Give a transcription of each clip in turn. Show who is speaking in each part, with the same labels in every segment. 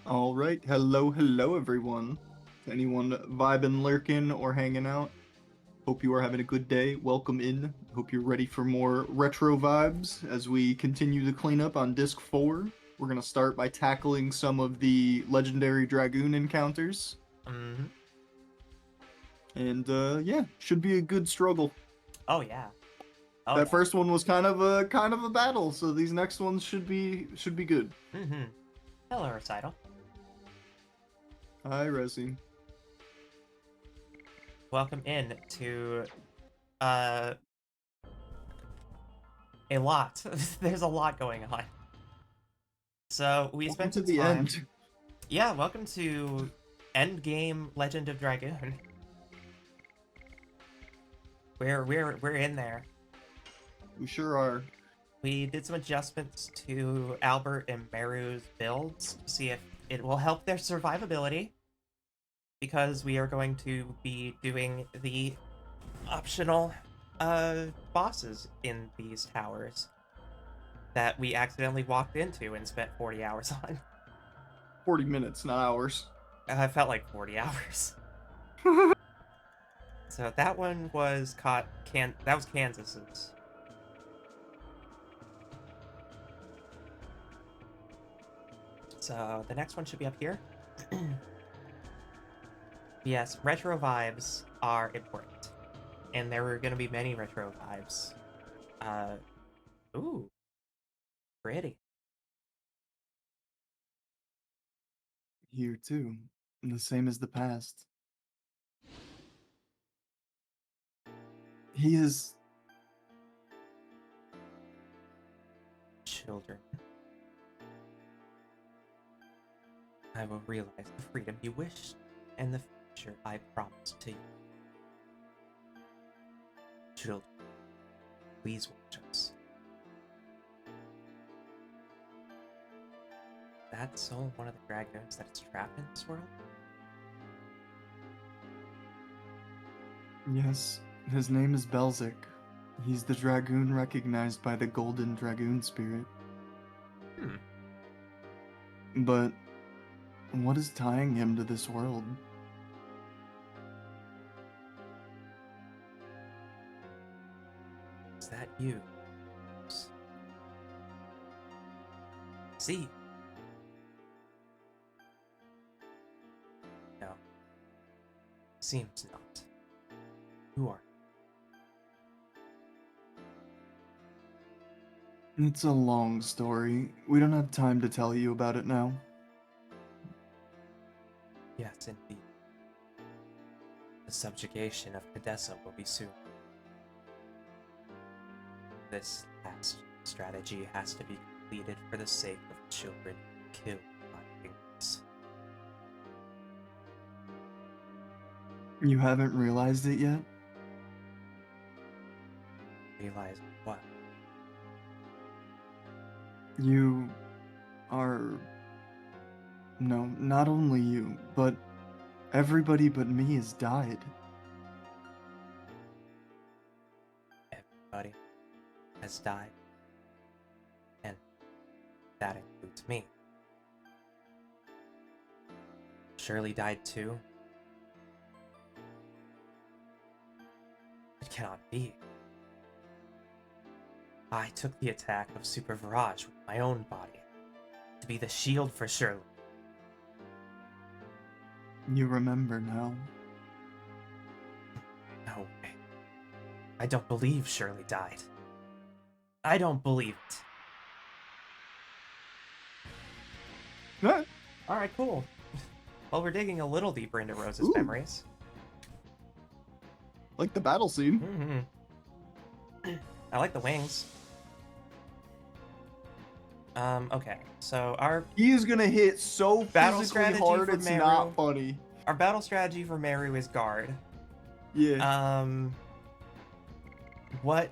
Speaker 1: All right, hello everyone. To anyone vibing, lurking, or hanging out, hope you are having a good day. Welcome in. Hope you're ready for more retro vibes as we continue the cleanup on Disc 4. We're going to start by tackling some of the legendary Dragoon encounters.
Speaker 2: hmm
Speaker 1: And yeah, should be a good struggle.
Speaker 2: Oh yeah. Oh
Speaker 1: That
Speaker 2: yeah.
Speaker 1: first one was kind of a battle, so these next ones should be good.
Speaker 2: hmm Hello, Recital.
Speaker 1: Hi, Resi.
Speaker 2: Welcome in to uh a lot. There's a lot going on. So we
Speaker 1: Welcome
Speaker 2: spent
Speaker 1: to
Speaker 2: some
Speaker 1: the
Speaker 2: time.
Speaker 1: end.
Speaker 2: Yeah, welcome to Endgame Legend of Dragoon. We're in there.
Speaker 1: We sure are.
Speaker 2: We did some adjustments to Albert and Meru's builds to see if it will help their survivability. Because we are going to be doing the optional bosses in these towers that we accidentally walked into and spent 40 hours on.
Speaker 1: 40 minutes, not hours.
Speaker 2: I felt like 40 hours. So that one was that was Kansas's. So the next one should be up here. Yes, retro vibes are important. And there were going to be many retro vibes. Uh, ooh, pretty.
Speaker 1: Here too, the same as the past. He is.
Speaker 2: Children. I will realize the freedom you wished and the future I promised to you. Children, please watch us. That's so one of the dragoons that is trapped in this world?
Speaker 1: Yes, his name is Belzik. He's the dragoon recognized by the Golden Dragoon Spirit.
Speaker 2: Hmm.
Speaker 1: But what is tying him to this world?
Speaker 2: Is that you? See? No. Seems not. Who are
Speaker 1: It's a long story. We don't have time to tell you about it now.
Speaker 2: you? Yes, indeed. The subjugation of Cadessa will be soon. This last strategy has to be completed for the sake of children killed by fingers.
Speaker 1: You haven't realized it yet?
Speaker 2: Realize what?
Speaker 1: You are. No, not only you, but everybody but me has died.
Speaker 2: Everybody has died, and that includes me. Shirley died too. It cannot be. I took the attack of Super Virage with my own body to be the shield for Shirley.
Speaker 1: You remember now.
Speaker 2: No way. I don't believe Shirley died. I don't believe it.
Speaker 1: Ah,
Speaker 2: Alright, cool. Well, we're digging a little deeper into Rose's
Speaker 1: ooh,
Speaker 2: memories.
Speaker 1: like the battle scene.
Speaker 2: I like the wings. Okay. So our
Speaker 1: He is gonna hit so
Speaker 2: battle
Speaker 1: physically
Speaker 2: strategy
Speaker 1: hard,
Speaker 2: for
Speaker 1: it's
Speaker 2: Meru.
Speaker 1: not funny.
Speaker 2: Our battle strategy for Meru is guard.
Speaker 1: Yeah.
Speaker 2: What?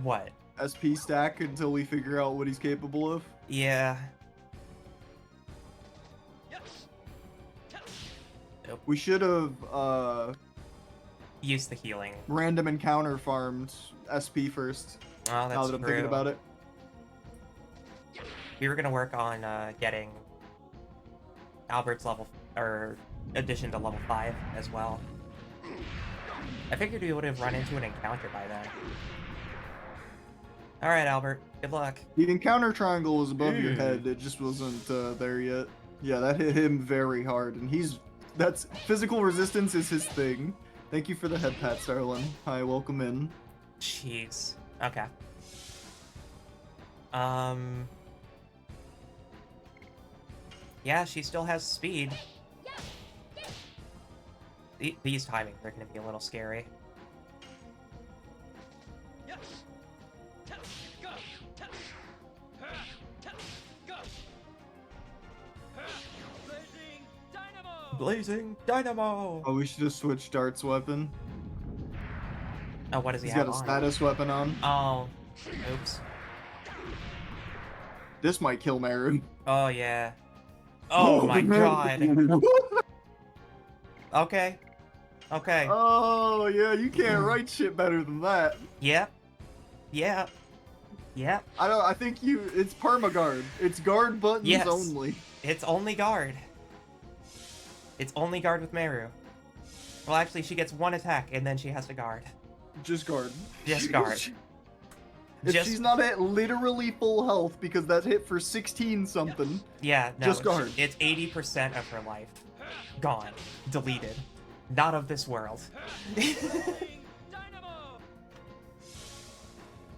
Speaker 2: What?
Speaker 1: SP stack until we figure out what he's capable of.
Speaker 2: Yeah.
Speaker 1: We should have
Speaker 2: Use the healing.
Speaker 1: random encounter farmed SP first.
Speaker 2: Oh,
Speaker 1: Now
Speaker 2: that's
Speaker 1: that I'm
Speaker 2: true.
Speaker 1: thinking about it.
Speaker 2: We were gonna work on getting Albert's level, or addition to level 5 as well. I figured we would have run into an encounter by then. Alright, Albert. Good luck.
Speaker 1: The encounter triangle was above your
Speaker 2: Ooh.
Speaker 1: head. It just wasn't there yet. Yeah, that hit him very hard, and that's physical resistance is his thing. Thank you for the head pat, Starlin. Hi, welcome in.
Speaker 2: Jeez. Okay. Yeah, she still has speed. These timings are going to be a little scary. Blazing Dynamo!
Speaker 1: Oh, we should have switched Dart's weapon.
Speaker 2: Oh, what does he
Speaker 1: He's
Speaker 2: have
Speaker 1: got a
Speaker 2: on?
Speaker 1: status weapon on.
Speaker 2: Oh, oops.
Speaker 1: This might kill Maru.
Speaker 2: Oh, yeah. Oh, my god. Okay. Okay.
Speaker 1: Oh, yeah, you can't write shit better than that.
Speaker 2: Yep. Yep. Yep.
Speaker 1: I think it's permaguard. It's guard buttons
Speaker 2: Yes.
Speaker 1: only.
Speaker 2: It's only guard. It's only guard with Meru. Well, actually, she gets one attack, and then she has to guard.
Speaker 1: Just guard.
Speaker 2: Just guard.
Speaker 1: If
Speaker 2: Just-
Speaker 1: she's not at literally full health because that hit for 16 something.
Speaker 2: Yeah, no.
Speaker 1: Just guard.
Speaker 2: It's 80% of her life. Gone. Deleted. Not of this world.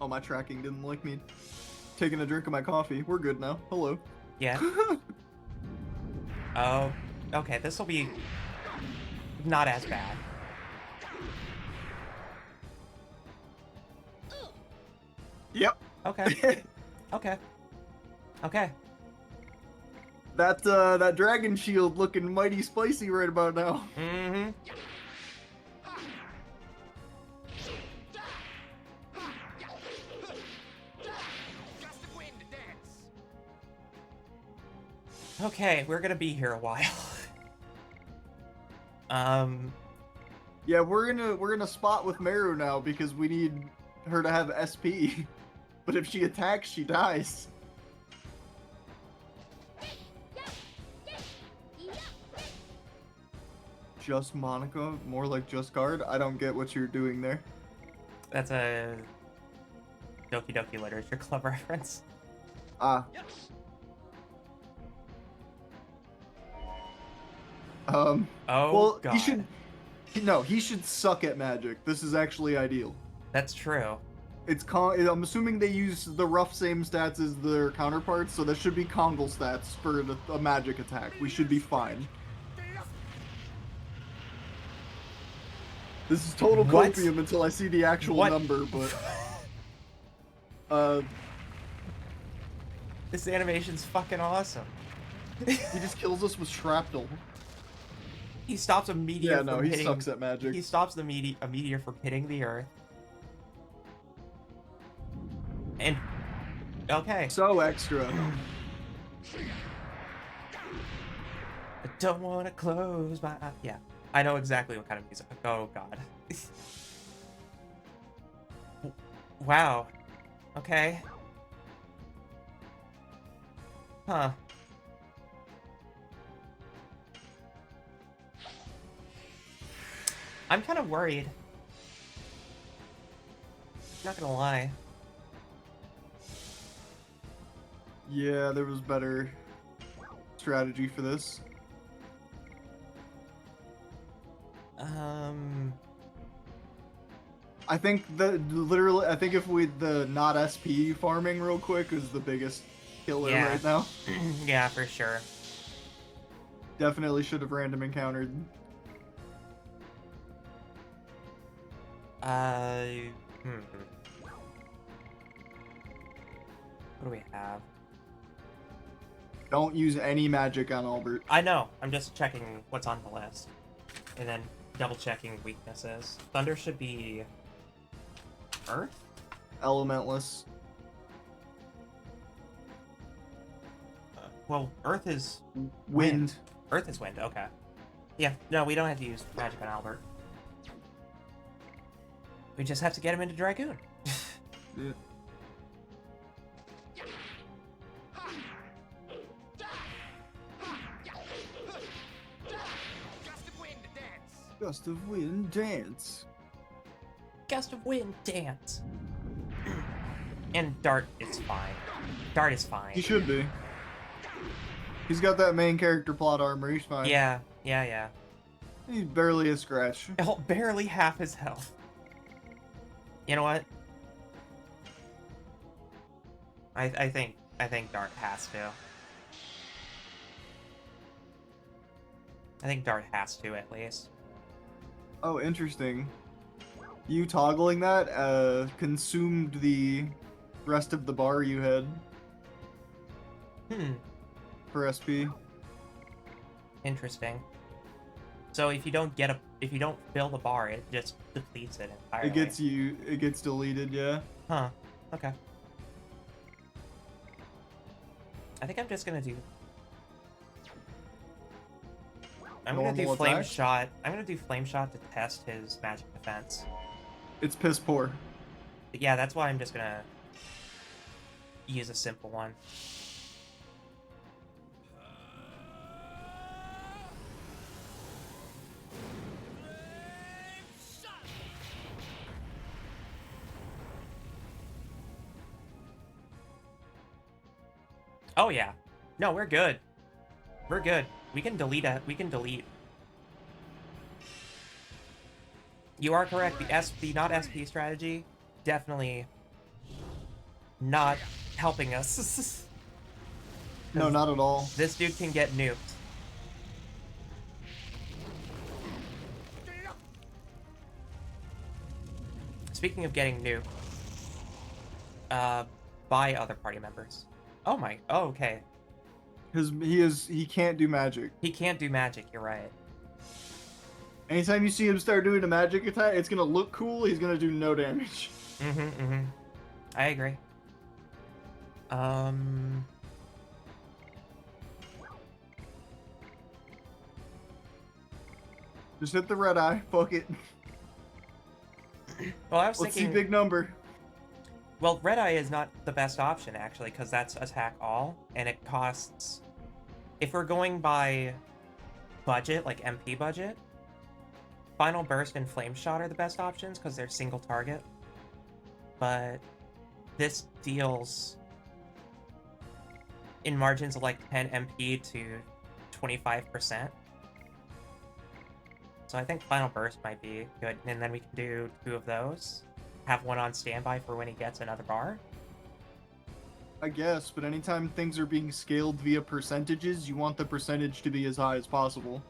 Speaker 1: Oh, my tracking didn't like me taking a drink of my coffee. We're good now. Hello.
Speaker 2: Yeah. Oh, okay. This will be not as bad.
Speaker 1: Yep.
Speaker 2: Okay. Okay. Okay.
Speaker 1: That dragon shield looking mighty spicy right about now.
Speaker 2: Mm-hmm. Okay, we're gonna be here a while.
Speaker 1: Yeah, we're gonna spot with Meru now because we need her to have SP. But if she attacks, she dies. Just Monica, more like just guard. I don't get what you're doing there.
Speaker 2: That's a Doki Doki Literature Club reference.
Speaker 1: Ah.
Speaker 2: Oh,
Speaker 1: Well,
Speaker 2: God.
Speaker 1: he should suck at magic. This is actually ideal.
Speaker 2: That's true.
Speaker 1: I'm assuming they use the rough same stats as their counterparts, so that should be Kongal stats for a magic attack. We should be fine. This is total
Speaker 2: What?
Speaker 1: copium until I see the actual
Speaker 2: What?
Speaker 1: number, but
Speaker 2: This animation's fucking awesome.
Speaker 1: he just kills us with shrapnel.
Speaker 2: He stops a meteor
Speaker 1: Yeah, no,
Speaker 2: from
Speaker 1: he
Speaker 2: hitting...
Speaker 1: sucks at magic.
Speaker 2: He stops a meteor from hitting the Earth. And... Okay.
Speaker 1: So extra.
Speaker 2: I don't want to close my eyes. Yeah. I know exactly what kind of music. Oh, God. Wow. Okay. Huh. I'm kind of worried. Not gonna lie.
Speaker 1: Yeah, there was better strategy for this. I think if the not SP farming real quick is the biggest killer
Speaker 2: Yeah.
Speaker 1: right now.
Speaker 2: Yeah, for sure.
Speaker 1: Definitely should have random encountered.
Speaker 2: What do we have?
Speaker 1: Don't use any magic on Albert.
Speaker 2: I know. I'm just checking what's on the list. And then double checking weaknesses. Thunder should be... Earth?
Speaker 1: Elementless.
Speaker 2: Well, Earth is...
Speaker 1: Wind.
Speaker 2: Earth is wind, okay. Yeah, no, we don't have to use magic on Albert. We just have to get him into Dragoon.
Speaker 1: Yeah. Gust of wind dance.
Speaker 2: Gust of wind dance. And Dart is fine. Dart is fine.
Speaker 1: He should be. He's got that main character plot armor. He's fine.
Speaker 2: Yeah.
Speaker 1: He's barely a scratch.
Speaker 2: Oh, barely half his health. You know what? I think Dart has to. I think Dart has to, at least.
Speaker 1: Oh, interesting. You toggling that consumed the rest of the bar you had for SP.
Speaker 2: Interesting. So if you don't fill the bar, it just depletes it entirely.
Speaker 1: It gets deleted, yeah.
Speaker 2: Huh. Okay. I think I'm just gonna do. I'm gonna do flame shot. I'm gonna do flame shot to test his magic defense.
Speaker 1: It's piss poor.
Speaker 2: But yeah, that's why I'm just gonna use a simple one. Oh yeah. No, we're good. We're good. We can delete it. We can delete. You are correct. The not SP strategy definitely not helping us.
Speaker 1: No, not at all.
Speaker 2: This dude can get nuked. Speaking of getting nuked, by other party members. Oh my. Oh, okay.
Speaker 1: He can't do magic.
Speaker 2: He can't do magic. You're right.
Speaker 1: Anytime you see him start doing a magic attack, it's gonna look cool. He's gonna do no damage.
Speaker 2: I agree.
Speaker 1: Just hit the red eye. Fuck it.
Speaker 2: Well, I was
Speaker 1: Let's
Speaker 2: thinking.
Speaker 1: see big number.
Speaker 2: Well, red eye is not the best option actually, because that's attack all, and it costs. If we're going by budget, like MP budget, Final Burst and Flame Shot are the best options because they're single target. But this deals in margins of like 10 MP to 25%. So I think Final Burst might be good, and then we can do 2 of those. Have one on standby for when he gets another bar.
Speaker 1: I guess, but anytime things are being scaled via percentages, you want the percentage to be as high as possible.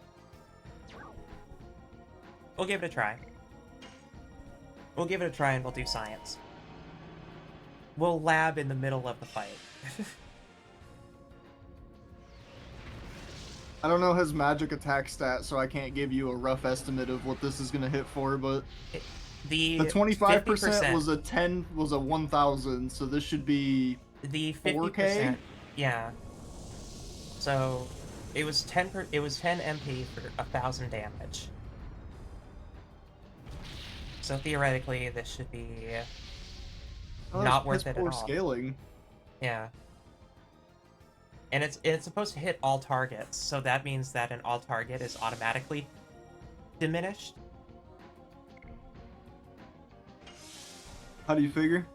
Speaker 2: We'll give it a try. We'll give it a try and we'll do science. We'll lab in the middle of the fight.
Speaker 1: I don't know his magic attack stat, so I can't give you a rough estimate of what this is gonna hit for, but the 25%
Speaker 2: 50%,
Speaker 1: was a 1,000, so this should be
Speaker 2: the
Speaker 1: 4K?
Speaker 2: 50%. Yeah. So it was 10 MP for 1,000 damage. So theoretically, this should be not worth it at all.
Speaker 1: Scaling.
Speaker 2: Yeah. And it's supposed to hit all targets, so that means that an all target is automatically diminished.
Speaker 1: How do you figure?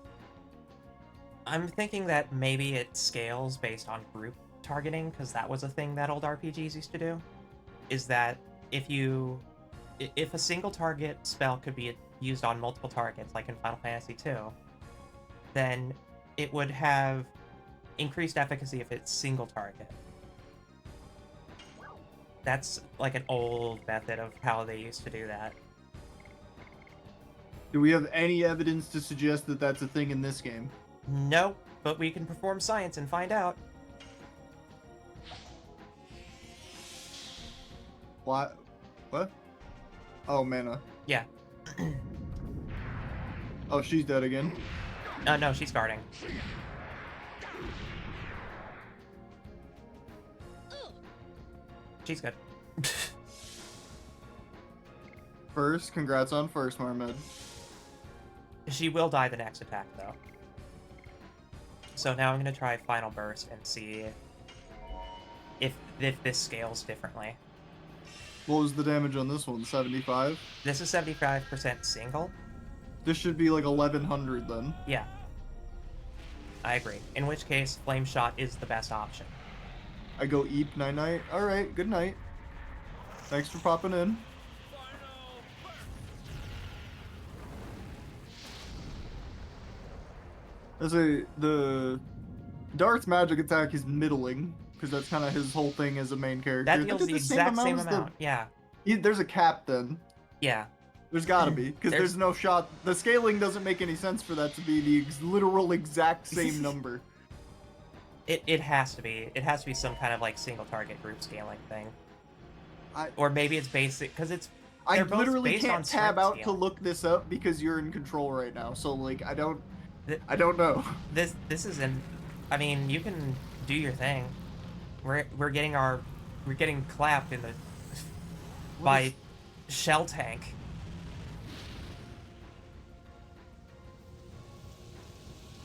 Speaker 2: I'm thinking that maybe it scales based on group targeting, because that was a thing that old RPGs used to do. Is that if a single target spell could be used on multiple targets, like in Final Fantasy II, then it would have increased efficacy if it's single target. That's like an old method of how they used to do that.
Speaker 1: Do we have any evidence to suggest that that's a thing in this game?
Speaker 2: Nope, but we can perform science and find out.
Speaker 1: What? What? Oh, mana.
Speaker 2: Yeah.
Speaker 1: Oh, she's dead again.
Speaker 2: No, she's starting. She's good.
Speaker 1: First, congrats on first, Marmed.
Speaker 2: She will die the next attack, though. So now I'm going to try Final Burst and see if this scales differently.
Speaker 1: What was the damage on this one? 75?
Speaker 2: This is 75% single.
Speaker 1: This should be like 1100 then.
Speaker 2: Yeah, I agree. In which case, Flame Shot is the best option.
Speaker 1: I go Eep night night. Alright, good night. Thanks for popping in. The Darth's magic attack is middling, because that's kind of his whole thing as a main character.
Speaker 2: That deals the exact same amount, yeah.
Speaker 1: There's a cap then.
Speaker 2: Yeah.
Speaker 1: There's gotta be, because there's no shot. The scaling doesn't make any sense for that to be the literal exact same number.
Speaker 2: It has to be. It has to be some kind of like single target group scaling thing. Or maybe it's basic, because
Speaker 1: I literally can't tab out to look this up because you're in control right now. So like I don't know.
Speaker 2: This isn't. I mean, you can do your thing. We're getting clapped in the by Shell Tank.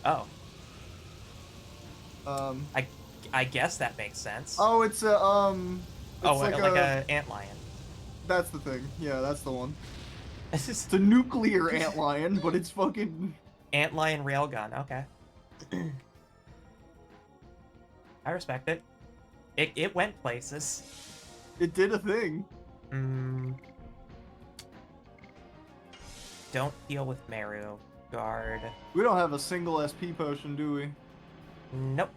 Speaker 2: Oh. I guess that makes sense.
Speaker 1: Oh, it's a
Speaker 2: like a antlion.
Speaker 1: That's the thing. Yeah, that's the one. It's a nuclear antlion, but it's fucking
Speaker 2: antlion railgun. Okay. I respect it. It went places.
Speaker 1: It did a thing.
Speaker 2: Don't deal with Meru. Guard.
Speaker 1: We don't have a single SP potion, do we?
Speaker 2: Nope.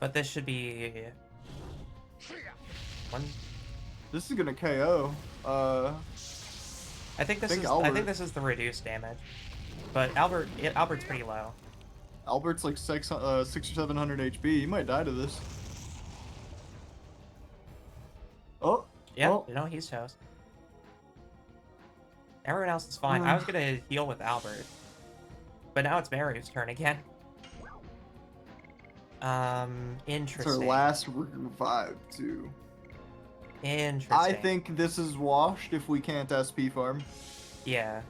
Speaker 2: But this should be one.
Speaker 1: This is gonna KO.
Speaker 2: I think this is the reduced damage. But Albert's pretty low.
Speaker 1: Albert's like 600 or 700 HP. He might die to this. Oh.
Speaker 2: Yeah.
Speaker 1: Oh.
Speaker 2: No, he's toast. Everyone else is fine. I was gonna heal with Albert, but now it's Mary's turn again. Interesting.
Speaker 1: It's our last revive too.
Speaker 2: Interesting.
Speaker 1: I think this is washed if we can't SP farm.
Speaker 2: Yeah.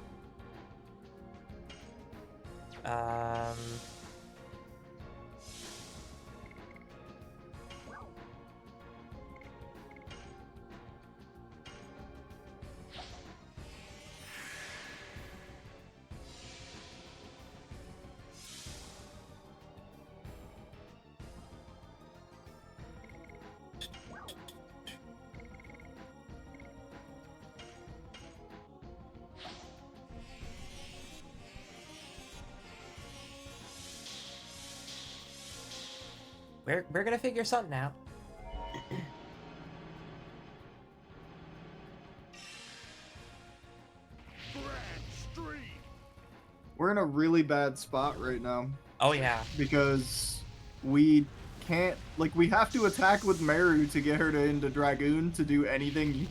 Speaker 2: We're gonna figure something out.
Speaker 1: We're in a really bad spot right now.
Speaker 2: Oh yeah.
Speaker 1: Because we can't, like, we have to attack with Meru to get her into Dragoon to do anything,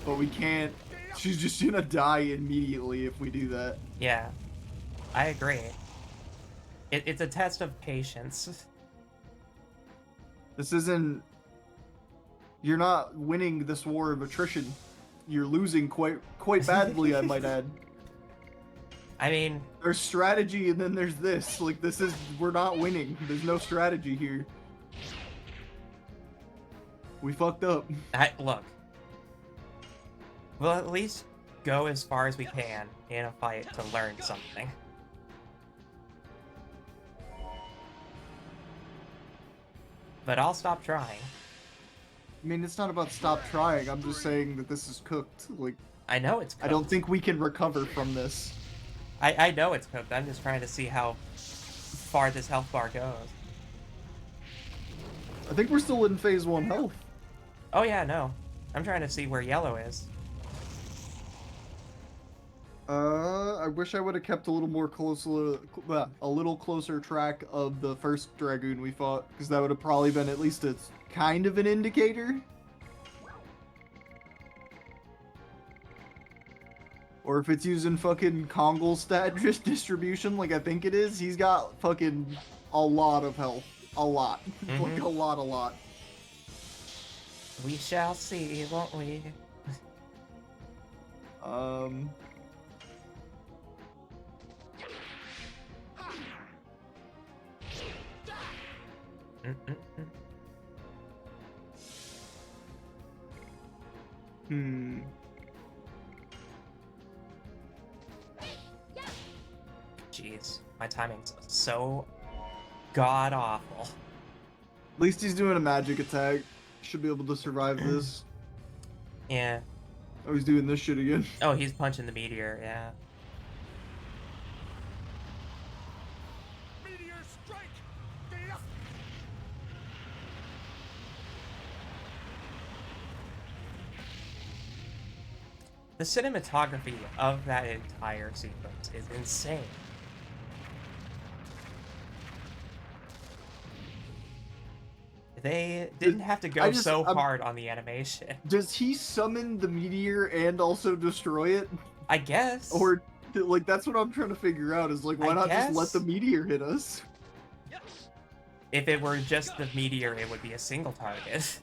Speaker 1: but we can't. She's just gonna die immediately if we do that.
Speaker 2: Yeah, I agree. It's a test of patience.
Speaker 1: This isn't... You're not winning this war of attrition. You're losing quite badly, I might add.
Speaker 2: I mean...
Speaker 1: There's strategy and then there's this. Like, this is... We're not winning. There's no strategy here. We fucked up.
Speaker 2: Look. We'll at least go as far as we can in a fight to learn something. But I'll stop trying.
Speaker 1: I mean, it's not about stop trying. I'm just saying that this is cooked. Like,
Speaker 2: I know it's cooked.
Speaker 1: I don't think we can recover from this.
Speaker 2: I know it's cooked. I'm just trying to see how far this health bar goes.
Speaker 1: I think we're still in phase 1 health.
Speaker 2: Oh yeah, no. I'm trying to see where yellow is.
Speaker 1: I wish I would have kept a little more a little closer track of the first Dragoon we fought, because that would have probably been at least a kind of an indicator. Or if it's using fucking Kongol stat distribution like I think it is, he's got fucking a lot of health. A lot. Like a lot.
Speaker 2: We shall see, won't we?
Speaker 1: Hmm.
Speaker 2: Jeez, my timing's so god awful.
Speaker 1: At least he's doing a magic attack. Should be able to survive this.
Speaker 2: Yeah.
Speaker 1: Oh, he's doing this shit again.
Speaker 2: Oh, he's punching the meteor, yeah.
Speaker 3: Meteor strike!
Speaker 2: The cinematography of that entire sequence is insane. They didn't have to go so hard on the animation.
Speaker 1: Does he summon the meteor and also destroy it?
Speaker 2: I guess.
Speaker 1: Or, like, that's what I'm trying to figure out, is, like, why not just let the meteor hit us?
Speaker 2: If it were just the meteor, it would be a single target.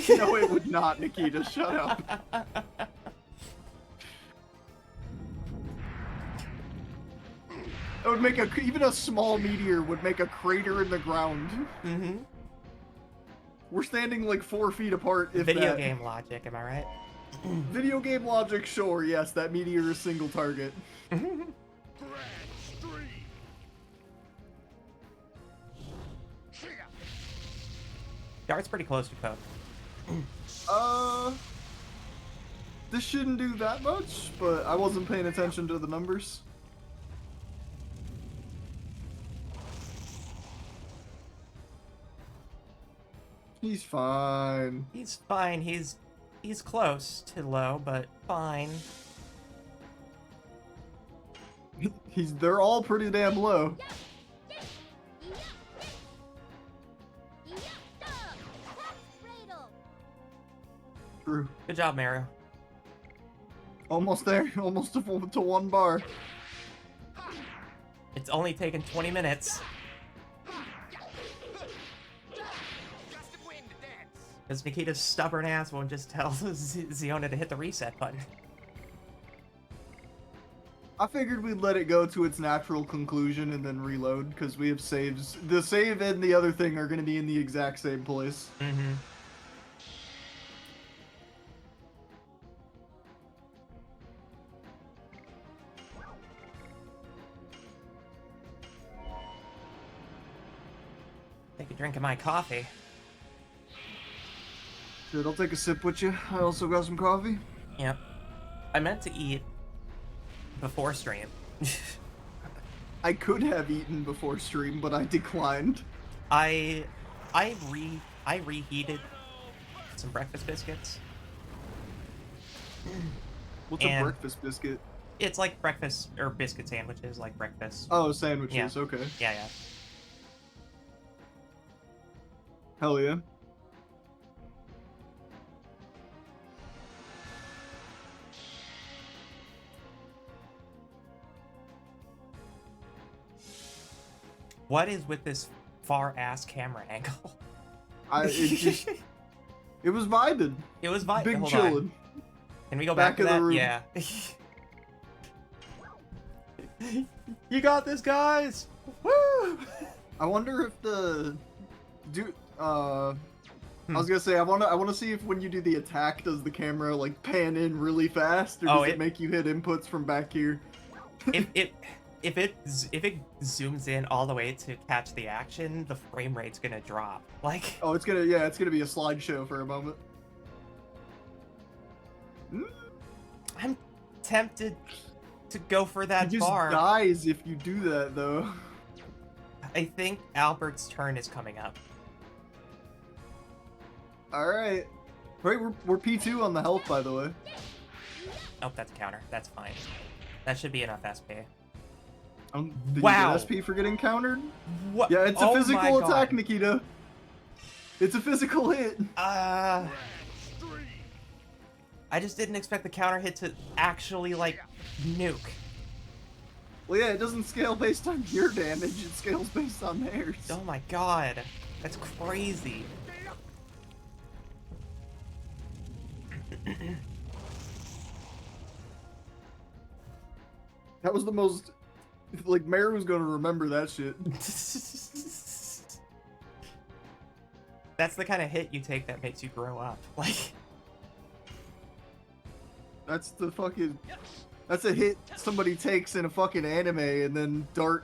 Speaker 1: No, it would not, Nikita. Shut up. It would make even a small meteor would make a crater in the ground.
Speaker 2: Mm-hmm.
Speaker 1: We're standing like 4 feet apart. If
Speaker 2: Video game logic, am I right?
Speaker 1: Video game logic, sure. Yes, that meteor is single target.
Speaker 2: Dart's pretty close to Coke.
Speaker 1: This shouldn't do that much, but I wasn't paying attention to the numbers. He's fine.
Speaker 2: He's fine. He's close to low, but fine.
Speaker 1: They're all pretty damn low. True.
Speaker 2: Good job, Maru.
Speaker 1: Almost there. Almost to 1 bar.
Speaker 2: It's only taken 20 minutes. Because Nikita's stubborn ass won't just tell Ziona to hit the reset button.
Speaker 1: I figured we'd let it go to its natural conclusion and then reload, because we have saves. The save and the other thing are going to be in the exact same place.
Speaker 2: Mm-hmm. Take a drink of my coffee.
Speaker 1: Good, I'll take a sip with you. I also got some coffee.
Speaker 2: Yep. I meant to eat before stream.
Speaker 1: I could have eaten before stream, but I declined.
Speaker 2: I reheated some breakfast biscuits.
Speaker 1: What's a breakfast biscuit?
Speaker 2: It's like breakfast or biscuit sandwiches, like breakfast.
Speaker 1: Oh, sandwiches.
Speaker 2: Yeah.
Speaker 1: Okay.
Speaker 2: Yeah.
Speaker 1: Hell yeah.
Speaker 2: What is with this far ass camera angle?
Speaker 1: It was vibing.
Speaker 2: It was vibing.
Speaker 1: Big
Speaker 2: Hold
Speaker 1: chillin'.
Speaker 2: on. Can we go back to
Speaker 1: of the
Speaker 2: that?
Speaker 1: room.
Speaker 2: Yeah. You got this, guys! Woo!
Speaker 1: I wonder if I was gonna say I wanna see if when you do the attack, does the camera like pan in really fast, or does it make you hit inputs from back here?
Speaker 2: If it zooms in all the way to catch the action, the frame rate's gonna drop. Like,
Speaker 1: oh, it's gonna be a slideshow for a moment.
Speaker 2: I'm tempted to go for that
Speaker 1: He just
Speaker 2: bar.
Speaker 1: dies if you do that, though.
Speaker 2: I think Albert's turn is coming up.
Speaker 1: All right, wait, we're P2 on the health, by the way.
Speaker 2: Oh, that's a counter. That's fine. That should be enough SP.
Speaker 1: Did
Speaker 2: Wow.
Speaker 1: you get SP for getting countered?
Speaker 2: What?
Speaker 1: Yeah, it's a
Speaker 2: Oh
Speaker 1: physical
Speaker 2: my
Speaker 1: attack,
Speaker 2: God.
Speaker 1: Nikita. It's a physical hit.
Speaker 2: I just didn't expect the counter hit to actually, like, nuke.
Speaker 1: Well, yeah, it doesn't scale based on your damage. It scales based on theirs.
Speaker 2: Oh my god. That's crazy.
Speaker 1: That was the most... Like, Maru's gonna remember that shit.
Speaker 2: That's the kind of hit you take that makes you grow up. Like,
Speaker 1: That's the fucking. That's a hit somebody takes in a fucking anime, and then Dart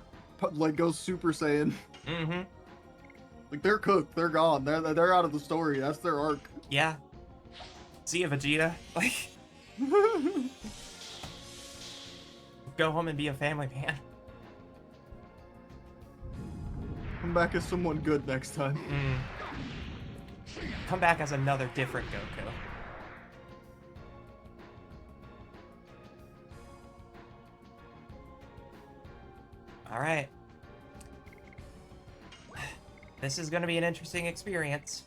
Speaker 1: like goes Super Saiyan.
Speaker 2: mm-hmm.
Speaker 1: Like they're cooked, they're gone, they're out of the story. That's their arc.
Speaker 2: Yeah. See ya, Vegeta. Like, go home and be a family man.
Speaker 1: Come back as someone good next time.
Speaker 2: Come back as another different Goku. Alright. This is going to be an interesting experience.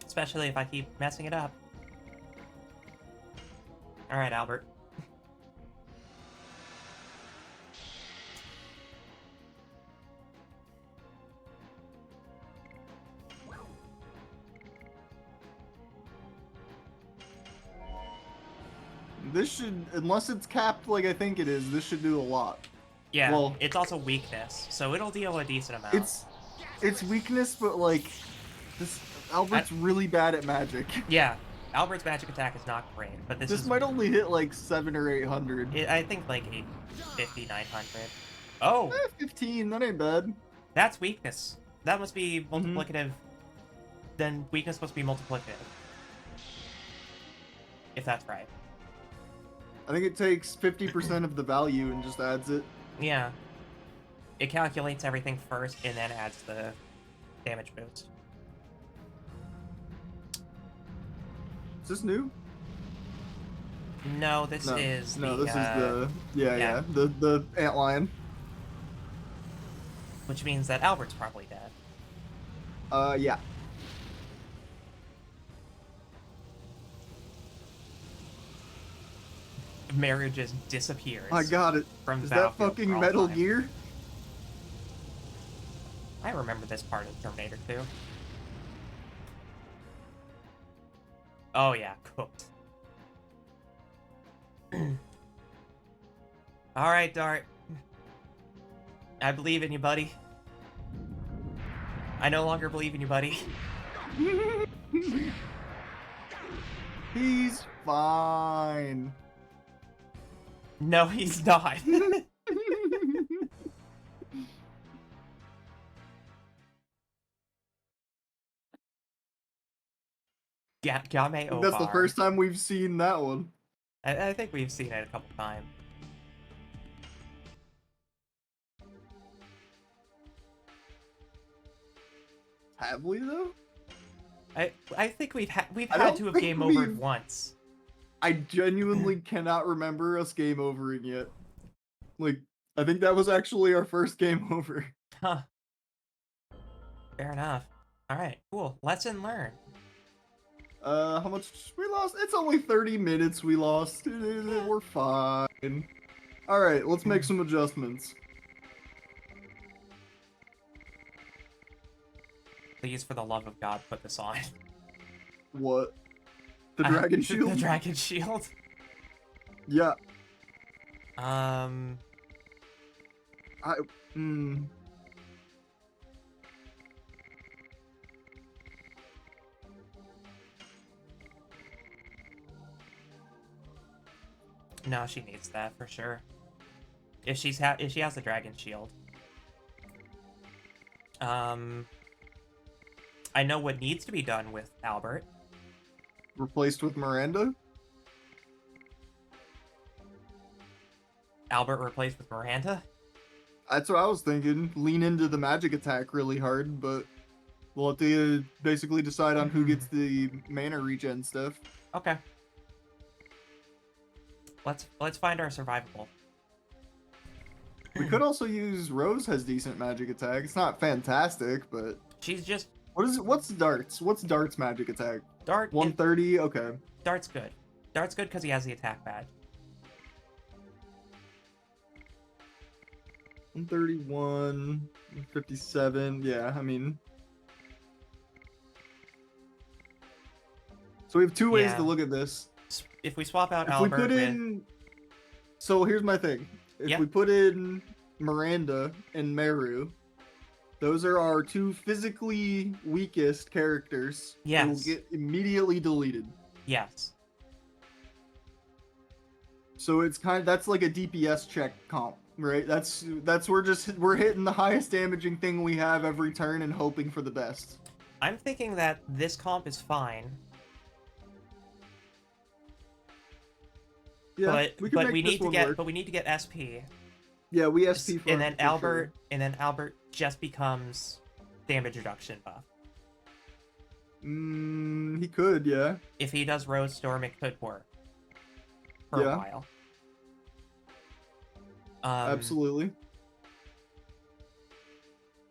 Speaker 2: Especially if I keep messing it up. Alright, Albert.
Speaker 1: This should, unless it's capped like I think it is, this should do a lot.
Speaker 2: Yeah,
Speaker 1: Well,
Speaker 2: it's also weakness, so it'll deal a decent amount.
Speaker 1: It's weakness, but like, this Albert's really bad at magic.
Speaker 2: Yeah, Albert's magic attack is not great, but this
Speaker 1: might only hit like 700 or 800.
Speaker 2: I think like 850, 900. Oh!
Speaker 1: 15, that ain't bad.
Speaker 2: That's weakness. That must be multiplicative. Then weakness must be multiplicative. If that's right.
Speaker 1: I think it takes 50% of the value and just adds it.
Speaker 2: Yeah. It calculates everything first and then adds the damage boost.
Speaker 1: Is this new?
Speaker 2: No, this is
Speaker 1: the the antlion.
Speaker 2: Which means that Albert's probably dead.
Speaker 1: Yeah.
Speaker 2: Maru just disappears.
Speaker 1: I got it.
Speaker 2: From
Speaker 1: Is that
Speaker 2: Battlefield
Speaker 1: fucking
Speaker 2: for all
Speaker 1: Metal
Speaker 2: time.
Speaker 1: Gear?
Speaker 2: I remember this part of Terminator 2. Oh yeah, cooked. Alright, Dart. I believe in you, buddy. I no longer believe in you, buddy.
Speaker 1: He's fine.
Speaker 2: No, he's not. Game over.
Speaker 1: That's the first time we've seen that one.
Speaker 2: I think we've seen it a couple times.
Speaker 1: Have we though?
Speaker 2: I think we've had
Speaker 1: don't
Speaker 2: to have
Speaker 1: think
Speaker 2: game overed
Speaker 1: we've-
Speaker 2: once.
Speaker 1: I genuinely cannot remember us game overing yet. Like, I think that was actually our first game over.
Speaker 2: Huh. Fair enough. Alright, cool. Lesson learned.
Speaker 1: How much we lost? It's only 30 minutes we lost. We're fine. Alright, let's make some adjustments.
Speaker 2: Please, for the love of God, put this on.
Speaker 1: What? The Dragon Shield?
Speaker 2: The Dragon Shield?
Speaker 1: Yeah.
Speaker 2: No, she needs that for sure. If she has the Dragon Shield. I know what needs to be done with Albert.
Speaker 1: Replaced with Miranda?
Speaker 2: Albert replaced with Miranda?
Speaker 1: That's what I was thinking. Lean into the magic attack really hard, but we'll have to basically decide on who gets the mana regen stuff.
Speaker 2: Okay. Let's find our survivable.
Speaker 1: We could also use Rose has decent magic attack. It's not fantastic, but
Speaker 2: She's just
Speaker 1: what's Dart's? What's Dart's magic attack?
Speaker 2: Dart.
Speaker 1: 130? Okay.
Speaker 2: Dart's good. Dart's good because he has the attack badge.
Speaker 1: 131, 57. Yeah, I mean. So we have two ways
Speaker 2: Yeah.
Speaker 1: to look at this.
Speaker 2: If we swap out
Speaker 1: If
Speaker 2: Albert
Speaker 1: we put
Speaker 2: with
Speaker 1: in So here's my thing. If
Speaker 2: Yep.
Speaker 1: we put in Miranda and Meru, those are our two physically weakest characters. They will
Speaker 2: Yes.
Speaker 1: get immediately deleted.
Speaker 2: Yes.
Speaker 1: So it's that's like a DPS check comp, right? That's we're hitting the highest damaging thing we have every turn and hoping for the best.
Speaker 2: I'm thinking that this comp is fine.
Speaker 1: Yeah,
Speaker 2: but
Speaker 1: we can make
Speaker 2: we
Speaker 1: this
Speaker 2: need to
Speaker 1: one
Speaker 2: get
Speaker 1: work.
Speaker 2: we need to get SP.
Speaker 1: Yeah, we SP for
Speaker 2: and then
Speaker 1: for
Speaker 2: Albert
Speaker 1: sure.
Speaker 2: and then Albert just becomes damage reduction buff.
Speaker 1: He could, yeah.
Speaker 2: If he does Rose Storm, it could work for a while.
Speaker 1: Absolutely.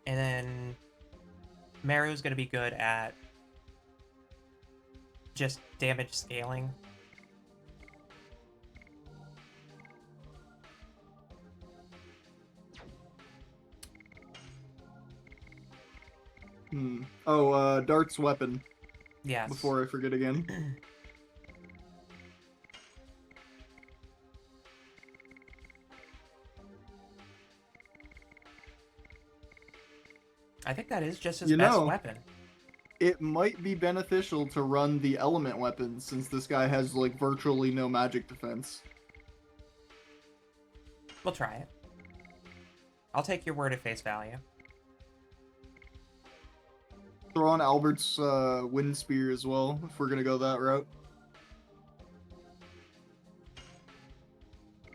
Speaker 2: And then Meru's gonna be good at just damage scaling.
Speaker 1: Oh, Dart's weapon.
Speaker 2: Yes.
Speaker 1: Before I forget again.
Speaker 2: I think that is just his best weapon.
Speaker 1: It might be beneficial to run the element weapon since this guy has like virtually no magic defense.
Speaker 2: We'll try it. I'll take your word at face value.
Speaker 1: Throw on Albert's wind spear as well if we're gonna go that route.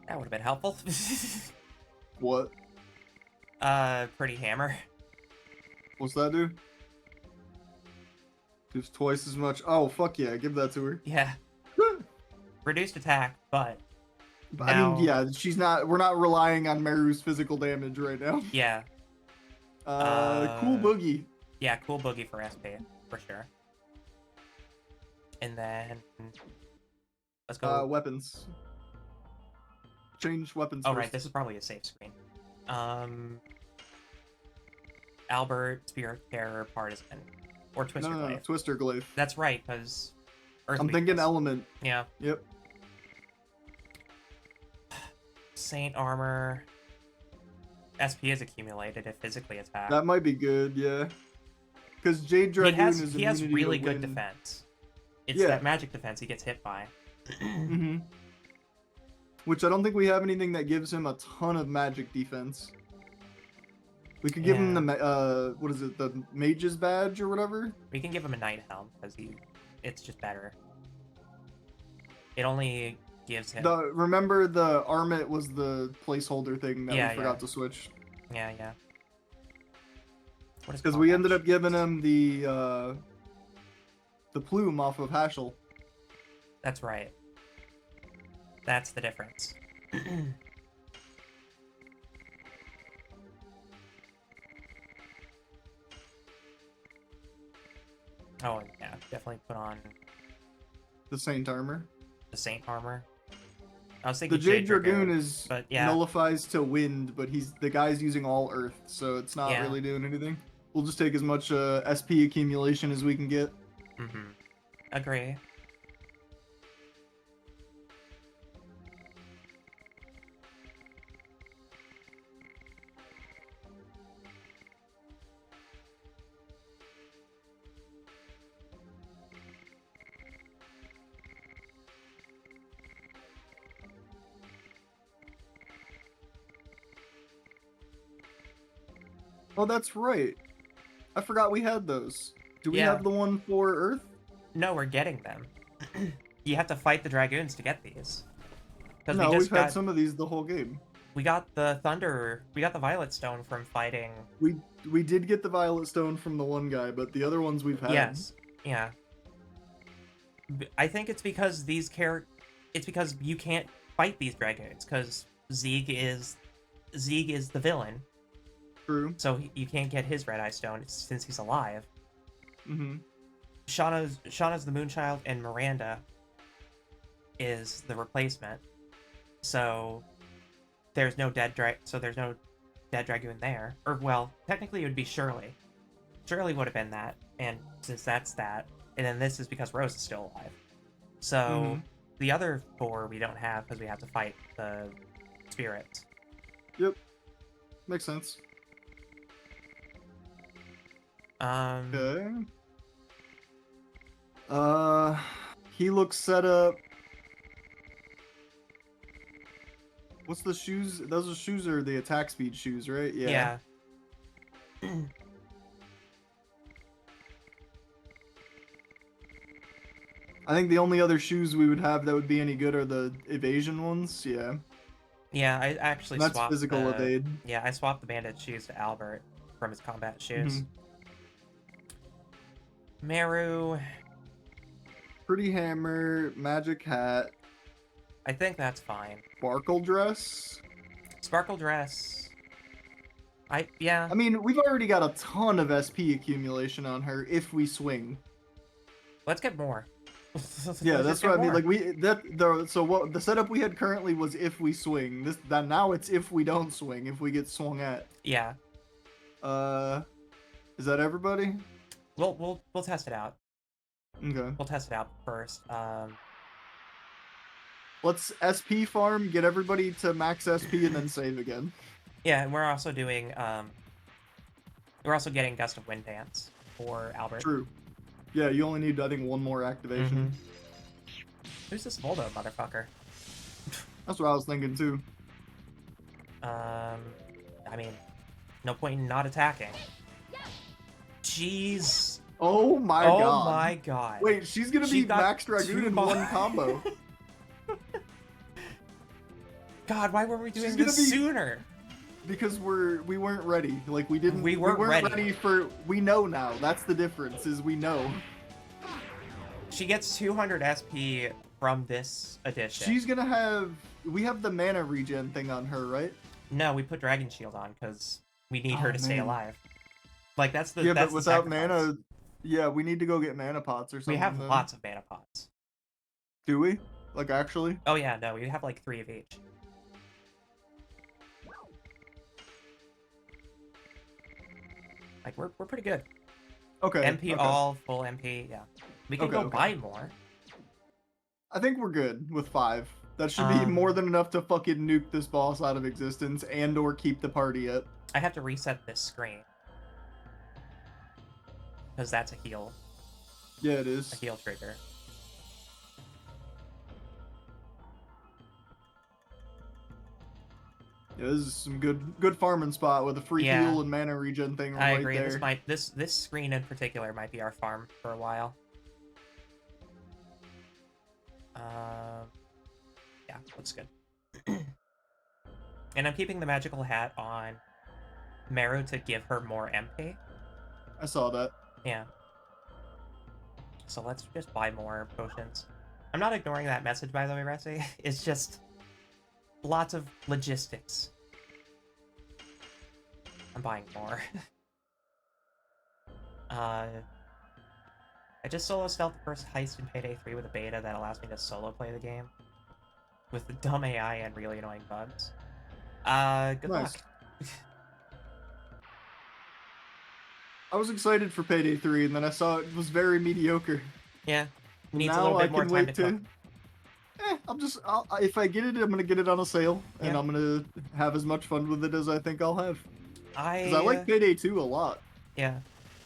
Speaker 2: That would have been helpful.
Speaker 1: What?
Speaker 2: Pretty hammer.
Speaker 1: What's that do? Does twice as much. Oh, fuck yeah, give that to her.
Speaker 2: Yeah. Reduced attack, but
Speaker 1: I mean, yeah, we're not relying on Meru's physical damage right now.
Speaker 2: Yeah.
Speaker 1: Cool boogie.
Speaker 2: Yeah, cool boogie for SP, for sure. And then let's go.
Speaker 1: Weapons. Change weapons.
Speaker 2: Oh,
Speaker 1: first.
Speaker 2: right, this is probably a safe screen. Albert, Spirit Terror, Partisan, or Twister Glaive.
Speaker 1: No, Twister Glaive.
Speaker 2: That's right, because
Speaker 1: I'm thinking element.
Speaker 2: Yeah.
Speaker 1: Yep.
Speaker 2: Saint Armor. SP is accumulated if physically attacked.
Speaker 1: That might be good, yeah. Because Jade Dragoon
Speaker 2: he has really good defense. It's that magic defense he gets hit by.
Speaker 1: Which I don't think we have anything that gives him a ton of magic defense. We could give him the what is it, the Mage's badge or whatever?
Speaker 2: We can give him a Night Helm because it's just better. It only gives him.
Speaker 1: Remember the Armit was the placeholder thing that we forgot to switch.
Speaker 2: Yeah.
Speaker 1: Because we ended up giving him the plume off of Hashel.
Speaker 2: That's right. That's the difference. Oh, yeah, definitely put on
Speaker 1: the Saint armor.
Speaker 2: The Saint armor. I was thinking
Speaker 1: the Jade Dragoon is
Speaker 2: but yeah.
Speaker 1: nullifies to wind, but the guy's using all earth, so it's not really doing anything. We'll just take as much SP accumulation as we can get.
Speaker 2: Agree.
Speaker 1: Oh, that's right. I forgot we had those. Do we have the one for Earth?
Speaker 2: No, we're getting them. You have to fight the Dragoons to get these.
Speaker 1: No, we've had some of these the whole game.
Speaker 2: We got the Violet Stone from fighting.
Speaker 1: We did get the Violet Stone from the one guy, but the other ones we've had.
Speaker 2: Yes. Yeah. I think it's because it's because you can't fight these Dragoons because Zieg is the villain.
Speaker 1: True.
Speaker 2: So you can't get his Red Eye Stone since he's alive. Shauna's the Moonchild, and Miranda is the replacement. So there's no dead Dragoon there. Or well, technically it would be Shirley. Shirley would have been that, and since that's that, and then this is because Rose is still alive. So the other 4 we don't have because we have to fight the spirits.
Speaker 1: Yep. Makes sense. Okay. He looks set up. What's the shoes? Those are shoes or the attack speed shoes, right?
Speaker 2: Yeah.
Speaker 1: I think the only other shoes we would have that would be any good are the evasion ones. Yeah.
Speaker 2: Yeah, I actually
Speaker 1: That's
Speaker 2: swapped
Speaker 1: physical
Speaker 2: the...
Speaker 1: evade.
Speaker 2: Yeah, I swapped the bandit shoes to Albert from his combat shoes. Meru...
Speaker 1: Pretty hammer, magic hat.
Speaker 2: I think that's fine.
Speaker 1: Sparkle dress.
Speaker 2: Sparkle dress... yeah.
Speaker 1: I mean, we've already got a ton of SP accumulation on her if we swing.
Speaker 2: Let's get more.
Speaker 1: Yeah,
Speaker 2: Let's
Speaker 1: that's
Speaker 2: get
Speaker 1: what I mean.
Speaker 2: more.
Speaker 1: Like so what the setup we had currently was if we swing. Now it's if we don't swing, if we get swung at.
Speaker 2: Yeah.
Speaker 1: Is that everybody?
Speaker 2: We'll test it out.
Speaker 1: Okay.
Speaker 2: We'll test it out first.
Speaker 1: Let's SP farm, get everybody to max SP, and then save again.
Speaker 2: Yeah, and we're also doing we're also getting Gust of Wind Dance for Albert.
Speaker 1: True. Yeah, you only need, I think, one more activation.
Speaker 2: Who's this Voldo motherfucker?
Speaker 1: That's what I was thinking too.
Speaker 2: I mean, no point in not attacking. Jeez.
Speaker 1: Oh my god.
Speaker 2: Oh my god.
Speaker 1: Wait, she's gonna be Max Dragoon in one combo.
Speaker 2: God, why were we doing this sooner?
Speaker 1: Because we weren't ready. Like we weren't ready for. We know now. That's the difference. Is we know.
Speaker 2: She gets 200 SP from this edition.
Speaker 1: She's gonna have. We have the mana regen thing on her, right?
Speaker 2: No, we put Dragon Shield on because we need her to stay alive. Like that's the
Speaker 1: but without mana, yeah, we need to go get mana pots or something.
Speaker 2: We have lots of mana pots.
Speaker 1: Do we? Like actually?
Speaker 2: Oh yeah, no, we have like 3 of each. Like we're pretty good.
Speaker 1: Okay.
Speaker 2: MP
Speaker 1: okay.
Speaker 2: all, full MP, yeah. We can go buy more.
Speaker 1: I think we're good with 5. That should be more than enough to fucking nuke this boss out of existence and or keep the party up.
Speaker 2: I have to reset this screen. Because that's a heal.
Speaker 1: Yeah, it is.
Speaker 2: A heal trigger.
Speaker 1: Yeah, this is some good farming spot with a free heal and mana regen thing right there.
Speaker 2: I agree. This screen in particular might be our farm for a while. Yeah, looks good. And I'm keeping the magical hat on Meru to give her more MP.
Speaker 1: I saw that.
Speaker 2: Yeah. So let's just buy more potions. I'm not ignoring that message, by the way, Resi. It's just lots of logistics. I'm buying more. I just solo stealth the first heist in Payday 3 with a beta that allows me to solo play the game. With the dumb AI and really annoying bugs. Good luck.
Speaker 1: I was excited for Payday 3, and then I saw it was very mediocre.
Speaker 2: Yeah. Needs
Speaker 1: now
Speaker 2: a little bit more
Speaker 1: I can
Speaker 2: time
Speaker 1: wait
Speaker 2: to cook.
Speaker 1: if I get it, I'm gonna get it on a sale, and
Speaker 2: Yeah.
Speaker 1: I'm gonna have as much fun with it as I think I'll have.
Speaker 2: I
Speaker 1: like Payday 2 a lot.
Speaker 2: Yeah.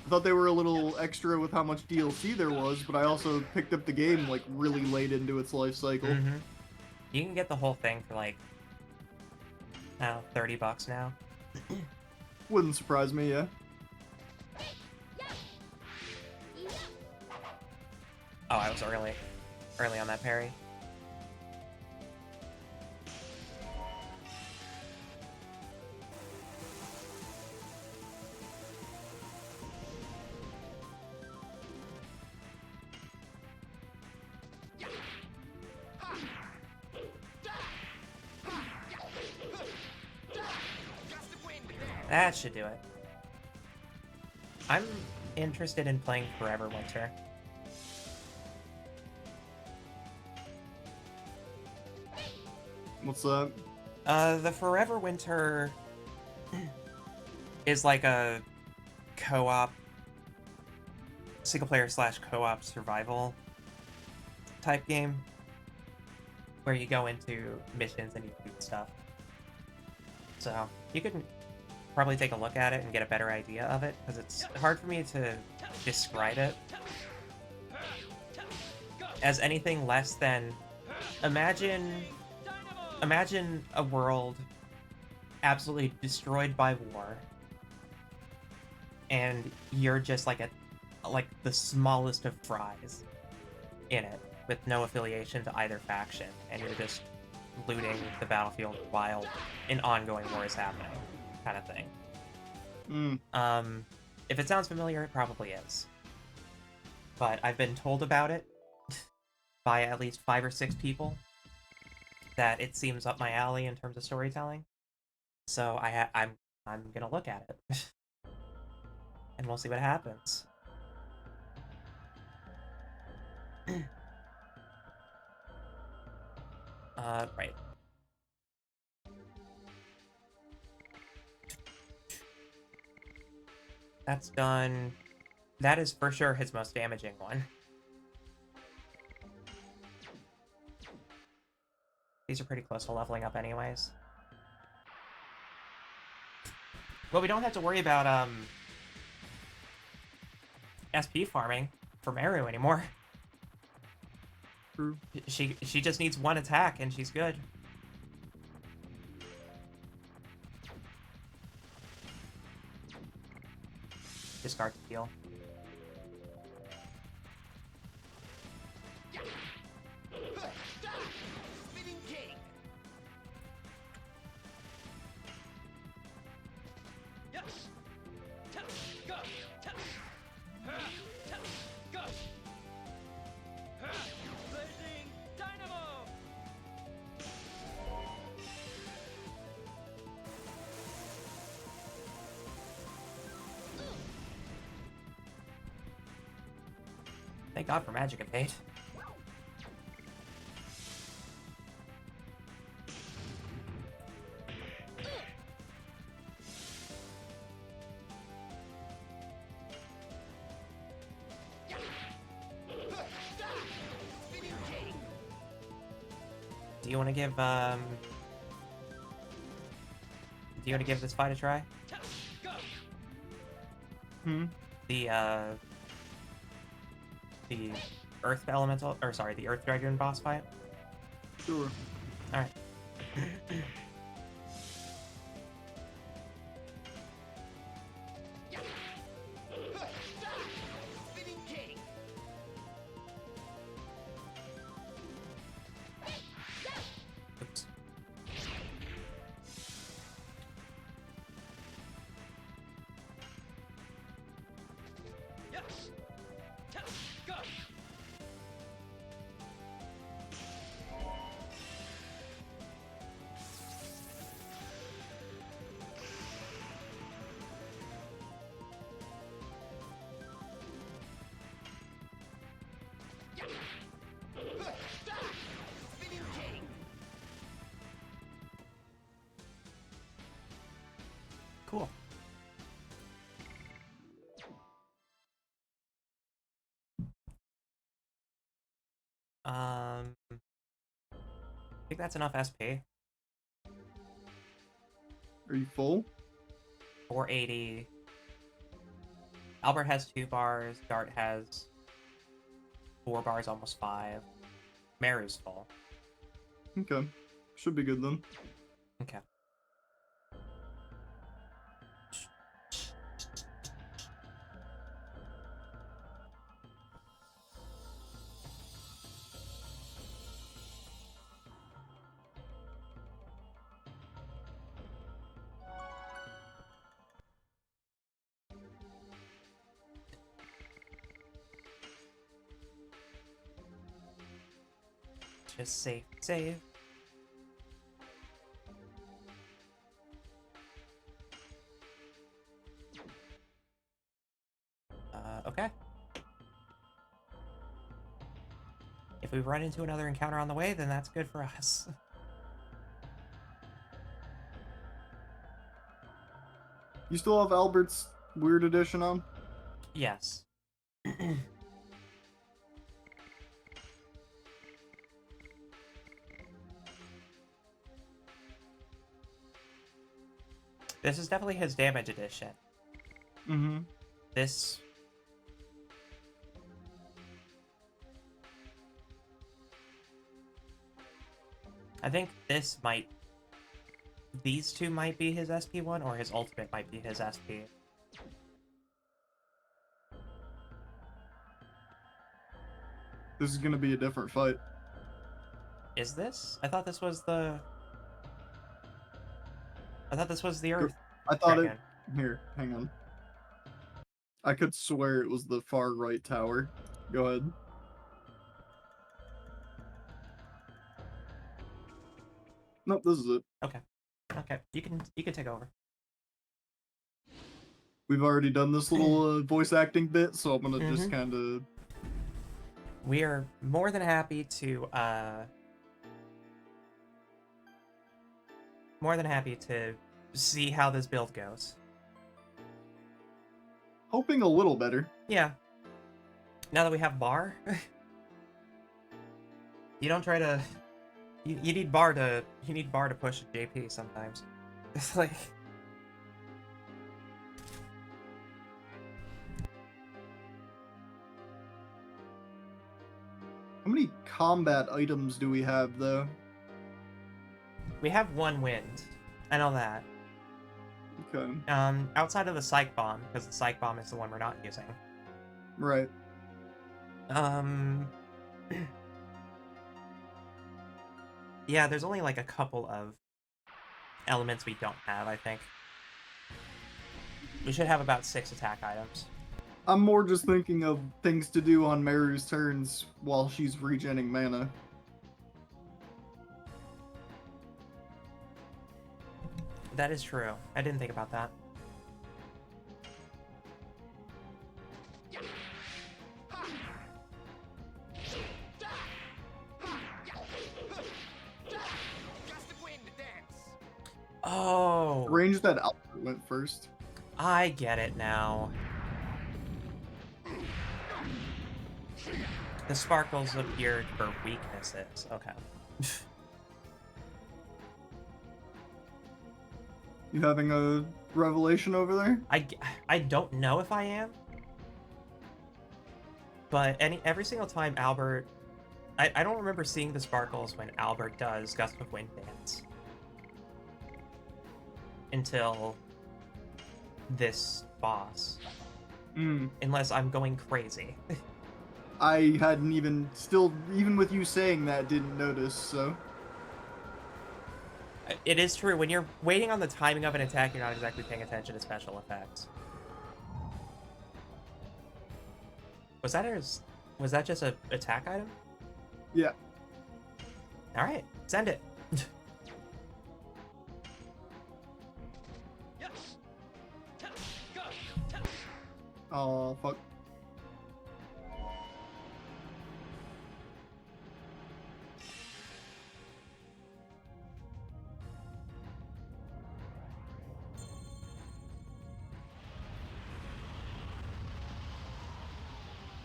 Speaker 1: I thought they were a little extra with how much DLC there was, but I also picked up the game like really late into its life cycle.
Speaker 2: You can get the whole thing for like, I don't know, $30 now.
Speaker 1: Wouldn't surprise me, yeah.
Speaker 2: Oh, I was early on that parry. That should do it. I'm interested in playing Forever Winter.
Speaker 1: What's that?
Speaker 2: The Forever Winter is like a co-op, single-player / co-op survival type game. where you go into missions and you do stuff. So you could probably take a look at it and get a better idea of it, because it's hard for me to describe it as anything less than imagine a world absolutely destroyed by war, and you're just like the smallest of fries in it, with no affiliation to either faction, and you're just looting the battlefield while an ongoing war is happening, kind of thing. If it sounds familiar, it probably is. But I've been told about it by at least 5 or 6 people that it seems up my alley in terms of storytelling. So I'm gonna look at it, and we'll see what happens. Right. That's done. That is for sure his most damaging one. These are pretty close to leveling up anyways. Well, we don't have to worry about, SP farming for Meru anymore.
Speaker 1: True.
Speaker 2: She just needs 1 attack and she's good. Discard to heal. Thank God for Magic and Fate. Do you want to give this fight a try? The Earth Elemental, or sorry, the Earth Dragoon boss fight?
Speaker 1: Sure.
Speaker 2: Alright. Oops. Cool. I think that's enough SP.
Speaker 1: Are you full?
Speaker 2: 480. Albert has 2 bars. Dart has 4 bars, almost 5. Meru's full.
Speaker 1: Okay. Should be good then.
Speaker 2: Okay. Just save. Okay. If we run into another encounter on the way, then that's good for us.
Speaker 1: You still have Albert's Weird Edition on?
Speaker 2: Yes. This is definitely his damage edition.
Speaker 1: Mm-hmm.
Speaker 2: This... I think this might... These two might be his SP1, or his ultimate might be his SP.
Speaker 1: This is gonna be a different fight.
Speaker 2: Is this? I thought this was the... I thought this was the Earth
Speaker 1: I thought
Speaker 2: Dragon.
Speaker 1: it... Here, hang on. I could swear it was the far right tower. Go ahead. Nope, this is it.
Speaker 2: Okay. Okay. You can take over.
Speaker 1: We've already done this little voice acting bit, so I'm gonna just
Speaker 2: Mhm.
Speaker 1: kind of...
Speaker 2: We are more than happy to see how this build goes.
Speaker 1: Hoping a little better.
Speaker 2: Yeah. Now that we have Bar, you don't try to. You need Bar to push JP sometimes. It's like.
Speaker 1: How many combat items do we have, though?
Speaker 2: We have one wind. I know that.
Speaker 1: Okay.
Speaker 2: Outside of the Psych Bomb, because the Psych Bomb is the one we're not using.
Speaker 1: Right.
Speaker 2: Yeah, there's only like a couple of elements we don't have, I think. We should have about 6 attack items.
Speaker 1: I'm more just thinking of things to do on Meru's turns while she's regenerating mana.
Speaker 2: That is true. I didn't think about that. Oh,
Speaker 1: Range that Albert went first.
Speaker 2: I get it now. The sparkles appeared for weaknesses. Okay.
Speaker 1: You having a revelation over there?
Speaker 2: I don't know if I am. But every single time Albert... I don't remember seeing the sparkles when Albert does Gust of Wind Dance. Until this boss. Unless I'm going crazy.
Speaker 1: I hadn't even... even with you saying that, didn't notice, so...
Speaker 2: It is true. When you're waiting on the timing of an attack, you're not exactly paying attention to special effects. Was that just a attack item?
Speaker 1: Yeah.
Speaker 2: Alright, send it.
Speaker 1: Oh, fuck.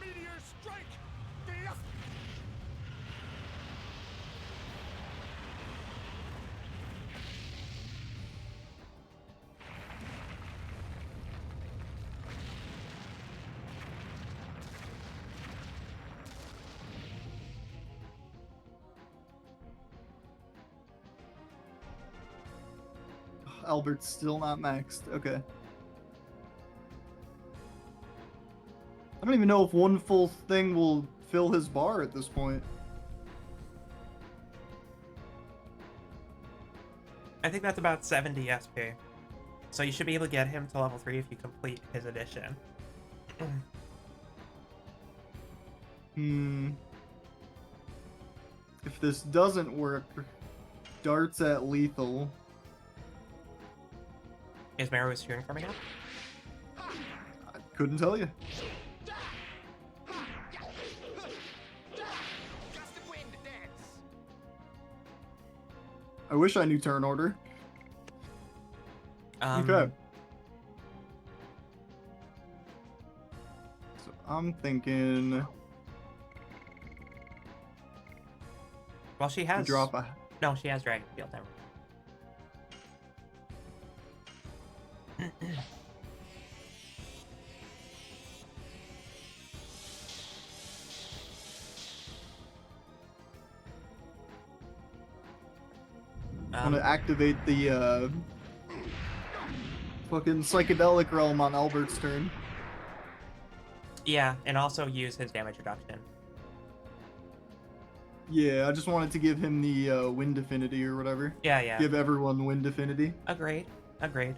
Speaker 3: Meteor strike!
Speaker 1: Albert's still not maxed. Okay. I don't even know if one full thing will fill his bar at this point.
Speaker 2: I think that's about 70 SP. So you should be able to get him to level 3 if you complete his edition.
Speaker 1: If this doesn't work, darts at lethal.
Speaker 2: Is Meru's turn coming up?
Speaker 1: I couldn't tell you. I wish I knew turn order. Okay. So I'm thinking...
Speaker 2: Well, she has...
Speaker 1: drop a...
Speaker 2: No, she has Dragon Field. Never.
Speaker 1: Want to activate the fucking psychedelic realm on Albert's turn.
Speaker 2: Yeah, and also use his damage reduction.
Speaker 1: Yeah, I just wanted to give him the wind affinity or whatever.
Speaker 2: Yeah.
Speaker 1: Give everyone wind affinity.
Speaker 2: Agreed.
Speaker 1: Do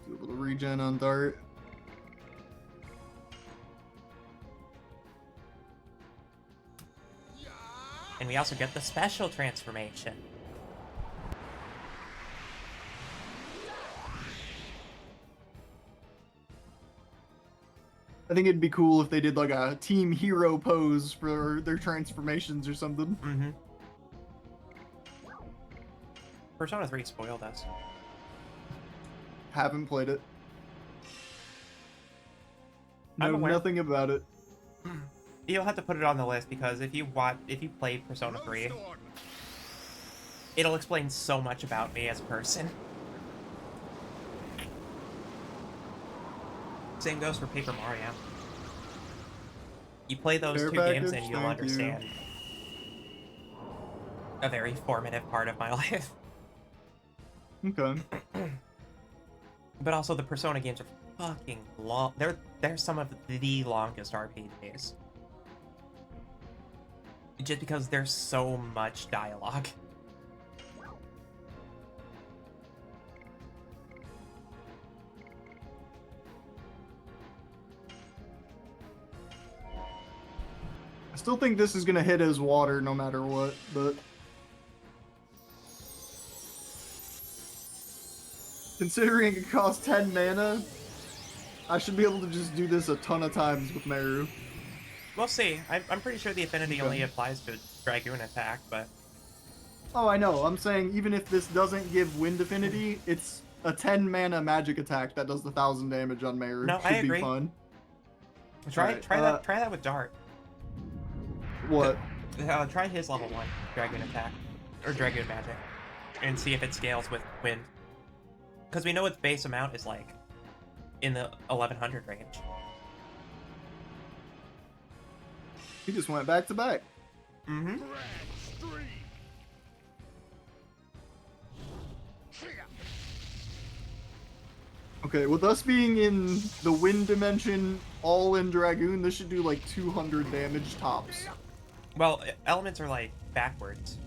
Speaker 1: a little regen on Dart.
Speaker 2: And we also get the special transformation.
Speaker 1: I think it'd be cool if they did like a team hero pose for their transformations or something.
Speaker 2: Mm-hmm. Persona 3 spoiled us.
Speaker 1: Haven't played it. Know
Speaker 2: I'm aware.
Speaker 1: nothing about it.
Speaker 2: You'll have to put it on the list because if you play Persona 3, it'll explain so much about me as a person. Same goes for Paper Mario. You play those
Speaker 1: Fair
Speaker 2: two games
Speaker 1: package,
Speaker 2: and you'll
Speaker 1: thank
Speaker 2: understand a very formative part of my life.
Speaker 1: Okay.
Speaker 2: But also the Persona games are fucking long. They're some of the longest RPGs. Just because there's so much dialogue.
Speaker 1: I still think this is gonna hit as water no matter what, but considering it costs 10 mana, I should be able to just do this a ton of times with Meru.
Speaker 2: We'll see. I'm pretty sure the affinity only applies to Dragoon attack, but...
Speaker 1: Oh, I know. I'm saying even if this doesn't give wind affinity, it's a 10 mana magic attack that does the 1,000 damage on Meru.
Speaker 2: No,
Speaker 1: Should
Speaker 2: I agree.
Speaker 1: be fun.
Speaker 2: Try
Speaker 1: Alright,
Speaker 2: try that with Dart.
Speaker 1: What?
Speaker 2: Try his level 1 Dragoon attack. Or Dragoon magic. And see if it scales with wind. Because we know its base amount is like in the 1100 range.
Speaker 1: He just went back to back.
Speaker 2: Mm-hmm.
Speaker 1: Okay, with us being in the wind dimension, all in Dragoon, this should do like 200 damage tops.
Speaker 2: Well, elements are like backwards.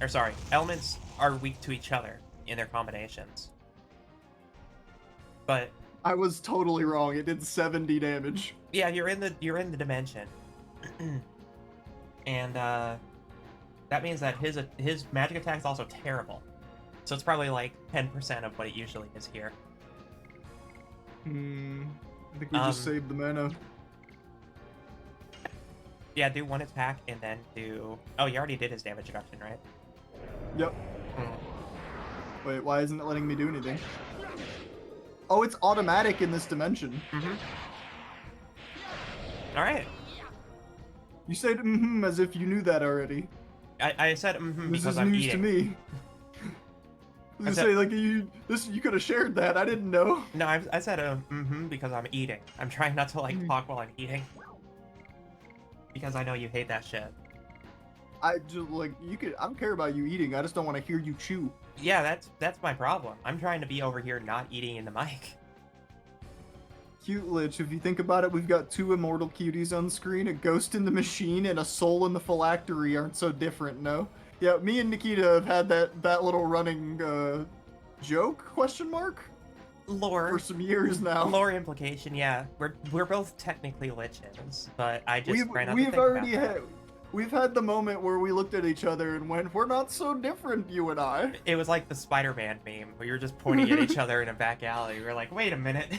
Speaker 2: Or sorry, elements are weak to each other in their combinations. But
Speaker 1: I was totally wrong. It did 70 damage.
Speaker 2: yeah, you're in the dimension. And that means that his magic attack is also terrible. So it's probably like 10% of what it usually is here.
Speaker 1: I think we just saved the mana.
Speaker 2: Yeah, do one attack and then do... Oh, you already did his damage reduction, right?
Speaker 1: Yep. Wait, why isn't it letting me do anything? Oh, it's automatic in this dimension.
Speaker 2: Alright.
Speaker 1: You said as if you knew that already.
Speaker 2: I said
Speaker 1: This
Speaker 2: because
Speaker 1: is
Speaker 2: I'm
Speaker 1: news
Speaker 2: eating.
Speaker 1: to me. I was gonna say, like, you could have shared that. I didn't know.
Speaker 2: No, I said because I'm eating. I'm trying not to like talk while I'm eating. Because I know you hate that shit.
Speaker 1: I just, like, I don't care about you eating. I just don't want to hear you chew.
Speaker 2: Yeah, that's my problem. I'm trying to be over here not eating in the mic.
Speaker 1: Cute Lich, if you think about it, we've got two immortal cuties on screen, a ghost in the machine and a soul in the phylactery aren't so different, no? Yeah, me and Nikita have had that little running joke, question mark?
Speaker 2: Lore.
Speaker 1: For some years now.
Speaker 2: A lore implication, yeah. We're both technically liches, but I just try not to think
Speaker 1: already
Speaker 2: about that.
Speaker 1: We've had the moment where we looked at each other and went, we're not so different, you and I.
Speaker 2: It was like the Spider-Man meme, where you're just pointing at each other in a back alley. We're like, wait a minute.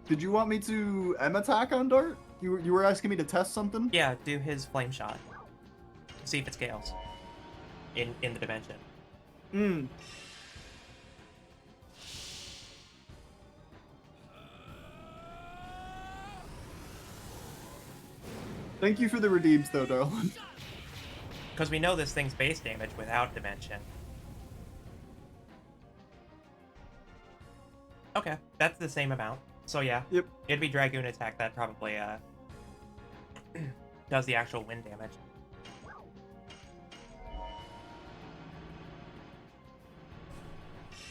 Speaker 1: Did you want me to M-attack on Dart? You were asking me to test something?
Speaker 2: Yeah, do his flame shot. See if it scales. In the dimension.
Speaker 1: Thank you for the redeems, though, darling.
Speaker 2: Because we know this thing's base damage without dimension. Okay, that's the same amount. So yeah.
Speaker 1: Yep.
Speaker 2: It'd be Dragoon attack that probably does the actual wind damage.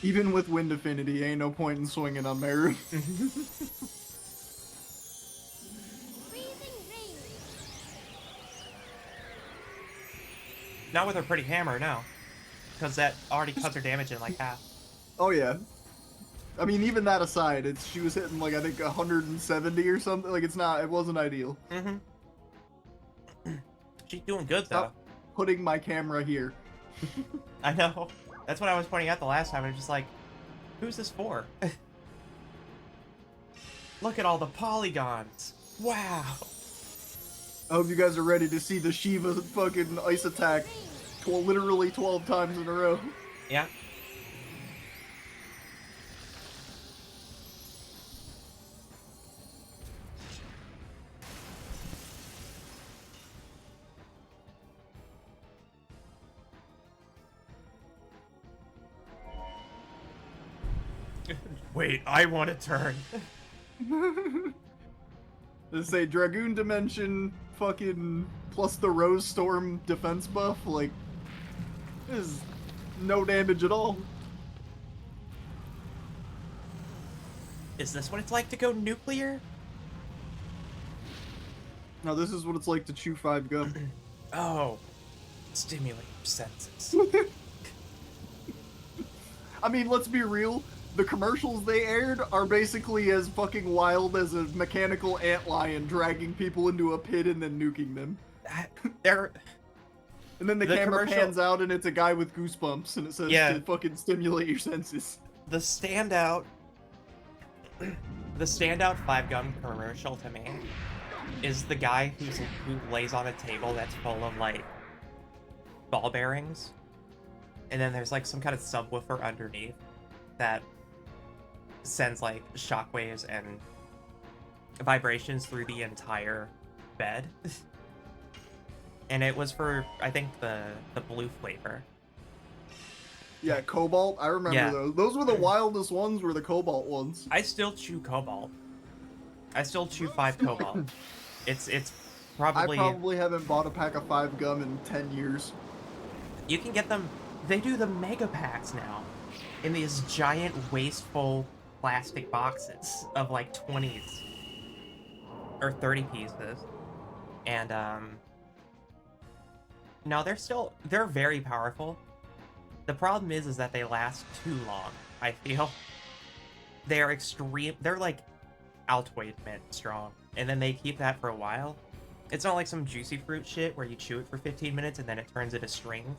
Speaker 1: Even with wind affinity, ain't no point in swinging on Meru.
Speaker 2: Not with her pretty hammer, no. Because that already cuts her damage in like half.
Speaker 1: Oh yeah. I mean, even that aside, she was hitting like I think 170 or something. Like it wasn't ideal.
Speaker 2: She's doing good
Speaker 1: Stop
Speaker 2: though.
Speaker 1: putting my camera here.
Speaker 2: I know. That's what I was pointing out the last time. I'm just like, who's this for? Look at all the polygons. Wow.
Speaker 1: I hope you guys are ready to see the Shiva fucking ice attack literally 12 times in a row.
Speaker 2: Yeah. Wait, I want to turn.
Speaker 1: Let's say Dragoon Dimension fucking plus the Rose Storm defense buff, like, is no damage at all.
Speaker 2: Is this what it's like to go nuclear?
Speaker 1: Now this is what it's like to chew 5 gum.
Speaker 2: Oh. Stimulate your senses.
Speaker 1: I mean, let's be real. The commercials they aired are basically as fucking wild as a mechanical antlion dragging people into a pit and then nuking them.
Speaker 2: They're...
Speaker 1: And then the camera pans out and it's a guy with goosebumps and it says to fucking stimulate your senses.
Speaker 2: The standout 5-gum commercial to me is the guy who lays on a table that's full of like ball bearings, and then there's like some kind of subwoofer underneath that sends like shockwaves and vibrations through the entire bed. And it was for, I think, the blue flavor.
Speaker 1: Yeah, Cobalt. I remember those. Those were the wildest ones, were the Cobalt ones.
Speaker 2: I still chew Cobalt. I still chew 5 Cobalt. It's probably...
Speaker 1: I probably haven't bought a pack of 5 gum in 10 years.
Speaker 2: You can get them... They do the mega packs now. In these giant, wasteful plastic boxes of like 20s. Or 30 pieces. And, no, they're very powerful. The problem is that they last too long, I feel. They're like Altoid mint strong. And then they keep that for a while. It's not like some juicy fruit shit where you chew it for 15 minutes and then it turns into strings.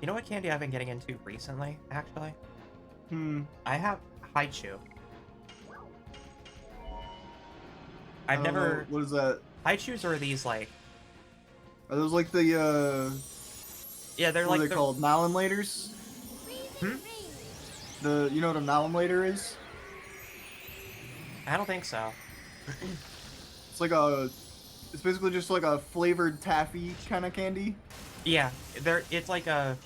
Speaker 2: You know what candy I've been getting into recently, actually? I have Haichu. I've never...
Speaker 1: What is that?
Speaker 2: Haichus are these, like...
Speaker 1: Are those like the,
Speaker 2: Yeah, they're
Speaker 1: what
Speaker 2: like...
Speaker 1: are they called? Malinlators? You know what a Malinlator is?
Speaker 2: I don't think so.
Speaker 1: It's like it's basically just like a flavored taffy kind of candy.
Speaker 2: Yeah, it's like a...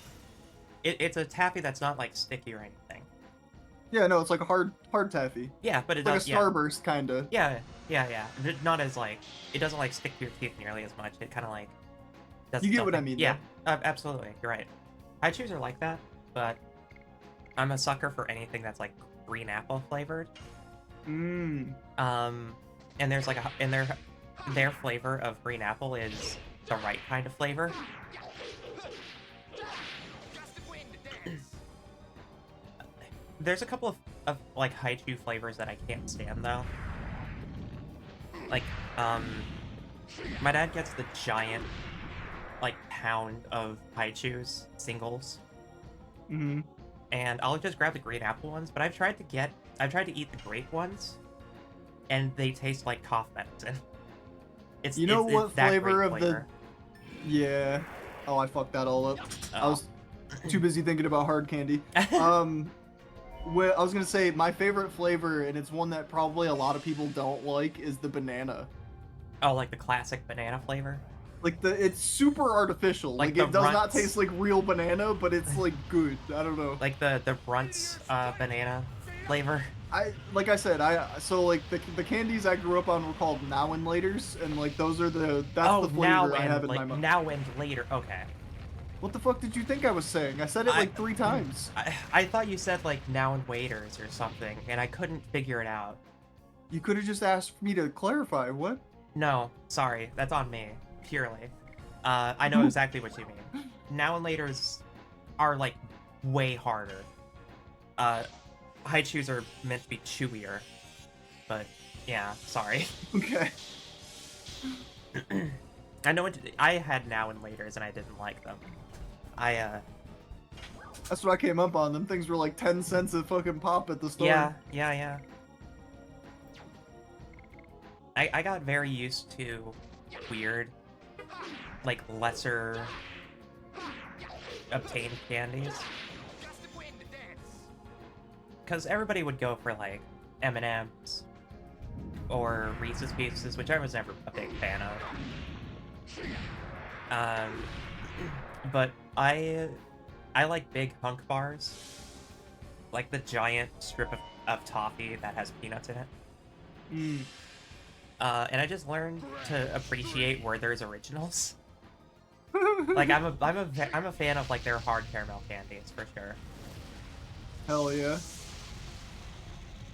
Speaker 2: It's a taffy that's not, like, sticky or anything.
Speaker 1: Yeah, no, it's like a hard taffy.
Speaker 2: Yeah, but it
Speaker 1: It's
Speaker 2: does...
Speaker 1: like a Starburst, kinda.
Speaker 2: Yeah. Not as, like... It doesn't, like, stick to your teeth nearly as much. It kind of, like...
Speaker 1: You get what I mean,
Speaker 2: Yeah, absolutely. You're right. Haichus are like that, but I'm a sucker for anything that's, like, green apple flavored. And there's, like, their flavor of green apple is the right kind of flavor. There's a couple of like Haichu flavors that I can't stand though. Like, my dad gets the giant, like, pound of Haichus singles. And I'll just grab the green apple ones, but I've tried to eat the grape ones, and they taste like cough medicine. It's
Speaker 1: what flavor of
Speaker 2: flavor.
Speaker 1: Yeah. Oh, I fucked that all up.
Speaker 2: Oh.
Speaker 1: I was too busy thinking about hard candy. Well, I was gonna say my favorite flavor, and it's one that probably a lot of people don't like, is the banana.
Speaker 2: Oh, like the classic banana flavor?
Speaker 1: Like it's super artificial.
Speaker 2: Like
Speaker 1: Like
Speaker 2: the
Speaker 1: it does not
Speaker 2: runts.
Speaker 1: taste like real banana, but it's like good. I don't know.
Speaker 2: Like the Runts banana flavor.
Speaker 1: Like I said, so like the candies I grew up on were called Now and Laters, and like that's
Speaker 2: Oh,
Speaker 1: the flavor I have in my mouth.
Speaker 2: now and later. Okay.
Speaker 1: What the fuck did you think I was saying? I said it like 3 times.
Speaker 2: I thought you said like now and waiters or something, and I couldn't figure it out.
Speaker 1: You could have just asked me to clarify. What?
Speaker 2: No, sorry, that's on me purely. I know exactly what you mean. Now and laters are like way harder. High chews are meant to be chewier, but yeah, sorry.
Speaker 1: Okay.
Speaker 2: I know I had now and laters and I didn't like them.
Speaker 1: That's what I came up on. Them things were like 10 cents a fucking pop at the store.
Speaker 2: Yeah. I got very used to weird, like lesser obtained candies. Because everybody would go for like M&Ms or Reese's Pieces, which I was never a big fan of. But I like big hunk bars, like the giant strip of toffee that has peanuts in it. And I just learned to appreciate Werther's Originals. Like I'm a fan of like their hard caramel candies for sure.
Speaker 1: Hell yeah.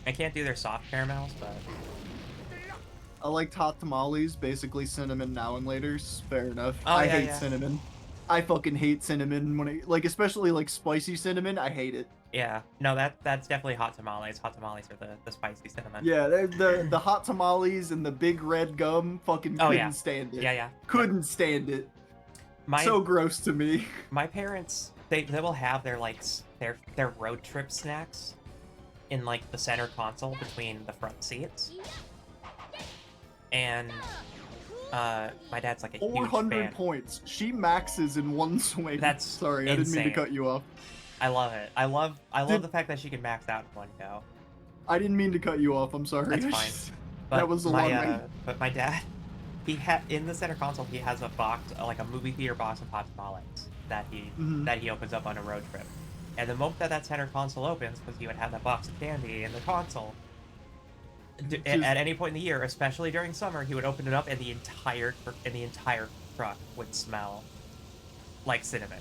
Speaker 2: I can't do their soft caramels, but
Speaker 1: I liked hot tamales, basically cinnamon now and laters. Fair enough.
Speaker 2: Oh,
Speaker 1: I
Speaker 2: yeah,
Speaker 1: hate
Speaker 2: yeah.
Speaker 1: cinnamon. I fucking hate cinnamon when like especially like spicy cinnamon. I hate it.
Speaker 2: yeah, no, that's definitely hot tamales. Hot tamales are the spicy cinnamon.
Speaker 1: Yeah, the hot tamales and the big red gum fucking couldn't stand it.
Speaker 2: Yeah.
Speaker 1: Couldn't stand it. So gross to me.
Speaker 2: My parents, they will have their like their road trip snacks in like the center console between the front seats. And my dad's like a huge
Speaker 1: 400
Speaker 2: fan.
Speaker 1: points. She maxes in one swing.
Speaker 2: That's
Speaker 1: sorry,
Speaker 2: insane.
Speaker 1: I didn't mean to cut you off.
Speaker 2: I love it. I love the fact that she can max out in one go.
Speaker 1: I didn't mean to cut you off. I'm sorry.
Speaker 2: That's fine. But
Speaker 1: that was a long
Speaker 2: but my dad, he had in the center console. He has a box, like a movie theater box of hot tamales that he opens up on a road trip. And the moment that center console opens, because he would have that box of candy in the console, at any point in the year, especially during summer, he would open it up, and the entire truck would smell like cinnamon,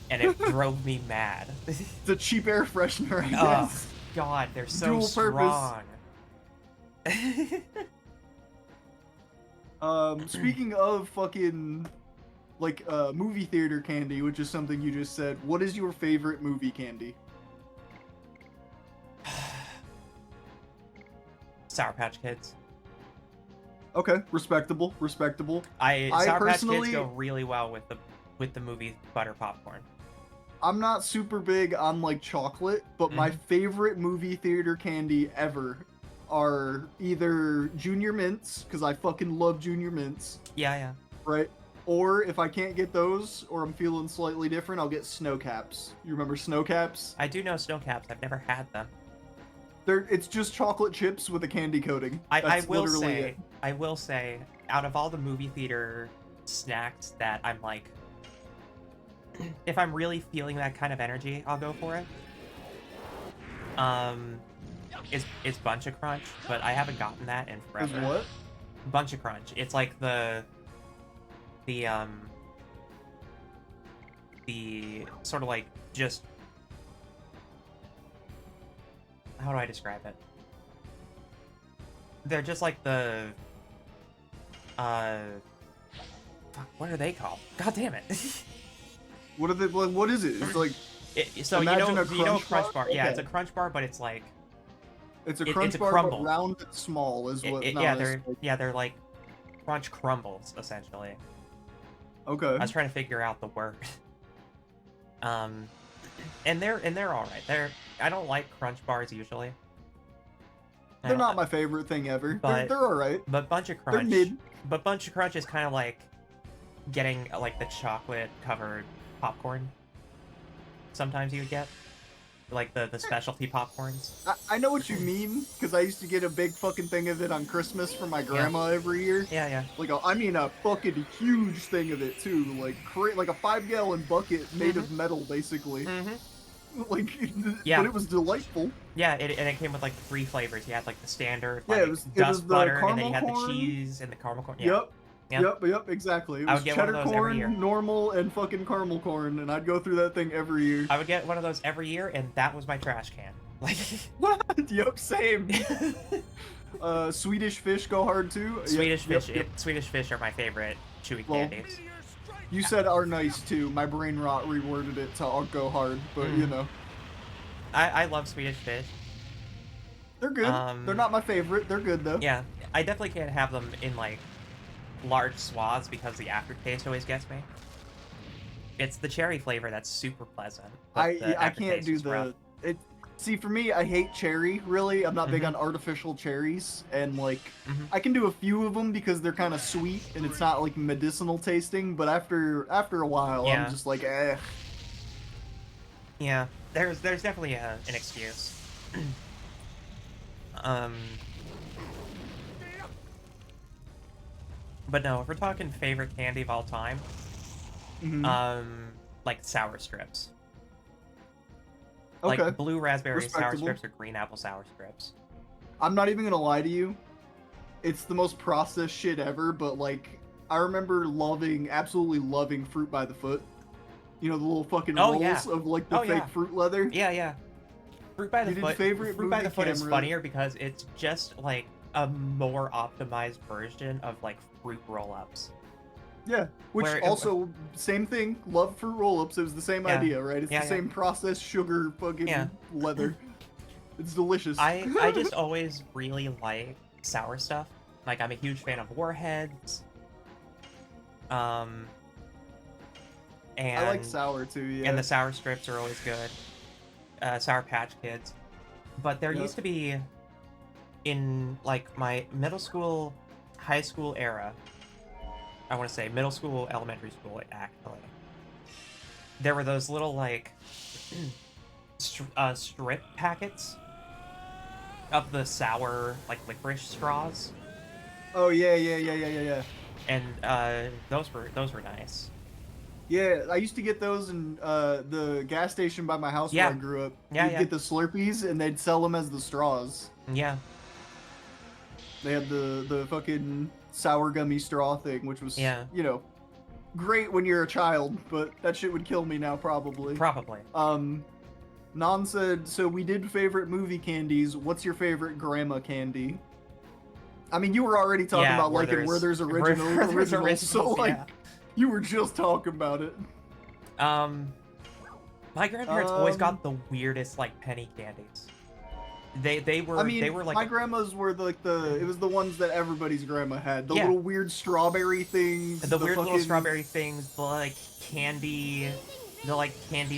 Speaker 2: and it drove me mad.
Speaker 1: It's a cheap air freshener, I guess.
Speaker 2: Oh God, they're so
Speaker 1: Dual
Speaker 2: strong.
Speaker 1: Speaking of fucking like movie theater candy, which is something you just said, what is your favorite movie candy?
Speaker 2: Sour Patch Kids.
Speaker 1: Okay, respectable.
Speaker 2: Sour Patch Kids go really well with the movie butter popcorn.
Speaker 1: I'm not super big on like chocolate, but my favorite movie theater candy ever are either Junior Mints, because I fucking love Junior Mints.
Speaker 2: Yeah.
Speaker 1: Right? Or if I can't get those, or I'm feeling slightly different, I'll get Snow Caps. You remember Snow Caps?
Speaker 2: I do know Snow Caps. I've never had them.
Speaker 1: It's just chocolate chips with a candy coating.
Speaker 2: I will say, out of all the movie theater snacks that I'm like, if I'm really feeling that kind of energy, I'll go for it. It's Bunch of Crunch, but I haven't gotten that in forever.
Speaker 1: Is what?
Speaker 2: Bunch of Crunch. It's like the sort of like just, how do I describe it? They're just like the fuck, what are they called? God damn it.
Speaker 1: What are they? What is it? It's like
Speaker 2: so you know a crunch bar?
Speaker 1: Okay.
Speaker 2: Yeah, it's a crunch bar, but it's like
Speaker 1: it's a crunch bar,
Speaker 2: crumble.
Speaker 1: but round and small is what.
Speaker 2: They're like crunch crumbles essentially.
Speaker 1: Okay.
Speaker 2: I was trying to figure out the word. And they're all right. I don't like crunch bars usually.
Speaker 1: They're not my favorite thing ever.
Speaker 2: But
Speaker 1: they're all right.
Speaker 2: But Bunch of Crunch.
Speaker 1: They're mid.
Speaker 2: But Bunch of Crunch is kind of like getting like the chocolate covered popcorn. Sometimes you would get. like the specialty popcorns.
Speaker 1: I know what you mean, because I used to get a big fucking thing of it on Christmas from my grandma every year.
Speaker 2: Yeah.
Speaker 1: Like, I mean a fucking huge thing of it, too. Like a 5-gallon bucket made of metal, basically. Like,
Speaker 2: Yeah.
Speaker 1: but it was delightful.
Speaker 2: Yeah, and it came with like 3 flavors. You had like the standard,
Speaker 1: Yeah,
Speaker 2: like
Speaker 1: it was
Speaker 2: dust
Speaker 1: the
Speaker 2: butter, and
Speaker 1: caramel
Speaker 2: then you had
Speaker 1: corn.
Speaker 2: the cheese and the caramel corn. Yeah.
Speaker 1: Yep, exactly. It
Speaker 2: I
Speaker 1: was
Speaker 2: would get one of
Speaker 1: cheddar
Speaker 2: those every year.
Speaker 1: corn, normal, and fucking caramel corn, and I'd go through that thing every year.
Speaker 2: I would get one of those every year, and that was my trash can. Like,
Speaker 1: Yep, same. Swedish fish go hard too.
Speaker 2: Swedish fish are my favorite chewy candies.
Speaker 1: You said are nice too. My brain rot reworded it to I'll go hard, but you know.
Speaker 2: I love Swedish fish.
Speaker 1: They're good. They're not my favorite. They're good though.
Speaker 2: Yeah, I definitely can't have them in like large swaths because the aftertaste always gets me. It's the cherry flavor that's super pleasant.
Speaker 1: I can't do the it. See, for me, I hate cherry. Really, I'm not big on artificial cherries, and like I can do a few of them because they're kind of sweet and it's not like medicinal tasting. But after a while, I'm just like, eh.
Speaker 2: Yeah, there's definitely an excuse. But no, if we're talking favorite candy of all time, like sour strips.
Speaker 1: Okay.
Speaker 2: Like blue raspberry sour strips or green apple sour strips.
Speaker 1: I'm not even gonna lie to you. It's the most processed shit ever, but like I remember absolutely loving Fruit by the Foot. You know, the little fucking rolls of like the fake fruit leather.
Speaker 2: Yeah. Fruit by the Foot. Fruit by the Foot is funnier because it's just like a more optimized version of like fruit roll-ups.
Speaker 1: Yeah, which also same thing. Love fruit roll-ups. It was the same idea, right? It's the same processed sugar fucking leather. It's delicious.
Speaker 2: I just always really like sour stuff. Like I'm a huge fan of Warheads. And
Speaker 1: I like sour too. Yeah.
Speaker 2: And the sour strips are always good. Sour Patch Kids. But there used to be, in like my middle school, high school era, I want to say middle school, elementary school, actually, there were those little like strip packets of the sour like licorice straws.
Speaker 1: Oh yeah.
Speaker 2: And those were nice.
Speaker 1: Yeah, I used to get those in the gas station by my house where I grew up. You'd get the Slurpees, and they'd sell them as the straws.
Speaker 2: Yeah.
Speaker 1: They had the fucking sour gummy straw thing, which was, you know, great when you're a child, but that shit would kill me now, probably.
Speaker 2: Probably.
Speaker 1: Nan said, so we did favorite movie candies. What's your favorite grandma candy? I mean, you were already talking about liking Werther's originals, so like... Yeah. You were just talking about it.
Speaker 2: My grandparents always got the weirdest like penny candies. They were like
Speaker 1: my grandma's were like it was the ones that everybody's grandma had. The little weird strawberry things.
Speaker 2: The weird little strawberry things, the like candy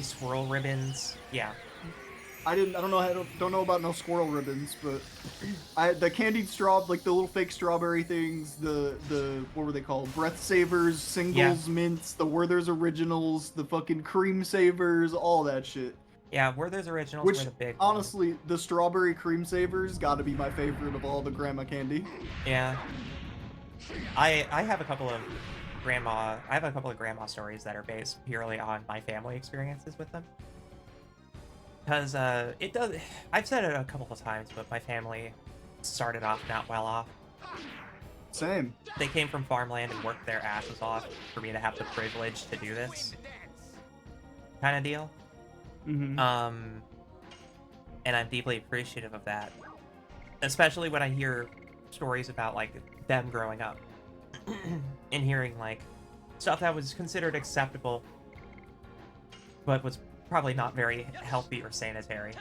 Speaker 2: swirl ribbons. Yeah.
Speaker 1: I don't know about no squirrel ribbons, but the candied straw, like the little fake strawberry things, the what were they called? Breath Savers, singles, mints, the Werther's originals, the fucking cream savers, all that shit.
Speaker 2: Yeah, Werther's originals were the big
Speaker 1: honestly, the strawberry cream savers gotta be my favorite of all the grandma candy.
Speaker 2: Yeah. I have a couple of grandma stories that are based purely on my family experiences with them. Because it does. I've said it a couple of times, but my family started off not well off.
Speaker 1: Same.
Speaker 2: They came from farmland and worked their asses off for me to have the privilege to do this kind of deal.
Speaker 1: Mm-hmm.
Speaker 2: And I'm deeply appreciative of that, especially when I hear stories about like them growing up and hearing like stuff that was considered acceptable, but was probably not very healthy or sanitary.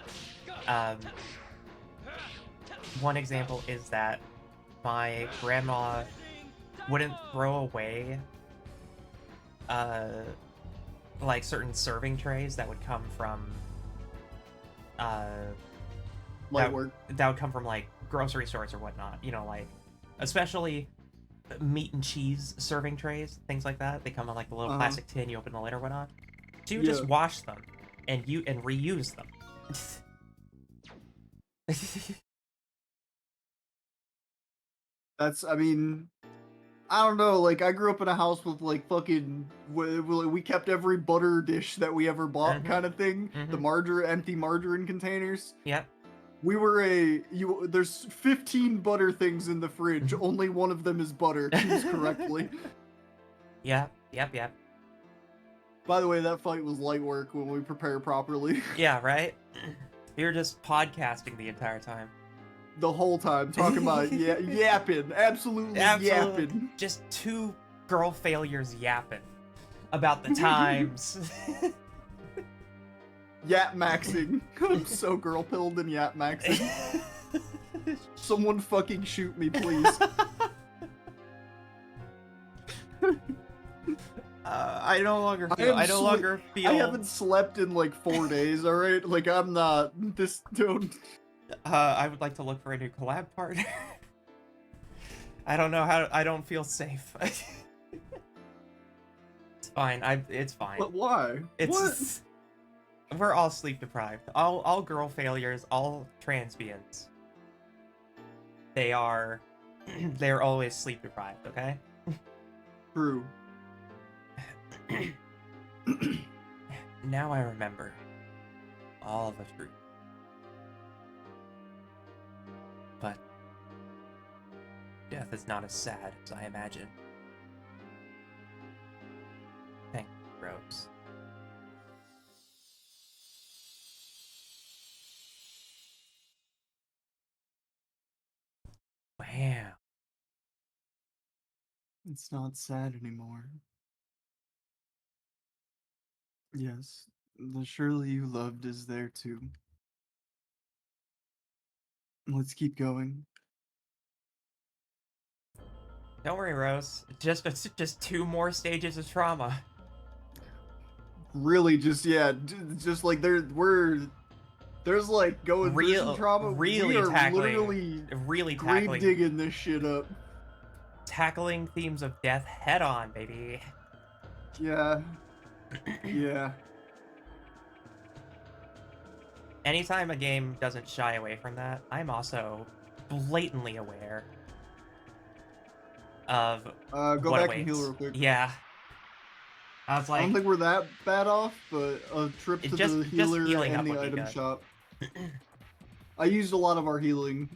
Speaker 2: One example is that my grandma wouldn't throw away like certain serving trays that would come from
Speaker 1: light work.
Speaker 2: That would come from like grocery stores or whatnot, you know, like especially meat and cheese serving trays, things like that. They come in like the little plastic tin, you open the lid or whatnot. So you would just wash them and reuse them.
Speaker 1: I mean, I don't know. Like, I grew up in a house with like fucking. We kept every butter dish that we ever bought, kind of thing. The empty margarine containers.
Speaker 2: Yep.
Speaker 1: We were There's 15 butter things in the fridge. Only one of them is butter. Choose correctly.
Speaker 2: Yep.
Speaker 1: By the way, that fight was light work when we prepare properly.
Speaker 2: Yeah, right? You're just podcasting the entire time.
Speaker 1: The whole time, talking about yapping. Absolutely yapping.
Speaker 2: Just two girl failures yapping about the times.
Speaker 1: Yap maxing. I'm so girl pilled and yap maxing. Someone fucking shoot me, please.
Speaker 2: I no longer feel.
Speaker 1: I haven't slept in like 4 days. All right, like I'm not. Don't.
Speaker 2: I would like to look for a new collab partner. I don't know how. I don't feel safe. It's fine. It's fine.
Speaker 1: But why?
Speaker 2: What? We're all sleep deprived. All girl failures. All transbians. They're always sleep deprived. Okay.
Speaker 1: True.
Speaker 2: Now I remember all the truth. But death is not as sad as I imagined. Thank you, Rose. Wow.
Speaker 1: It's not sad anymore. Yes, the Shirley you loved is there too. Let's keep going.
Speaker 2: Don't worry, Rose. Just 2 more stages of trauma.
Speaker 1: Really, just like there's like going through some trauma.
Speaker 2: Really
Speaker 1: we are
Speaker 2: tackling,
Speaker 1: literally grave digging this shit up.
Speaker 2: Tackling themes of death head on, baby.
Speaker 1: Yeah. Yeah.
Speaker 2: Anytime a game doesn't shy away from that, I'm also blatantly aware of
Speaker 1: go
Speaker 2: what
Speaker 1: back and heal real quick.
Speaker 2: Yeah. I was like,
Speaker 1: I don't think we're that bad off, but a trip to the healer and the item shop. I used a lot of our healing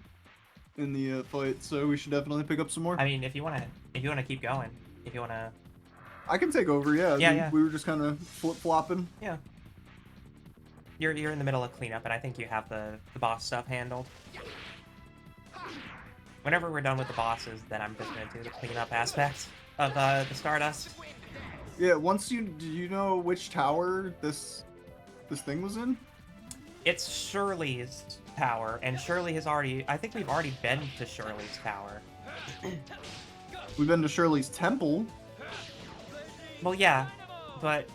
Speaker 1: in the fight, so we should definitely pick up some more.
Speaker 2: I mean, if you wanna keep going, if you wanna,
Speaker 1: I can take over. Yeah.
Speaker 2: Yeah.
Speaker 1: We were just kind of flip flopping.
Speaker 2: Yeah. You're in the middle of cleanup, and I think you have the boss stuff handled. Whenever we're done with the bosses, then I'm just gonna do the cleanup aspect of the Stardust.
Speaker 1: Yeah. Do you know which tower this thing was in?
Speaker 2: It's Shirley's tower, and Shirley has already. I think we've already been to Shirley's tower.
Speaker 1: We've been to Shirley's temple.
Speaker 2: Well, yeah, but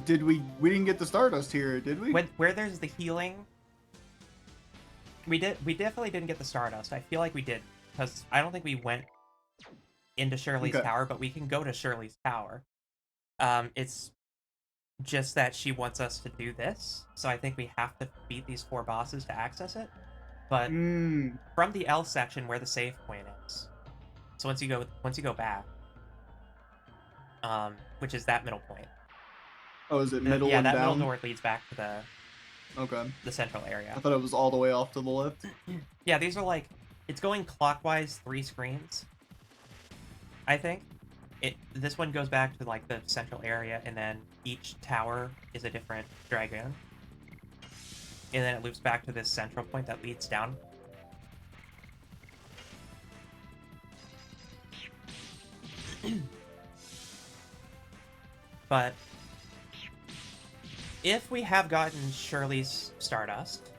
Speaker 1: did we didn't get the Stardust here, did we?
Speaker 2: Where there's the healing, we definitely didn't get the Stardust. I feel like we did, because I don't think we went into Shirley's tower, but we can go to Shirley's tower. It's just that she wants us to do this, so I think we have to beat these 4 bosses to access it. But from the L section where the save point is, so once you go back, which is that middle point.
Speaker 1: Oh, is it middle
Speaker 2: yeah,
Speaker 1: and
Speaker 2: that
Speaker 1: down?
Speaker 2: middle door leads back to the central area.
Speaker 1: I thought it was all the way off to the left.
Speaker 2: Yeah, these are like, it's going clockwise 3 screens, I think. This one goes back to like the central area, and then each tower is a different Dragoon. And then it loops back to this central point that leads down. But if we have gotten Shirley's Stardust,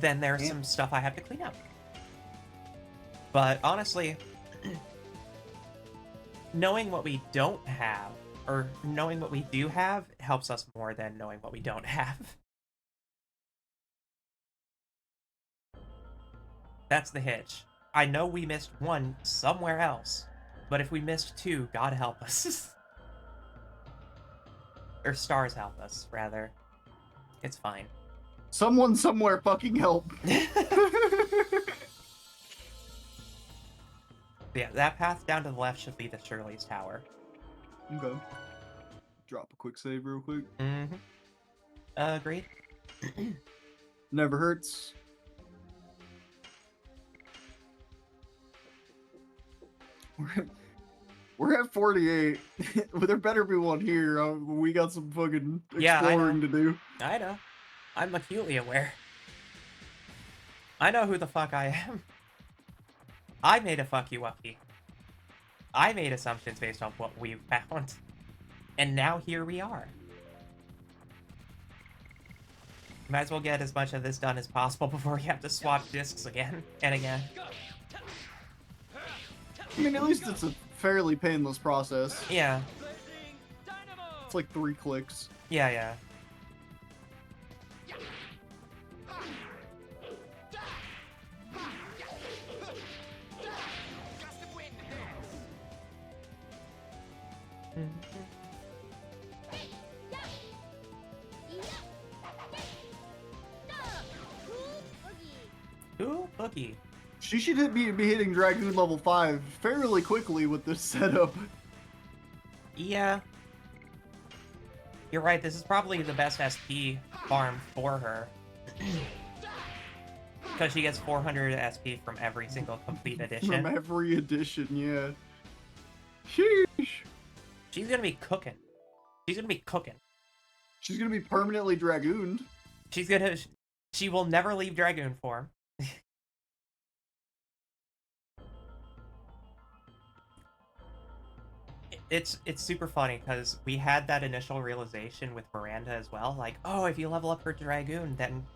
Speaker 2: then there's some stuff I have to clean up. But honestly, knowing what we don't have, or knowing what we do have, helps us more than knowing what we don't have. That's the hitch. I know we missed 1 somewhere else, but if we missed 2, God help us. Or stars help us, rather. It's fine.
Speaker 1: Someone somewhere fucking help.
Speaker 2: Yeah, that path down to the left should lead to Shirley's tower.
Speaker 1: Okay. Drop a quick save real quick.
Speaker 2: Mm-hmm. Agreed.
Speaker 1: Never hurts. We're at 48. Well, there better be one here. We got some fucking exploring to do.
Speaker 2: I know. I'm acutely aware. I know who the fuck I am. I made a fuck you uppy. I made assumptions based on what we found. And now here we are. Might as well get as much of this done as possible before you have to swap discs again and again.
Speaker 1: I mean, at least it's a fairly painless process.
Speaker 2: Yeah.
Speaker 1: It's like 3 clicks.
Speaker 2: Yeah, yeah. Ooh, boogie.
Speaker 1: She should be hitting Dragoon level 5 fairly quickly with this setup.
Speaker 2: Yeah. You're right, this is probably the best SP farm for her. Because she gets 400 SP from every single complete edition.
Speaker 1: From every edition, yeah. Sheesh.
Speaker 2: She's gonna be cooking. She's gonna be cooking.
Speaker 1: She's gonna be permanently Dragooned.
Speaker 2: She will never leave Dragoon form. It's super funny because we had that initial realization with Miranda as well. Like, oh, if you level up her Dragoon, then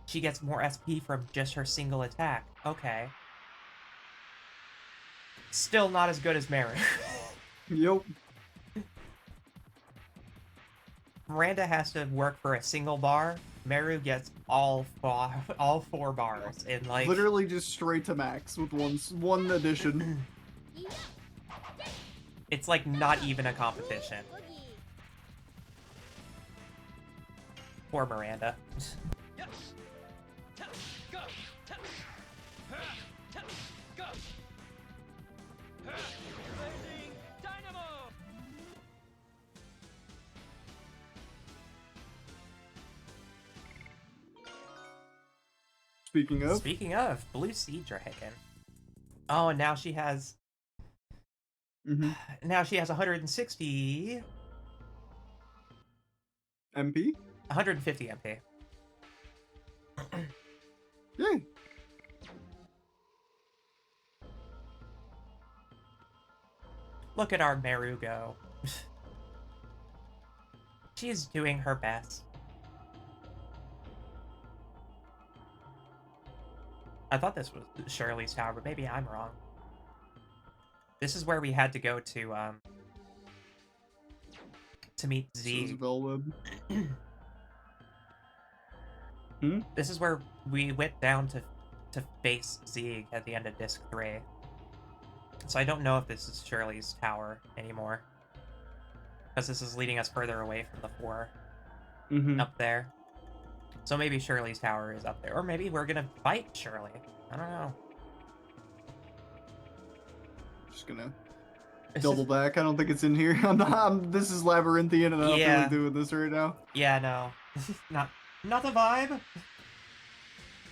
Speaker 2: she gets more SP from just her single attack. Okay. Still not as good as Meru.
Speaker 1: Yep.
Speaker 2: Miranda has to work for a single bar. Meru gets all 4 bars in like
Speaker 1: Literally just straight to max with one addition.
Speaker 2: It's like not even a competition. Poor Miranda.
Speaker 1: Speaking of,
Speaker 2: Blue Sea Dragon. Oh, and now she has. Now she has 160.
Speaker 1: MP?
Speaker 2: 150 MP.
Speaker 1: Yay.
Speaker 2: Look at our Meru go. She's doing her best. I thought this was Shirley's tower, but maybe I'm wrong. This is where we had to go to meet Z. This is where we went down to face Zieg at the end of Disc 3. So I don't know if this is Shirley's tower anymore. Because this is leading us further away from the 4 up there. So maybe Shirley's tower is up there. Or maybe we're gonna fight Shirley. I don't know.
Speaker 1: Just gonna double back. I don't think it's in here. This is labyrinthian and I don't feel like doing this right now.
Speaker 2: Yeah, no. This is not the vibe.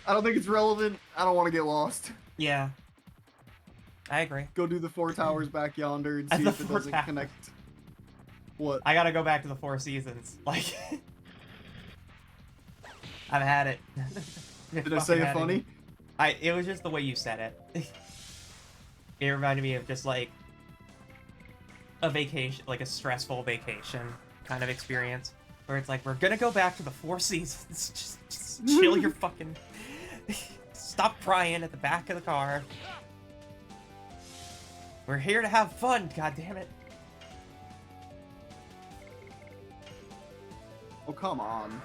Speaker 1: I don't think it's relevant. I don't want to get lost.
Speaker 2: Yeah. I agree.
Speaker 1: Go do the 4 towers back yonder and see if it doesn't connect. What?
Speaker 2: I gotta go back to the 4 seasons. Like, I've had it.
Speaker 1: Did I say it funny?
Speaker 2: It was just the way you said it. It reminded me of just like a vacation, like a stressful vacation kind of experience, where it's like, we're gonna go back to the 4 seasons. Just chill your fucking. Stop crying at the back of the car. We're here to have fun, god damn it.
Speaker 1: Oh, come on.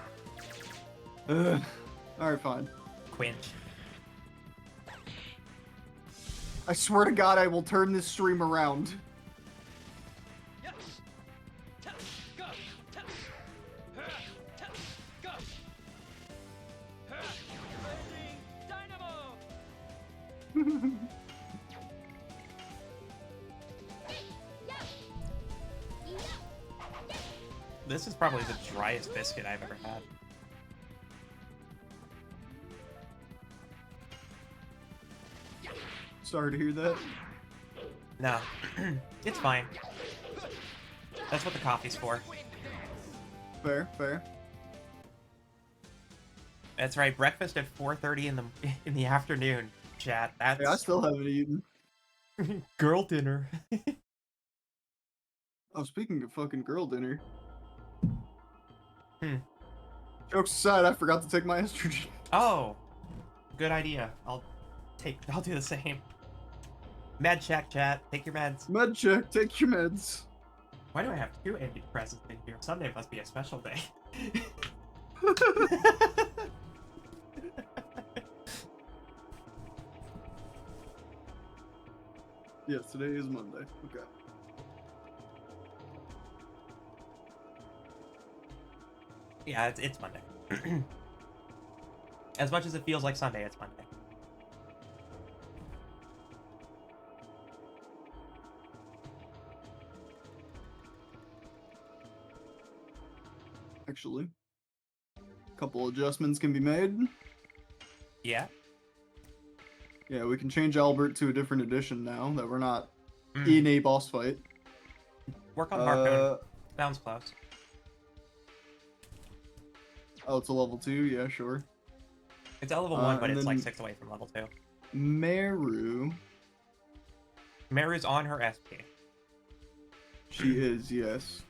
Speaker 1: Alright, fine.
Speaker 2: Quinch.
Speaker 1: I swear to God, I will turn this stream around.
Speaker 2: This is probably the driest biscuit I've ever had.
Speaker 1: Sorry to hear that.
Speaker 2: No, it's fine. That's what the coffee's for.
Speaker 1: Fair, fair.
Speaker 2: That's right. Breakfast at 4:30 in the afternoon. Chat. That's
Speaker 1: Yeah, I still haven't eaten.
Speaker 2: girl dinner.
Speaker 1: Oh, speaking of fucking girl dinner.
Speaker 2: Hmm.
Speaker 1: Jokes aside, I forgot to take my estrogen.
Speaker 2: Oh, good idea. I'll do the same. Med check, chat. Take your meds.
Speaker 1: Med check, take your meds.
Speaker 2: Why do I have 2 antidepressants in here? Sunday must be a special day.
Speaker 1: Yes, today is Monday. Okay.
Speaker 2: Yeah, it's Monday. As much as it feels like Sunday, it's Monday.
Speaker 1: Actually, a couple adjustments can be made.
Speaker 2: Yeah?
Speaker 1: Yeah, we can change Albert to a different edition now that we're not
Speaker 2: Mm.
Speaker 1: in a boss fight.
Speaker 2: Work on Harpoon. Sounds close.
Speaker 1: Oh, it's a level 2? Yeah, sure.
Speaker 2: It's at level 1, but
Speaker 1: and
Speaker 2: it's like
Speaker 1: then-
Speaker 2: 6 away from level 2.
Speaker 1: Meru.
Speaker 2: Meru's on her SP.
Speaker 1: She is, yes.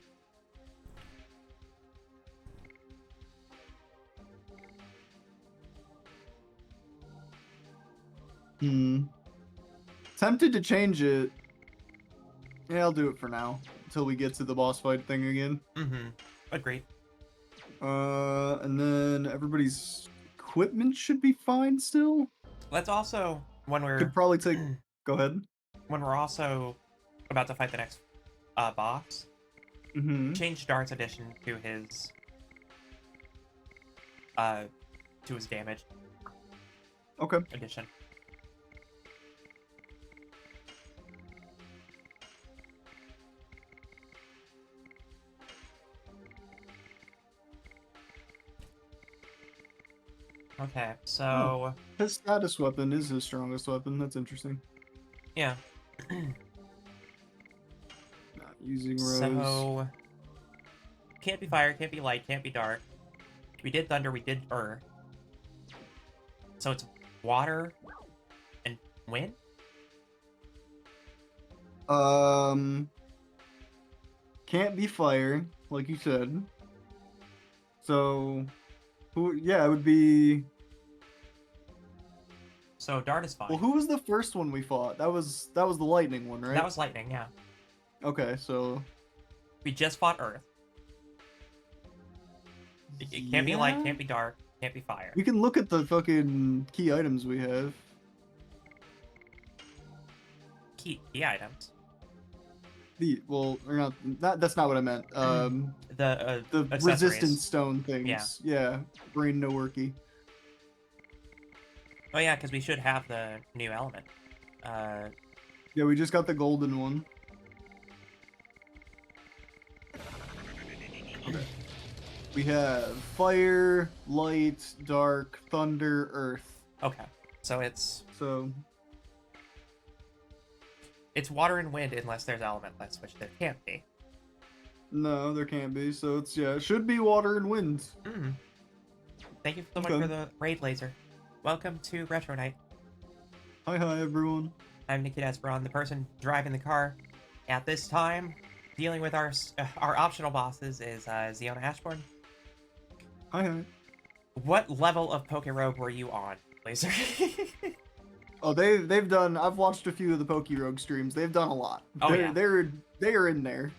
Speaker 1: Tempted to change it. Yeah, I'll do it for now. Until we get to the boss fight thing again.
Speaker 2: Mm-hmm. Agreed.
Speaker 1: And then everybody's equipment should be fine still.
Speaker 2: Let's also, when we're
Speaker 1: Could probably take... Go ahead.
Speaker 2: when we're also about to fight the next boss, change Dart's addition to his damage
Speaker 1: Okay.
Speaker 2: addition. Okay, so
Speaker 1: His status weapon is his strongest weapon. That's interesting.
Speaker 2: yeah.
Speaker 1: Not using Rose.
Speaker 2: So can't be fire, can't be light, can't be dark. We did thunder, we did earth. So it's water and wind?
Speaker 1: Can't be fire, like you said. So, yeah, it would be...
Speaker 2: So Dart is fine.
Speaker 1: Well, who was the first one we fought? That was the lightning one, right?
Speaker 2: That was lightning, yeah.
Speaker 1: Okay, so...
Speaker 2: We just fought earth. It can't be light,
Speaker 1: Yeah?
Speaker 2: can't be dark, can't be fire.
Speaker 1: We can look at the fucking key items we have.
Speaker 2: Key items.
Speaker 1: Well, or not, that's not what I meant.
Speaker 2: The
Speaker 1: The
Speaker 2: accessories.
Speaker 1: resistance stone things. Yeah. Brain no worky.
Speaker 2: Oh yeah, because we should have the new element.
Speaker 1: Yeah, we just got the golden one. We have fire, light, dark, thunder, earth.
Speaker 2: Okay, so it's
Speaker 1: So,
Speaker 2: water and wind unless there's elementless, which there can't be.
Speaker 1: no, there can't be. So it's, yeah, it should be water and wind.
Speaker 2: Mm. Thank you so much
Speaker 1: Okay.
Speaker 2: for the raid laser. Welcome to Retro Night.
Speaker 1: Hi, everyone.
Speaker 2: I'm Nikki Ashborn, the person driving the car. At this time, dealing with our optional bosses is Ziona Ashborn.
Speaker 1: Hi.
Speaker 2: What level of Poke Rogue were you on, Laser?
Speaker 1: Oh, they've done. I've watched a few of the Poke Rogue streams. They've done a lot.
Speaker 2: Oh, yeah.
Speaker 1: They are in there.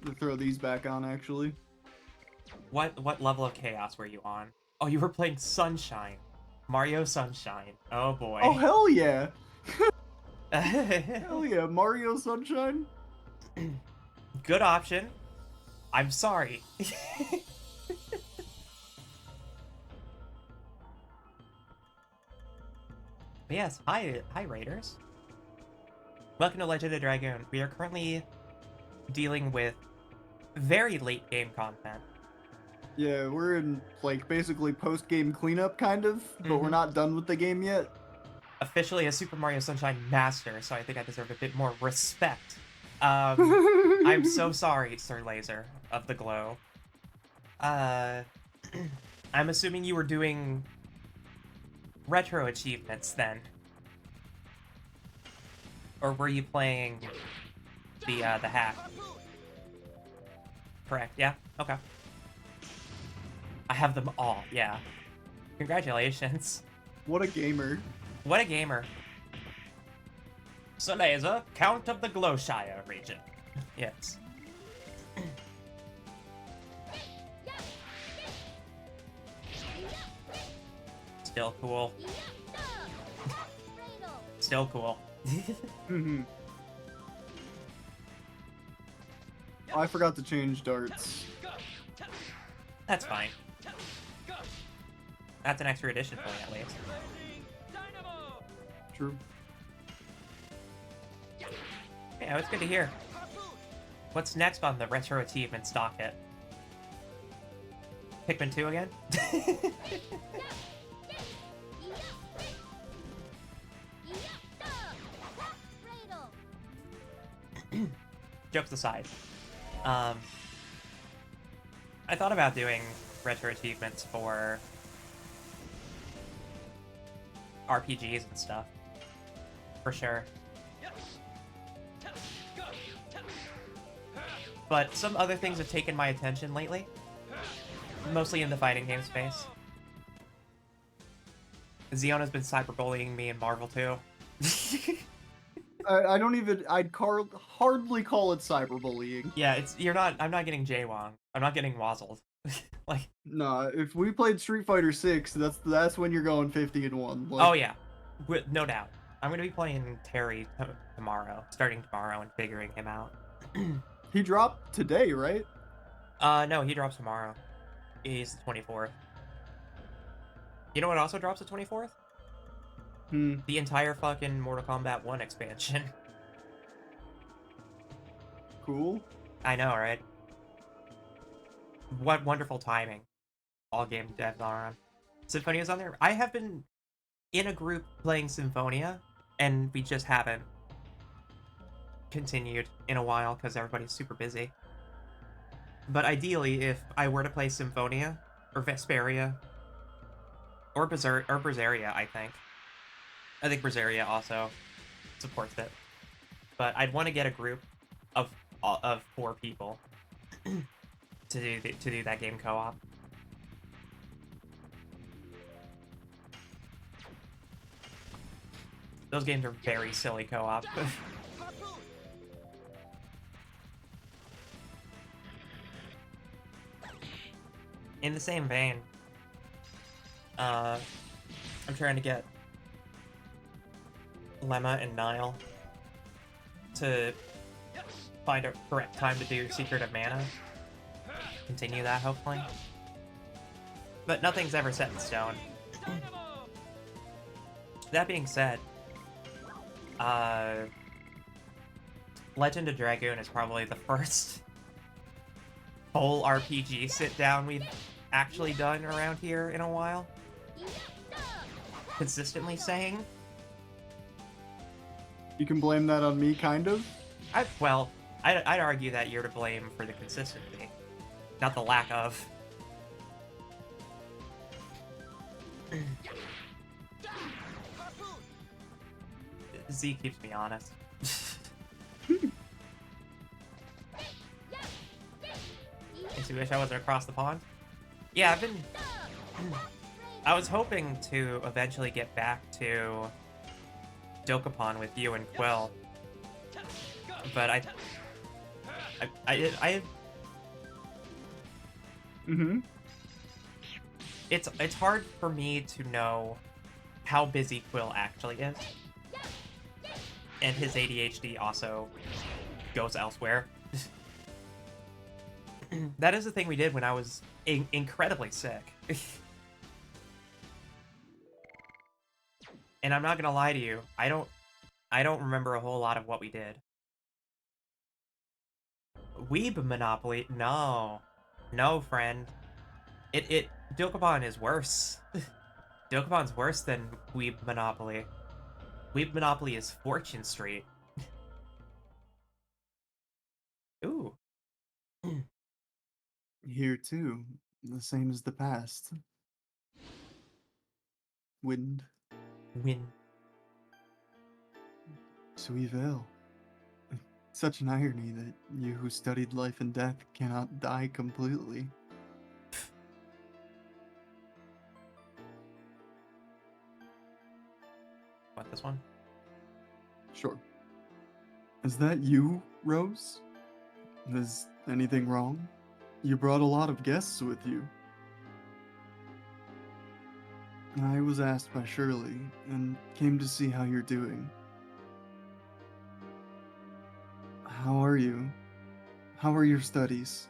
Speaker 1: To throw these back on, actually.
Speaker 2: What level of Chaos were you on? Oh, you were playing Sunshine. Mario Sunshine. Oh boy.
Speaker 1: Oh hell yeah! Hell yeah, Mario Sunshine.
Speaker 2: Good option. I'm sorry. But yes, hi Raiders. Welcome to Legend of Dragoon. We are currently dealing with very late game content.
Speaker 1: Yeah, we're in like basically post-game cleanup kind of, but we're
Speaker 2: Mhm.
Speaker 1: not done with the game yet.
Speaker 2: Officially a Super Mario Sunshine master, so I think I deserve a bit more respect. I'm so sorry, Sir Laser of the Glow. Uh, I'm assuming you were doing retro achievements then, or were you playing the hack? Correct. Yeah. Okay. I have them all. Yeah. Congratulations.
Speaker 1: What a gamer.
Speaker 2: What a gamer. Sir Laser, Count of the Glowshire region. Yes. Still cool. Still cool.
Speaker 1: Mhm. I forgot to change darts.
Speaker 2: That's fine. That's an extra addition for me, at least.
Speaker 1: True.
Speaker 2: Yeah, it's good to hear. What's next on the retro achievements docket? Pikmin 2 again? Jokes aside. I thought about doing retro achievements for RPGs and stuff. For sure. But some other things have taken my attention lately. Mostly in the fighting game space. Ziona's been cyberbullying me in Marvel too.
Speaker 1: I don't even. Hardly call it cyberbullying.
Speaker 2: Yeah, I'm not getting jaywong. I'm not getting wazzled. Like,
Speaker 1: Nah, if we played Street Fighter 6, that's when you're going 50-1.
Speaker 2: oh yeah, no doubt. I'm gonna be playing Terry tomorrow, starting tomorrow, and figuring him out.
Speaker 1: He dropped today, right?
Speaker 2: No, he drops tomorrow. He's the 24th. You know what also drops the 24th?
Speaker 1: Hmm.
Speaker 2: The entire fucking Mortal Kombat 1 expansion.
Speaker 1: Cool.
Speaker 2: I know, right? What wonderful timing. All game devs are on. Symphonia's on there. I have been in a group playing Symphonia, and we just haven't continued in a while because everybody's super busy. But ideally, if I were to play Symphonia, or Vesperia, or Berseria, I think Berseria also supports it. But I'd want to get a group of 4 people to do that game co-op. Those games are very silly co-op. In the same vein, I'm trying to get Lemma and Nile to find a correct time to do Secret of Mana. Continue that, hopefully. But nothing's ever set in stone. That being said, Legend of Dragoon is probably the first full RPG sit-down we've actually done around here in a while. Consistently saying.
Speaker 1: You can blame that on me, kind of.
Speaker 2: I'd argue that you're to blame for the consistency, not the lack of. Z keeps me honest. Makes me wish I wasn't across the pond. Yeah, I was hoping to eventually get back to Dokapon with you and Quill, but I
Speaker 1: Mm-hmm.
Speaker 2: It's hard for me to know how busy Quill actually is, and his ADHD also goes elsewhere. That is the thing we did when I was incredibly sick. And I'm not gonna lie to you, I don't remember a whole lot of what we did. Weeb Monopoly? No. No, friend. Dokapon is worse. Dokapon's worse than Weeb Monopoly. Weeb Monopoly is Fortune Street. Ooh.
Speaker 1: Here too, the same as the past. Wind.
Speaker 2: Win.
Speaker 1: Suivelle. Such an irony that you who studied life and death cannot die completely.
Speaker 2: What, this one?
Speaker 1: Sure. Is that you, Rose? Is anything wrong? You brought a lot of guests with you. I was asked by Shirley and came to see how you're doing. How are you? How are your studies?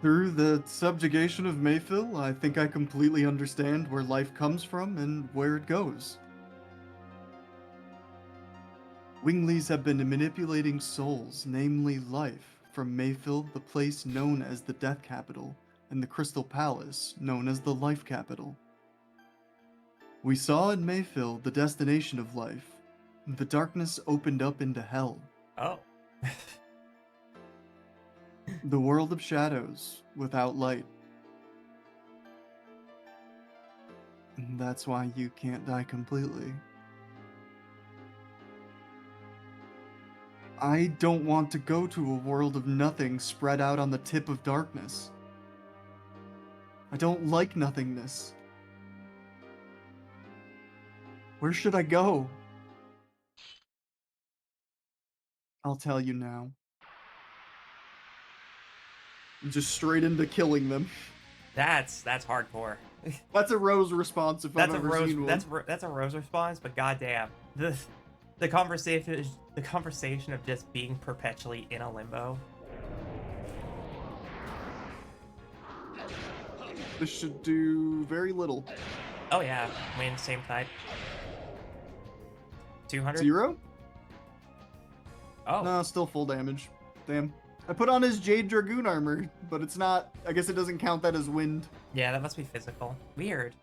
Speaker 1: Through the subjugation of Mayfill, I think I completely understand where life comes from and where it goes. Winglies have been manipulating souls, namely life, from Mayfill, the place known as the Death Capital, and the Crystal Palace, known as the Life Capital. We saw in Mayfill the destination of life. The darkness opened up into hell.
Speaker 2: Oh.
Speaker 1: The world of shadows, without light. And that's why you can't die completely. I don't want to go to a world of nothing spread out on the tip of darkness. I don't like nothingness. Where should I go? I'll tell you now. Just straight into killing them.
Speaker 2: That's hardcore.
Speaker 1: That's a Rose response if I've ever seen one.
Speaker 2: That's a Rose response, but goddamn, the conversation of just being perpetually in a limbo.
Speaker 1: This should do very little.
Speaker 2: Oh yeah, win same type. 200?
Speaker 1: 0?
Speaker 2: Oh.
Speaker 1: No, still full damage. Damn. I put on his Jade Dragoon armor, but it's not... I guess it doesn't count that as wind.
Speaker 2: Yeah, that must be physical. Weird.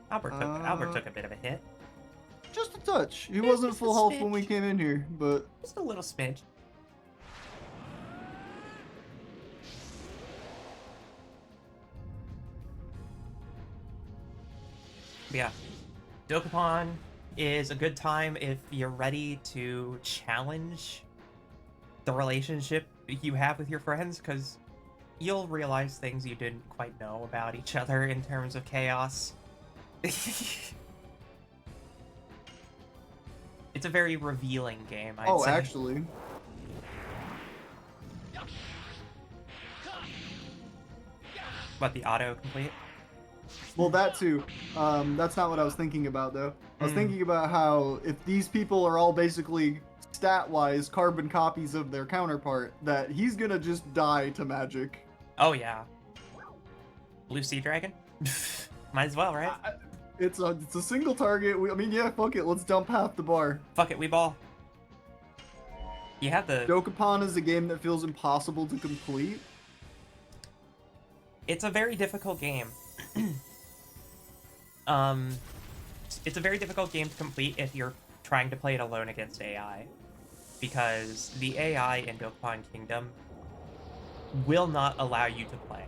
Speaker 2: Albert took a bit of a hit.
Speaker 1: Just a touch. He
Speaker 2: Yeah,
Speaker 1: wasn't
Speaker 2: just a
Speaker 1: full health when we
Speaker 2: smidge.
Speaker 1: came in here, but...
Speaker 2: Just a little smidge. But yeah, Dokapon is a good time if you're ready to challenge the relationship you have with your friends, because you'll realize things you didn't quite know about each other in terms of chaos. It's a very revealing game, I'd say.
Speaker 1: actually.
Speaker 2: What, the auto-complete?
Speaker 1: Well, that too. That's not what I was thinking about, though. I was thinking about how if these people are all basically stat-wise carbon copies of their counterpart, that he's gonna just die to magic.
Speaker 2: Oh, yeah. Blue Sea Dragon? Might as well, right?
Speaker 1: It's a single target. I mean, yeah, fuck it. Let's dump half the bar.
Speaker 2: Fuck it, we ball. You have the...
Speaker 1: Dokapon is a game that feels impossible to complete.
Speaker 2: It's a very difficult game. It's a very difficult game to complete if you're trying to play it alone against AI. Because the AI in Dokapon Kingdom will not allow you to play.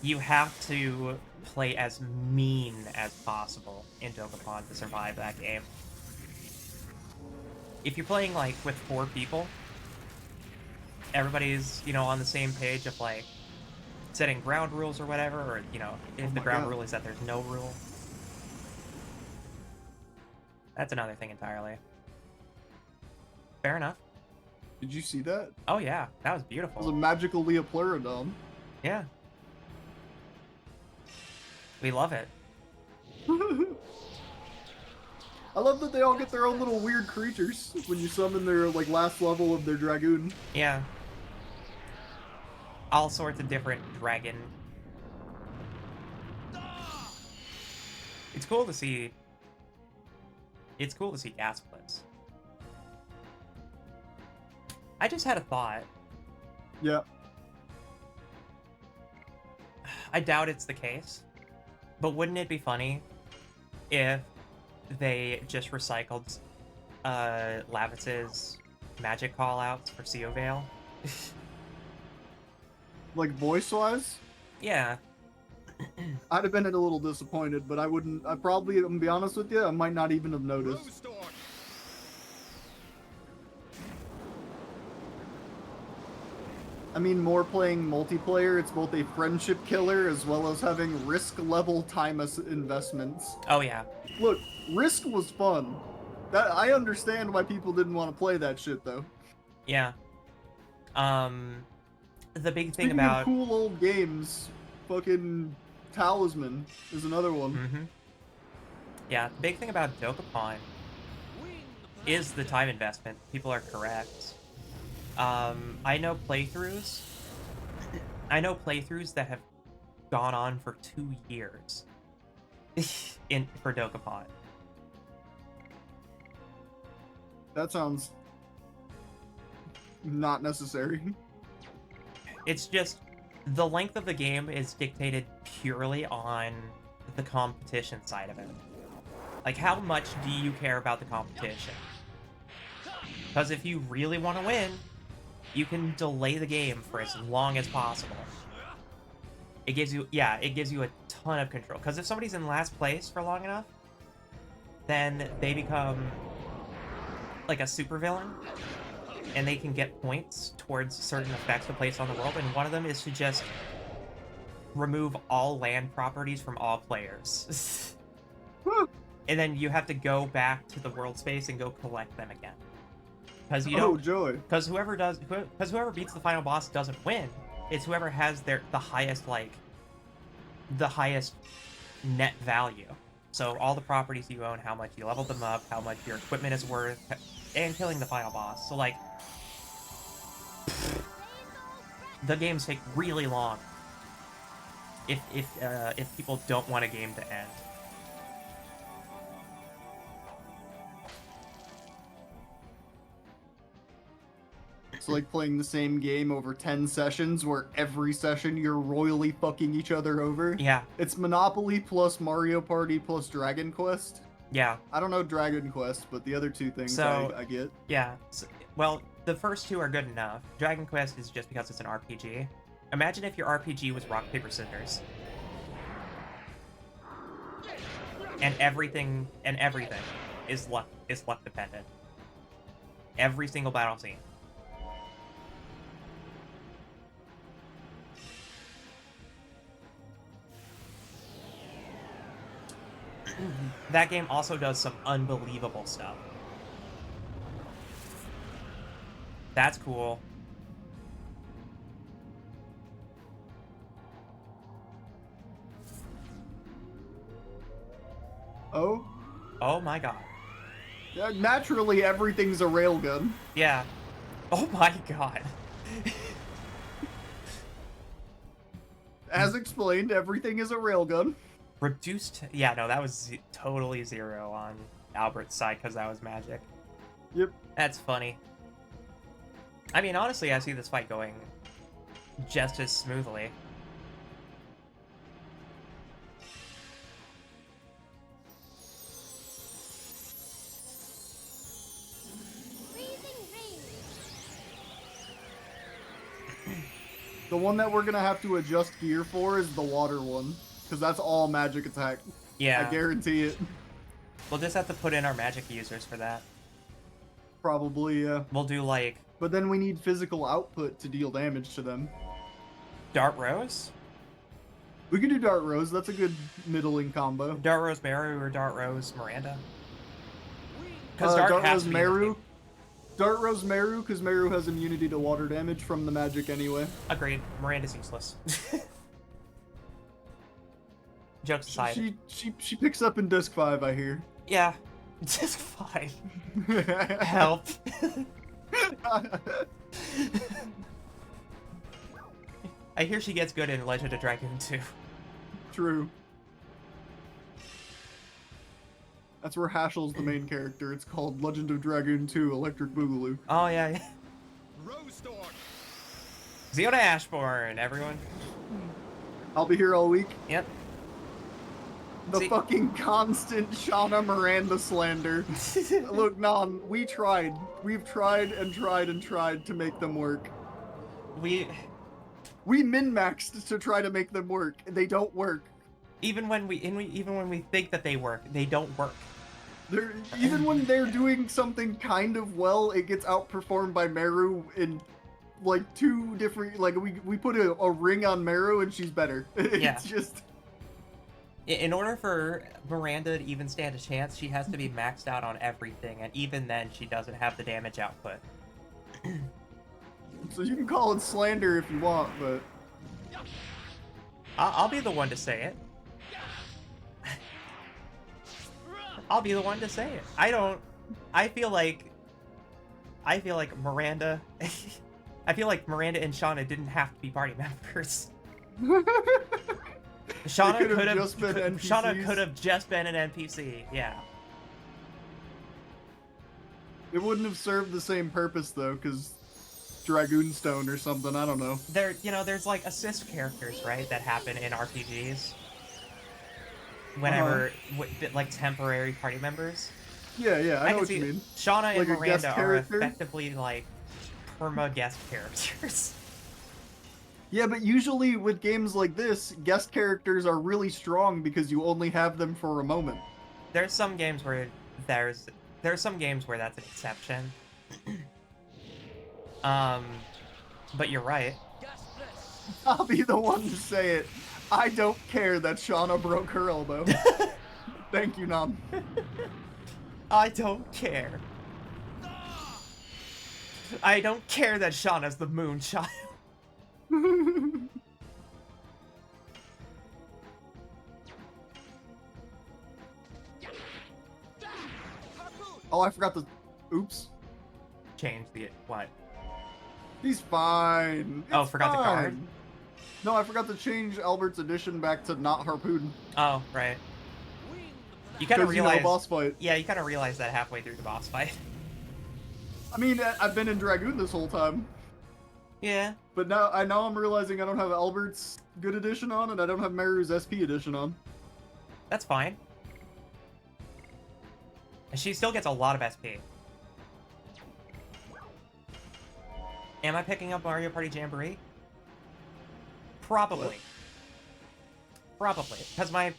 Speaker 2: You have to play as mean as possible in Dokapon to survive that game. If you're playing, like, with 4 people, everybody's, you know, on the same page of, like, setting ground rules or whatever, or, you know, if the ground rule is that there's no rule. That's another thing entirely. Fair enough.
Speaker 1: Did you see that?
Speaker 2: Oh yeah, that was
Speaker 1: It was a
Speaker 2: beautiful.
Speaker 1: magical Leopleurodon.
Speaker 2: Yeah. We love it.
Speaker 1: I love that they all get their own little weird creatures when you summon their like last level of their Dragoon.
Speaker 2: Yeah. All sorts of different dragon. It's cool to see. It's cool to see gas clips. I just had a thought.
Speaker 1: Yeah.
Speaker 2: I doubt it's the case, but wouldn't it be funny if they just recycled Lavis's magic callouts for CO Veil?
Speaker 1: Like voice-wise?
Speaker 2: Yeah.
Speaker 1: I'd have been a little disappointed, but I probably, to be honest with you, I might not even have noticed. I mean, more playing multiplayer, it's both a friendship killer as well as having risk level time investments.
Speaker 2: Oh yeah.
Speaker 1: Look, Risk was fun. I understand why people didn't want to play that shit though.
Speaker 2: Yeah. The big thing
Speaker 1: Speaking
Speaker 2: about
Speaker 1: of cool old games, fucking Talisman is another one.
Speaker 2: Mm-hmm. Yeah, the big thing about Dokapon is the time investment. People are correct. I know playthroughs that have gone on for 2 years for Dokapon.
Speaker 1: That sounds not necessary.
Speaker 2: It's just the length of the game is dictated purely on the competition side of it. Like, how much do you care about the competition? Because if you really want to win, you can delay the game for as long as possible. It gives you a ton of control. Because if somebody's in last place for long enough, then they become like a supervillain, and they can get points towards certain effects to place on the world, and one of them is to just remove all land properties from all players. And then you have to go back to the world space and go collect them again. Because you don't.
Speaker 1: Oh joy!
Speaker 2: Because whoever beats the final boss doesn't win. It's whoever has the highest net value. So all the properties you own, how much you leveled them up, how much your equipment is worth, and killing the final boss. So like, the games take really long if people don't want a game to end.
Speaker 1: It's like playing the same game over 10 sessions where every session you're royally fucking each other over.
Speaker 2: Yeah.
Speaker 1: It's Monopoly plus Mario Party plus Dragon Quest.
Speaker 2: Yeah.
Speaker 1: I don't know Dragon Quest, but the other two things
Speaker 2: So,
Speaker 1: I get.
Speaker 2: Yeah. So, well, the first two are good enough. Dragon Quest is just because it's an RPG. Imagine if your RPG was rock, paper, scissors. And everything is luck dependent. Every single battle scene. That game also does some unbelievable stuff. That's cool.
Speaker 1: Oh?
Speaker 2: Oh my god.
Speaker 1: Yeah, naturally, everything's a railgun.
Speaker 2: Yeah. Oh my god.
Speaker 1: As explained, everything is a railgun.
Speaker 2: Reduced... Yeah, no, that was totally zero on Albert's side because that was magic.
Speaker 1: Yep.
Speaker 2: That's funny. I mean, honestly, I see this fight going just as smoothly.
Speaker 1: The one that we're gonna have to adjust gear for is the water one, because that's all magic attack.
Speaker 2: Yeah.
Speaker 1: I guarantee it.
Speaker 2: We'll just have to put in our magic users for that.
Speaker 1: Probably, yeah.
Speaker 2: We'll do, like...
Speaker 1: But then we need physical output to deal damage to them.
Speaker 2: Dart Rose?
Speaker 1: We can do Dart Rose, that's a good middling combo.
Speaker 2: Dart Rose Meru or Dart Rose Miranda? Because
Speaker 1: Dart
Speaker 2: has
Speaker 1: Rose
Speaker 2: to be
Speaker 1: Meru. Dart Rose Meru, because Meru has immunity to water damage from the magic anyway.
Speaker 2: Agreed. Miranda's useless. Jokes aside.
Speaker 1: She picks up in Disc 5, I hear.
Speaker 2: Yeah. Just fine. Help. I hear she gets good in Legend of Dragoon too.
Speaker 1: True. That's where Hashel's the main character. It's called Legend of Dragoon 2 Electric Boogaloo.
Speaker 2: Oh, yeah. Ziona Ashborn, everyone.
Speaker 1: I'll be here all week.
Speaker 2: Yep.
Speaker 1: The fucking constant Shauna Miranda slander. Look, Nan, we tried. We've tried and tried and tried to make them work.
Speaker 2: We
Speaker 1: min-maxed to try to make them work. They don't work.
Speaker 2: even when we think that they work, they don't work.
Speaker 1: Even when they're doing something kind of well, it gets outperformed by Meru in like two different. Like we put a ring on Meru and she's better. It's just.
Speaker 2: In order for Miranda to even stand a chance, she has to be maxed out on everything, and even then, she doesn't have the damage output.
Speaker 1: So you can call it slander if you want, but
Speaker 2: I'll be the one to say it. I'll be the one to say it. I feel like Miranda. I feel like Miranda and Shauna didn't have to be party members. Shauna could have just been an NPC. Yeah.
Speaker 1: It wouldn't have served the same purpose though, because Dragoon Stone or something. I don't know.
Speaker 2: There's like assist characters, right, that happen in RPGs. Whenever, like, temporary party members.
Speaker 1: Yeah, I know what you mean.
Speaker 2: Shauna
Speaker 1: like
Speaker 2: and Miranda are effectively, like, perma-guest characters.
Speaker 1: Yeah, but usually with games like this, guest characters are really strong because you only have them for a moment.
Speaker 2: There's some games where that's an exception. But you're right.
Speaker 1: I'll be the one to say it. I don't care that Shauna broke her elbow. Thank you, Nam.
Speaker 2: I don't care. I don't care that Shauna's the moon child.
Speaker 1: Oh, I forgot the... Oops.
Speaker 2: Change the... What?
Speaker 1: He's fine. It's
Speaker 2: forgot the card?
Speaker 1: No, I forgot to change Albert's edition back to not harpoon.
Speaker 2: Oh, right. You kind of realize...
Speaker 1: boss fight.
Speaker 2: Yeah, you kind of realize that halfway through the boss fight.
Speaker 1: I mean, I've been in Dragoon this whole time.
Speaker 2: Yeah.
Speaker 1: But now I'm realizing I don't have Albert's good edition on, and I don't have Meru's SP edition on.
Speaker 2: That's fine. And she still gets a lot of SP. Am I picking up Mario Party Jamboree? Probably. Probably. Because my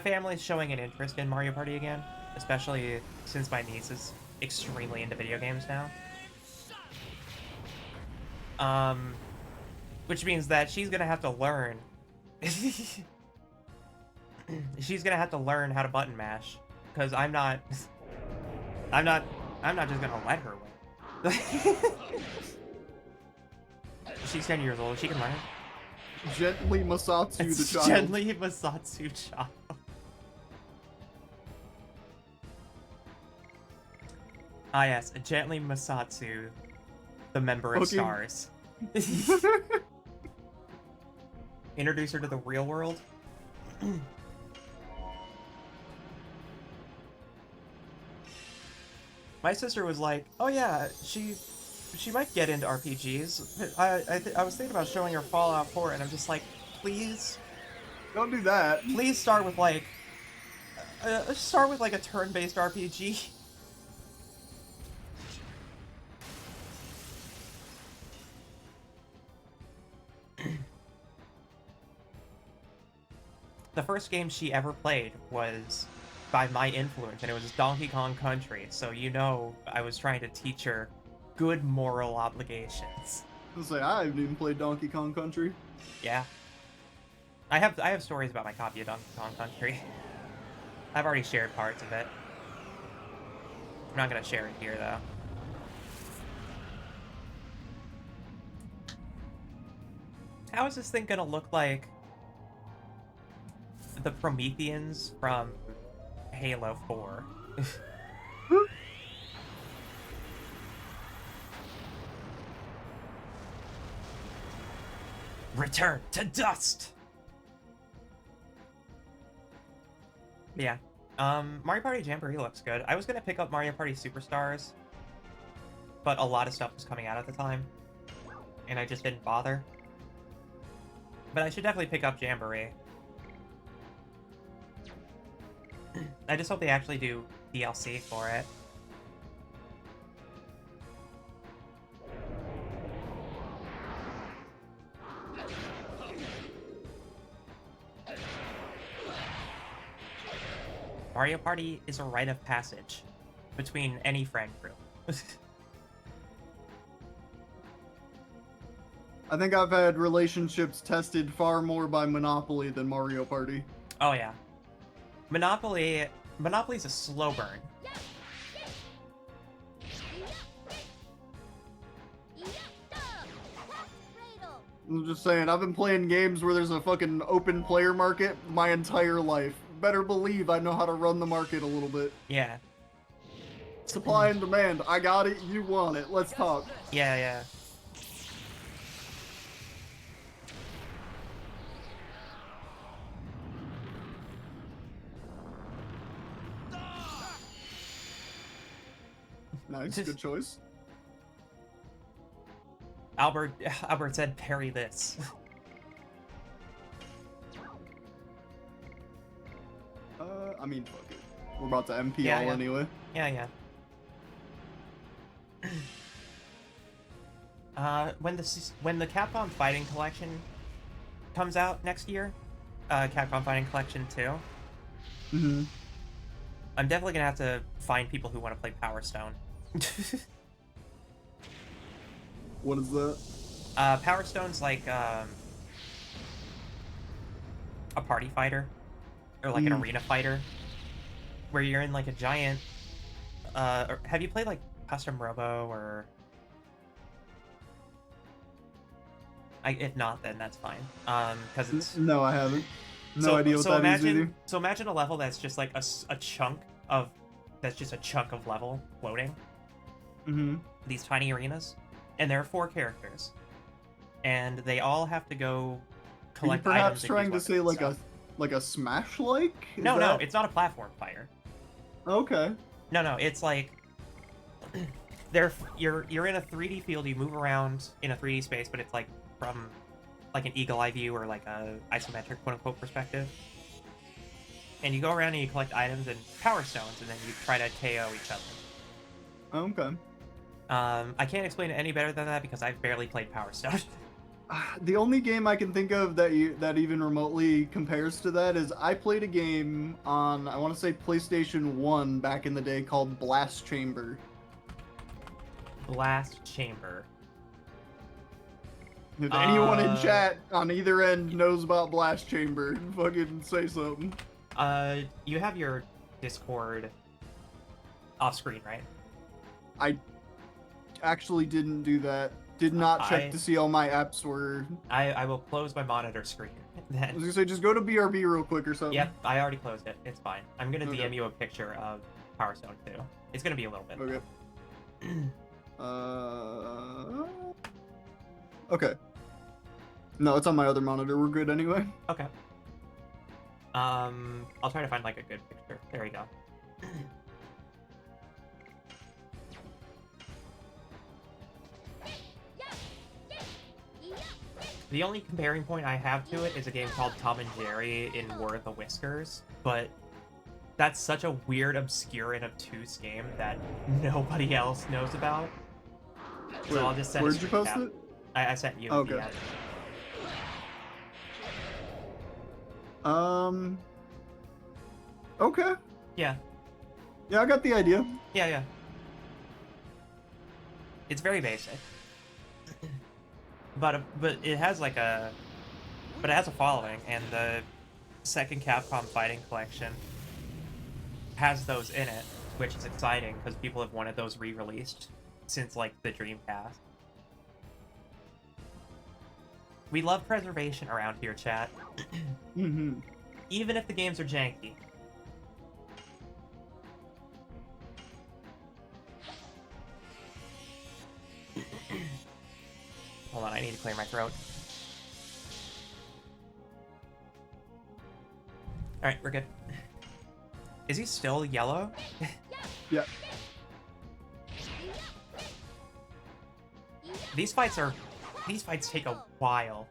Speaker 2: family's showing an interest in Mario Party again. Especially since my niece is extremely into video games now. Which means that she's gonna have to learn. She's gonna have to learn how to button mash. Because I'm not just gonna let her win. She's 10 years old, she can learn.
Speaker 1: Gently Masatsu the child.
Speaker 2: Gently Masatsu child. Ah yes, Gently Masatsu, the member of Stars. Introduce her to the real world. My sister was like, "Oh yeah, she might get into RPGs. I was thinking about showing her Fallout 4, and I'm just like, please,
Speaker 1: don't do that.
Speaker 2: Please start with like a turn-based RPG." The first game she ever played was by my influence, and it was Donkey Kong Country, so you know I was trying to teach her good moral obligations.
Speaker 1: I haven't even played Donkey Kong Country.
Speaker 2: Yeah. I have stories about my copy of Donkey Kong Country. I've already shared parts of it. I'm not gonna share it here, though. How is this thing gonna look like the Prometheans from Halo 4? Return to dust! Yeah. Mario Party Jamboree looks good. I was gonna pick up Mario Party Superstars, but a lot of stuff was coming out at the time, and I just didn't bother. But I should definitely pick up Jamboree. I just hope they actually do DLC for it. Mario Party is a rite of passage between any friend group.
Speaker 1: I think I've had relationships tested far more by Monopoly than Mario Party.
Speaker 2: Oh yeah. Monopoly's a slow burn.
Speaker 1: I'm just saying, I've been playing games where there's a fucking open player market my entire life. Better believe I know how to run the market a little bit.
Speaker 2: Yeah.
Speaker 1: Supply and demand. I got it, you want it. Let's talk.
Speaker 2: Yeah, yeah.
Speaker 1: Nice, good choice.
Speaker 2: Albert said parry this.
Speaker 1: I mean, fuck it. We're about to MP
Speaker 2: Yeah,
Speaker 1: all
Speaker 2: yeah.
Speaker 1: anyway.
Speaker 2: Yeah, yeah. When the Capcom Fighting Collection comes out next year, Capcom Fighting Collection 2,
Speaker 1: Mm-hmm.
Speaker 2: I'm definitely gonna have to find people who want to play Power Stone.
Speaker 1: What is that?
Speaker 2: Power Stone's like a party fighter, or like an arena fighter, where you're in like a giant. Have you played like Custom Robo or? If not, then that's fine. Because it's
Speaker 1: No, I haven't. No idea what that is either.
Speaker 2: So imagine a level that's just like a chunk of, that's just a chunk of level floating.
Speaker 1: Mm-hmm.
Speaker 2: These tiny arenas, and there are 4 characters, and they all have to go collect
Speaker 1: Are you perhaps
Speaker 2: items.
Speaker 1: trying to say like a Smash-like?
Speaker 2: No, no, it's not a platform fighter.
Speaker 1: Okay.
Speaker 2: No, it's like you're in a 3D field. You move around in a 3D space, but it's like from like an eagle eye view or like a isometric quote unquote perspective. And you go around and you collect items and power stones, and then you try to KO each other.
Speaker 1: Okay.
Speaker 2: I can't explain it any better than that because I've barely played Power Stone.
Speaker 1: The only game I can think of that even remotely compares to that is I played a game on, I want to say PlayStation 1 back in the day called Blast Chamber.
Speaker 2: Blast Chamber.
Speaker 1: If anyone in chat on either end knows about Blast Chamber, fucking say something.
Speaker 2: You have your Discord off screen, right?
Speaker 1: I actually didn't do that. Did not check to see all my apps were.
Speaker 2: I will close my monitor screen. Then.
Speaker 1: I was gonna say, just go to BRB real quick or something.
Speaker 2: Yep, I already closed it. It's fine. I'm gonna DM you a picture of Power Stone 2. It's gonna be a little bit.
Speaker 1: Okay. Okay. No, it's on my other monitor. We're good anyway.
Speaker 2: Okay. I'll try to find like a good picture. There we go. The only comparing point I have to it is a game called Tom and Jerry in War of the Whiskers, but that's such a weird, obscure, and obtuse game that nobody else knows about. So I'll just send
Speaker 1: Where'd you post it?
Speaker 2: I sent you.
Speaker 1: Okay. Okay.
Speaker 2: Yeah.
Speaker 1: Yeah, I got the idea.
Speaker 2: Yeah. It's very basic. But it has like a following, and the second Capcom Fighting Collection has those in it, which is exciting because people have wanted those re-released since like the Dreamcast. We love preservation around here, chat. Even if the games are janky. Hold on, I need to clear my throat. Alright, we're good. Is he still yellow?
Speaker 1: Yeah.
Speaker 2: These fights take a while.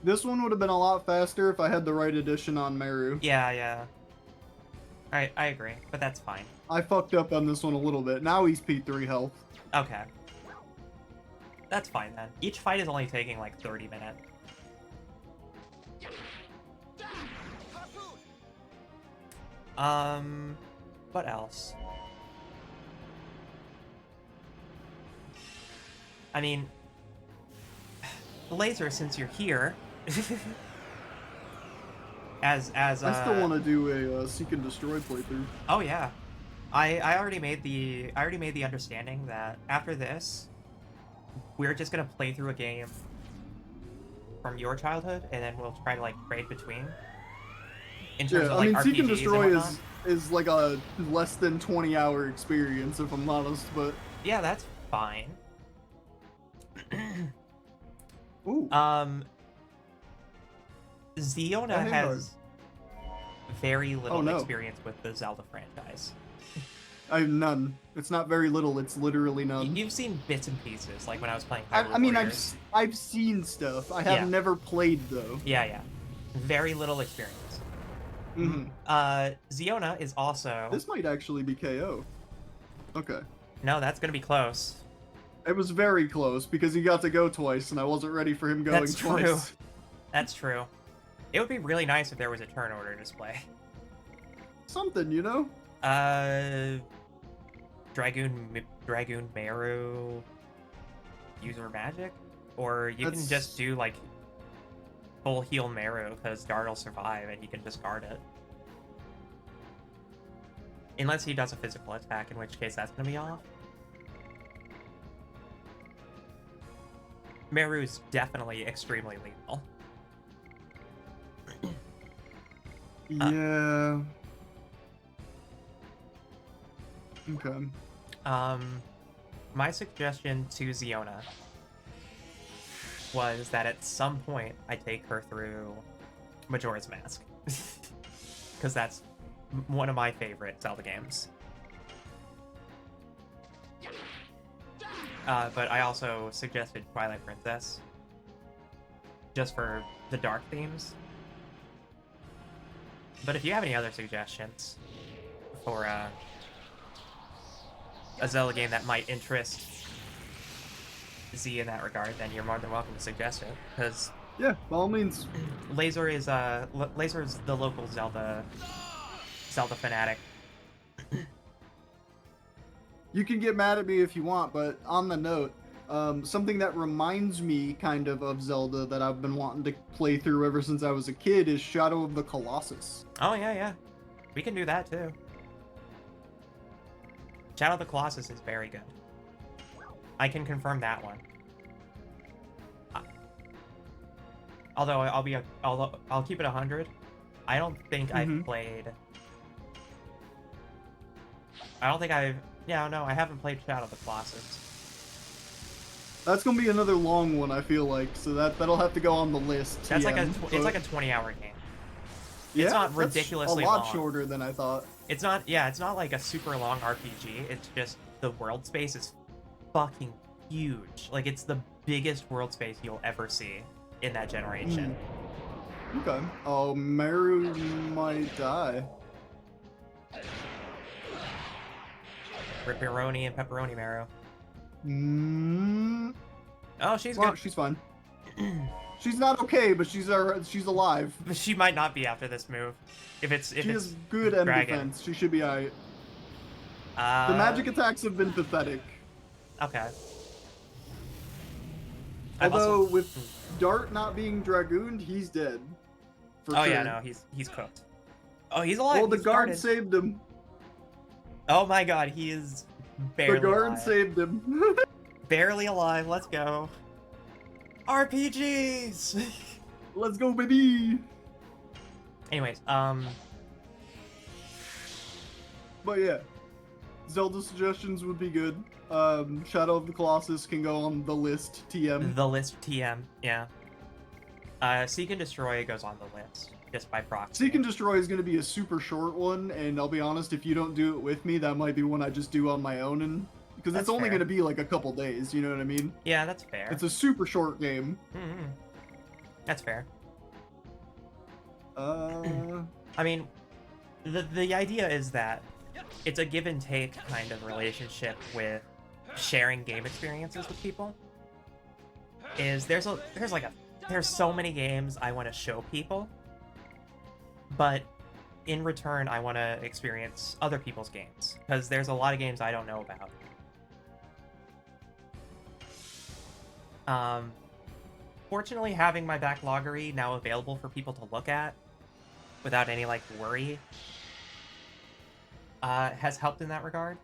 Speaker 1: This one would have been a lot faster if I had the right edition on Meru.
Speaker 2: Yeah, yeah. Alright, I agree, but that's fine.
Speaker 1: I fucked up on this one a little bit. Now he's P3 health.
Speaker 2: Okay. That's fine then. Each fight is only taking like 30 minutes. What else? I mean, Laser, since you're here, I
Speaker 1: still want to do a Seek and Destroy playthrough.
Speaker 2: Oh yeah, I already made the understanding that after this, we're just gonna play through a game from your childhood, and then we'll try to like trade between. In terms of, like,
Speaker 1: I mean, Seek and
Speaker 2: RPGs
Speaker 1: Destroy
Speaker 2: and
Speaker 1: is like a less than 20-hour experience, if I'm honest, but...
Speaker 2: Yeah, that's fine.
Speaker 1: Ooh.
Speaker 2: Ziona has very little experience with the Zelda franchise.
Speaker 1: I have none. It's not very little, it's literally none.
Speaker 2: You've seen bits and pieces, like when I was playing
Speaker 1: I mean,
Speaker 2: Warriors.
Speaker 1: I've seen stuff. I have never played, though.
Speaker 2: Yeah. Very little experience.
Speaker 1: Mm-hmm.
Speaker 2: Ziona is also...
Speaker 1: This might actually be KO. Okay.
Speaker 2: No, that's gonna be close.
Speaker 1: It was very close, because he got to go twice, and I wasn't ready for him going twice.
Speaker 2: True. That's true. It would be really nice if there was a turn order display.
Speaker 1: Something, you know?
Speaker 2: Dragoon Meru user magic? Or you can just do, like, full heal Meru, because Dart will survive and you can discard it. Unless he does a physical attack, in which case that's going to be off. Meru's definitely extremely lethal.
Speaker 1: Yeah. Okay.
Speaker 2: My suggestion to Ziona was that at some point I take her through Majora's Mask. Because that's one of my favorite Zelda games. But I also suggested Twilight Princess. Just for the dark themes. But if you have any other suggestions for a Zelda game that might interest Z in that regard, then you're more than welcome to suggest it. Because
Speaker 1: yeah, by all means.
Speaker 2: Laser is the local Zelda fanatic.
Speaker 1: You can get mad at me if you want, but on the note, something that reminds me kind of Zelda that I've been wanting to play through ever since I was a kid is Shadow of the Colossus.
Speaker 2: Oh, yeah. We can do that, too. Shadow of the Colossus is very good. I can confirm that one. Although I'll keep it 100. I don't think I've played... I haven't played Shadow of the Colossus.
Speaker 1: That's gonna be another long one, I feel like, so that'll have to go on the list.
Speaker 2: That's it's like a 20-hour game.
Speaker 1: Yeah,
Speaker 2: it's not ridiculously
Speaker 1: a lot
Speaker 2: long.
Speaker 1: shorter than I thought.
Speaker 2: It's not like a super long RPG. It's just the world space is fucking huge. Like, it's the biggest world space you'll ever see in that generation.
Speaker 1: Okay. Oh, Meru might die.
Speaker 2: Ripperoni and pepperoni Meru.
Speaker 1: Mm.
Speaker 2: Oh, she's good.
Speaker 1: She's fine. She's not okay, but she's alive.
Speaker 2: She might not be after this move. She
Speaker 1: has good end
Speaker 2: dragon.
Speaker 1: defense. She should be alright. The magic attacks have been pathetic.
Speaker 2: Okay.
Speaker 1: Although with Dart not being Dragooned, he's dead.
Speaker 2: Sure. Yeah, no, he's cooked. Oh, he's alive.
Speaker 1: Well, the guard saved him.
Speaker 2: Oh my god, he is barely alive.
Speaker 1: The guard saved him.
Speaker 2: Barely alive, let's go. RPGs!
Speaker 1: Let's go, baby!
Speaker 2: Anyways,
Speaker 1: But yeah, Zelda suggestions would be good. Shadow of the Colossus can go on the list TM.
Speaker 2: The list TM, yeah. Seek and Destroy goes on the list just by proxy.
Speaker 1: Seek and Destroy is going to be a super short one, and I'll be honest, if you don't do it with me, that might be one I just do on my own, and because it's
Speaker 2: That's
Speaker 1: only
Speaker 2: fair.
Speaker 1: going to be like a couple days, you know what I mean?
Speaker 2: Yeah, that's fair.
Speaker 1: It's a super short game.
Speaker 2: Mm-hmm. That's fair.
Speaker 1: I
Speaker 2: mean, the idea is that it's a give and take kind of relationship with sharing game experiences with people. There's so many games I want to show people, but in return I want to experience other people's games because there's a lot of games I don't know about. Fortunately, having my backloggery now available for people to look at without any like worry has helped in that regard.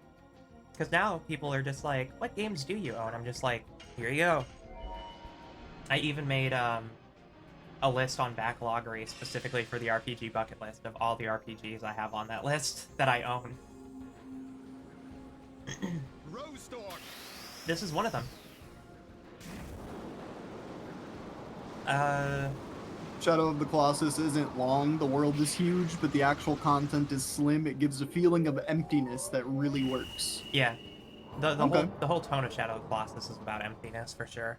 Speaker 2: Because now people are just like, "What games do you own?" I'm just like, "Here you go." I even made a list on backloggery specifically for the RPG bucket list of all the RPGs I have on that list that I own. This is one of them.
Speaker 1: Shadow of the Colossus isn't long, the world is huge, but the actual content is slim. It gives a feeling of emptiness that really works.
Speaker 2: Yeah. The
Speaker 1: Okay.
Speaker 2: whole tone of Shadow of the Colossus is about emptiness for sure.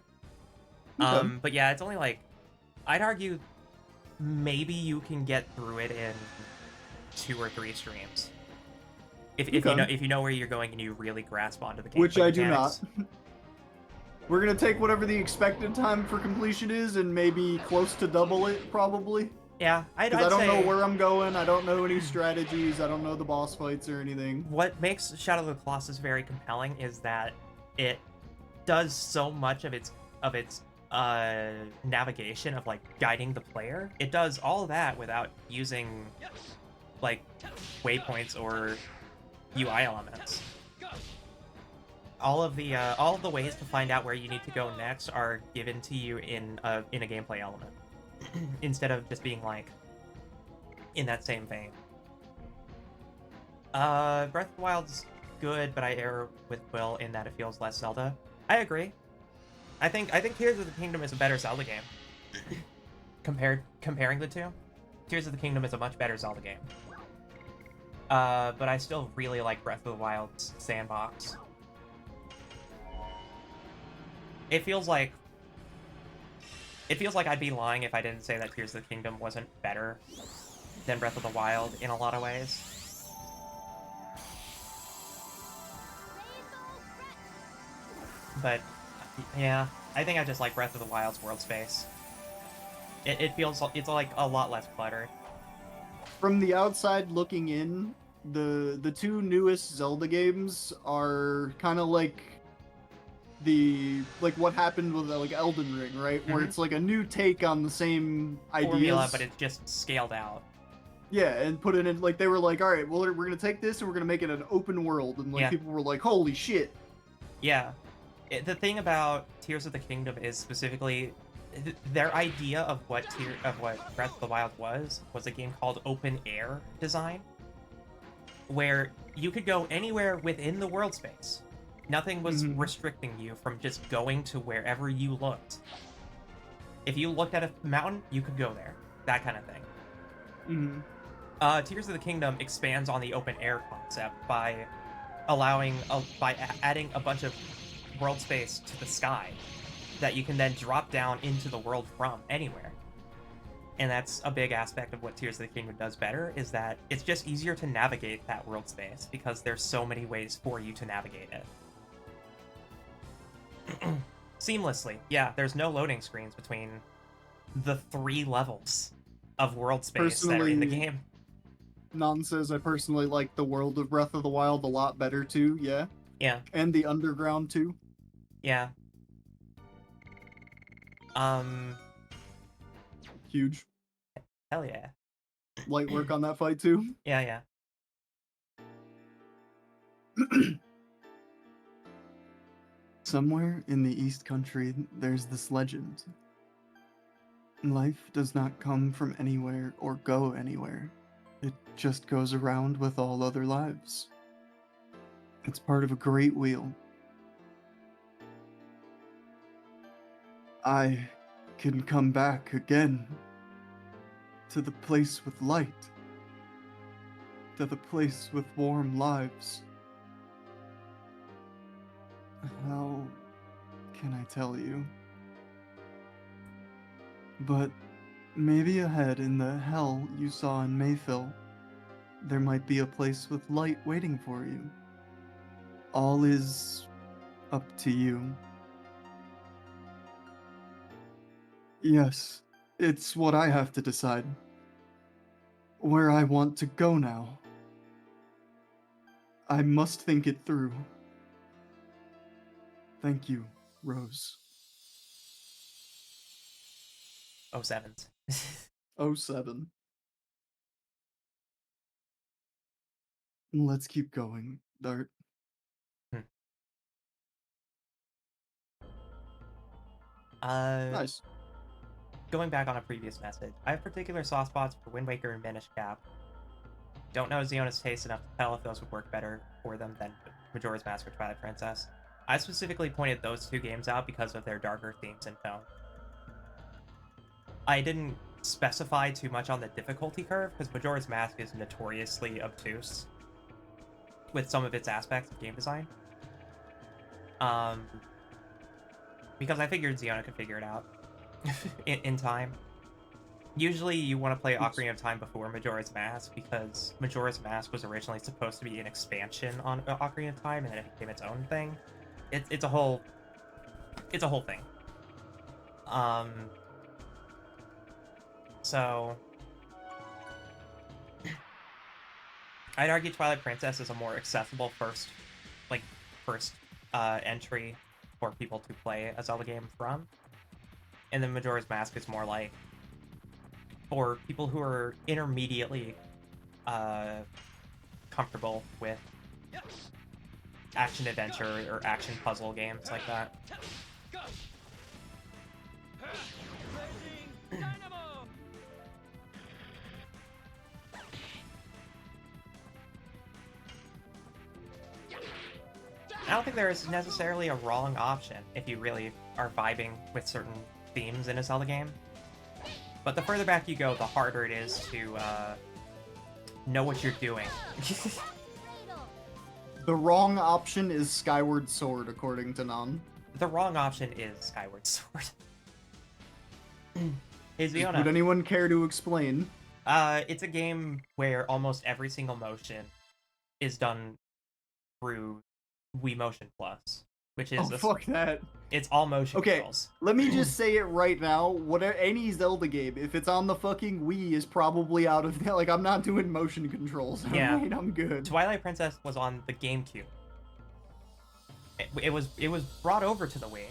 Speaker 1: Okay.
Speaker 2: But yeah, it's only like, I'd argue maybe you can get through it in 2 or 3 streams. If you know where you're going and you really grasp onto the gameplay
Speaker 1: Which I
Speaker 2: mechanics.
Speaker 1: do not. We're gonna take whatever the expected time for completion is and maybe close to double it, probably.
Speaker 2: Yeah, I'd
Speaker 1: I don't
Speaker 2: say
Speaker 1: know where I'm going. I don't know any strategies. I don't know the boss fights or anything.
Speaker 2: what makes Shadow of the Colossus very compelling is that it does so much of its navigation of like guiding the player. It does all that without using like waypoints or UI elements. All of the ways to find out where you need to go next are given to you in a gameplay element instead of just being like in that same vein. Breath of the Wild's good, but I err with Will in that it feels less Zelda. I agree. I think Tears of the Kingdom is a better Zelda game. Comparing the two, Tears of the Kingdom is a much better Zelda game. But I still really like Breath of the Wild's sandbox. It feels like I'd be lying if I didn't say that Tears of the Kingdom wasn't better than Breath of the Wild in a lot of ways. But yeah, I think I just like Breath of the Wild's world space. It's like a lot less cluttered.
Speaker 1: From the outside looking in, the 2 newest Zelda games are kind of like what happened with like Elden Ring, right? Where it's like a new take on the same ideas.
Speaker 2: Formula, but it's just scaled out.
Speaker 1: Yeah, and put it in like they were like, all right, well we're gonna take this and we're gonna make it an open world, and like people were like, holy shit.
Speaker 2: Yeah, the thing about Tears of the Kingdom is specifically their idea of what Breath of the Wild was a game called open air design, where you could go anywhere within the world space. Nothing was restricting you from just going to wherever you looked. If you looked at a mountain, you could go there. That kind of thing. Tears of the Kingdom expands on the open air concept by adding a bunch of world space to the sky that you can then drop down into the world from anywhere. And that's a big aspect of what Tears of the Kingdom does better, is that it's just easier to navigate that world space because there's so many ways for you to navigate it. Seamlessly. Yeah, there's no loading screens between the 3 levels of world space that are in the game.
Speaker 1: Non says I personally like the world of Breath of the Wild a lot better too, yeah.
Speaker 2: Yeah.
Speaker 1: And the underground too.
Speaker 2: Yeah.
Speaker 1: Huge.
Speaker 2: Hell yeah.
Speaker 1: Light work on that fight too.
Speaker 2: Yeah.
Speaker 1: Somewhere in the East Country, there's this legend. Life does not come from anywhere or go anywhere. It just goes around with all other lives. It's part of a great wheel. I can come back again to the place with light, to the place with warm lives. How can I tell you? But maybe ahead in the hell you saw in Mayfill, there might be a place with light waiting for you. All is up to you. Yes, it's what I have to decide. Where I want to go now. I must think it through. Thank you, Rose.
Speaker 2: 07s.
Speaker 1: 07. Let's keep going, Dart. Nice.
Speaker 2: Going back on a previous message, I have particular soft spots for Wind Waker and Minish Cap. Don't know Ziona's taste enough to tell if those would work better for them than Majora's Mask or Twilight Princess. I specifically pointed those two games out because of their darker themes and tone. I didn't specify too much on the difficulty curve, because Majora's Mask is notoriously obtuse with some of its aspects of game design. Because I figured Ziona could figure it out in time. Usually you want to play Ocarina of Time before Majora's Mask, because Majora's Mask was originally supposed to be an expansion on Ocarina of Time, and then it became its own thing. It's a whole thing. So I'd argue Twilight Princess is a more accessible first entry for people to play a Zelda game from, and then Majora's Mask is more like for people who are intermediately comfortable with action adventure or action puzzle games like that. I don't think there is necessarily a wrong option if you really are vibing with certain themes in a Zelda game. But the further back you go, the harder it is to know what you're doing.
Speaker 1: The wrong option is Skyward Sword, according to Nan.
Speaker 2: The wrong option is Skyward Sword. Hey, Ziona.
Speaker 1: Would anyone care to explain?
Speaker 2: It's a game where almost every single motion is done through Wii Motion Plus, which is
Speaker 1: fuck that.
Speaker 2: It's all motion controls.
Speaker 1: Let me just say it right now. Whatever any Zelda game, if it's on the fucking Wii, is probably out of like I'm not doing motion controls.
Speaker 2: Yeah,
Speaker 1: right, I'm good.
Speaker 2: Twilight Princess was on the GameCube. It was brought over to the Wii,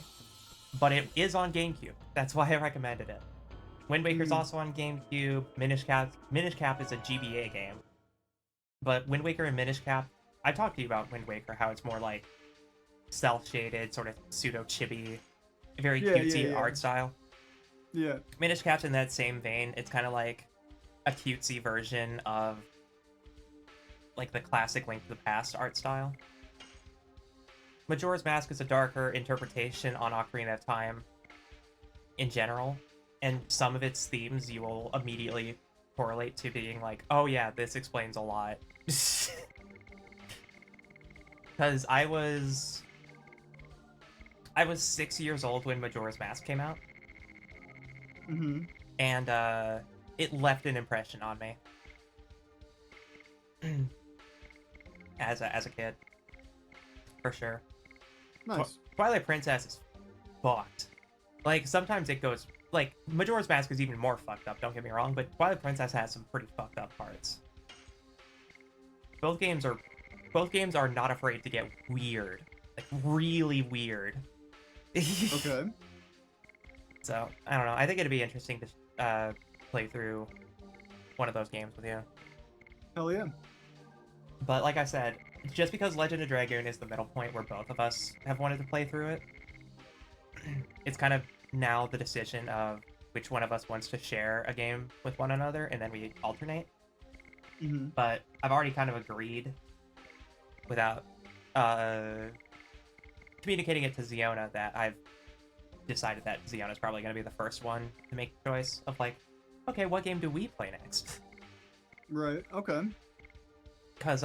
Speaker 2: but it is on GameCube. That's why I recommended it. Wind Waker's also on GameCube. Minish Cap is a GBA game, but Wind Waker and Minish Cap. I talked to you about Wind Waker, how it's more like cel-shaded, sort of pseudo-chibi, very cutesy art style.
Speaker 1: Yeah.
Speaker 2: Minish Cap's in that same vein. It's kind of like a cutesy version of like the classic Link to the Past art style. Majora's Mask is a darker interpretation on Ocarina of Time in general, and some of its themes you will immediately correlate to being like, oh yeah, this explains a lot. Because I was 6 years old when Majora's Mask came out.
Speaker 1: Mm-hmm.
Speaker 2: And it left an impression on me. as a kid. For sure.
Speaker 1: Nice.
Speaker 2: Twilight Princess is fucked. Like, sometimes it goes... Like, Majora's Mask is even more fucked up, don't get me wrong, but Twilight Princess has some pretty fucked up parts. Both games are not afraid to get weird. Like, really weird.
Speaker 1: Okay.
Speaker 2: So, I don't know. I think it'd be interesting to play through one of those games with you.
Speaker 1: Hell yeah.
Speaker 2: But like I said, just because Legend of Dragoon is the middle point where both of us have wanted to play through it, it's kind of now the decision of which one of us wants to share a game with one another, and then we alternate.
Speaker 1: Mm-hmm.
Speaker 2: But I've already kind of agreed without communicating it to Ziona that decided that Ziona's probably going to be the first one to make the choice of like, okay, what game do we play next?
Speaker 1: Right. Okay.
Speaker 2: Because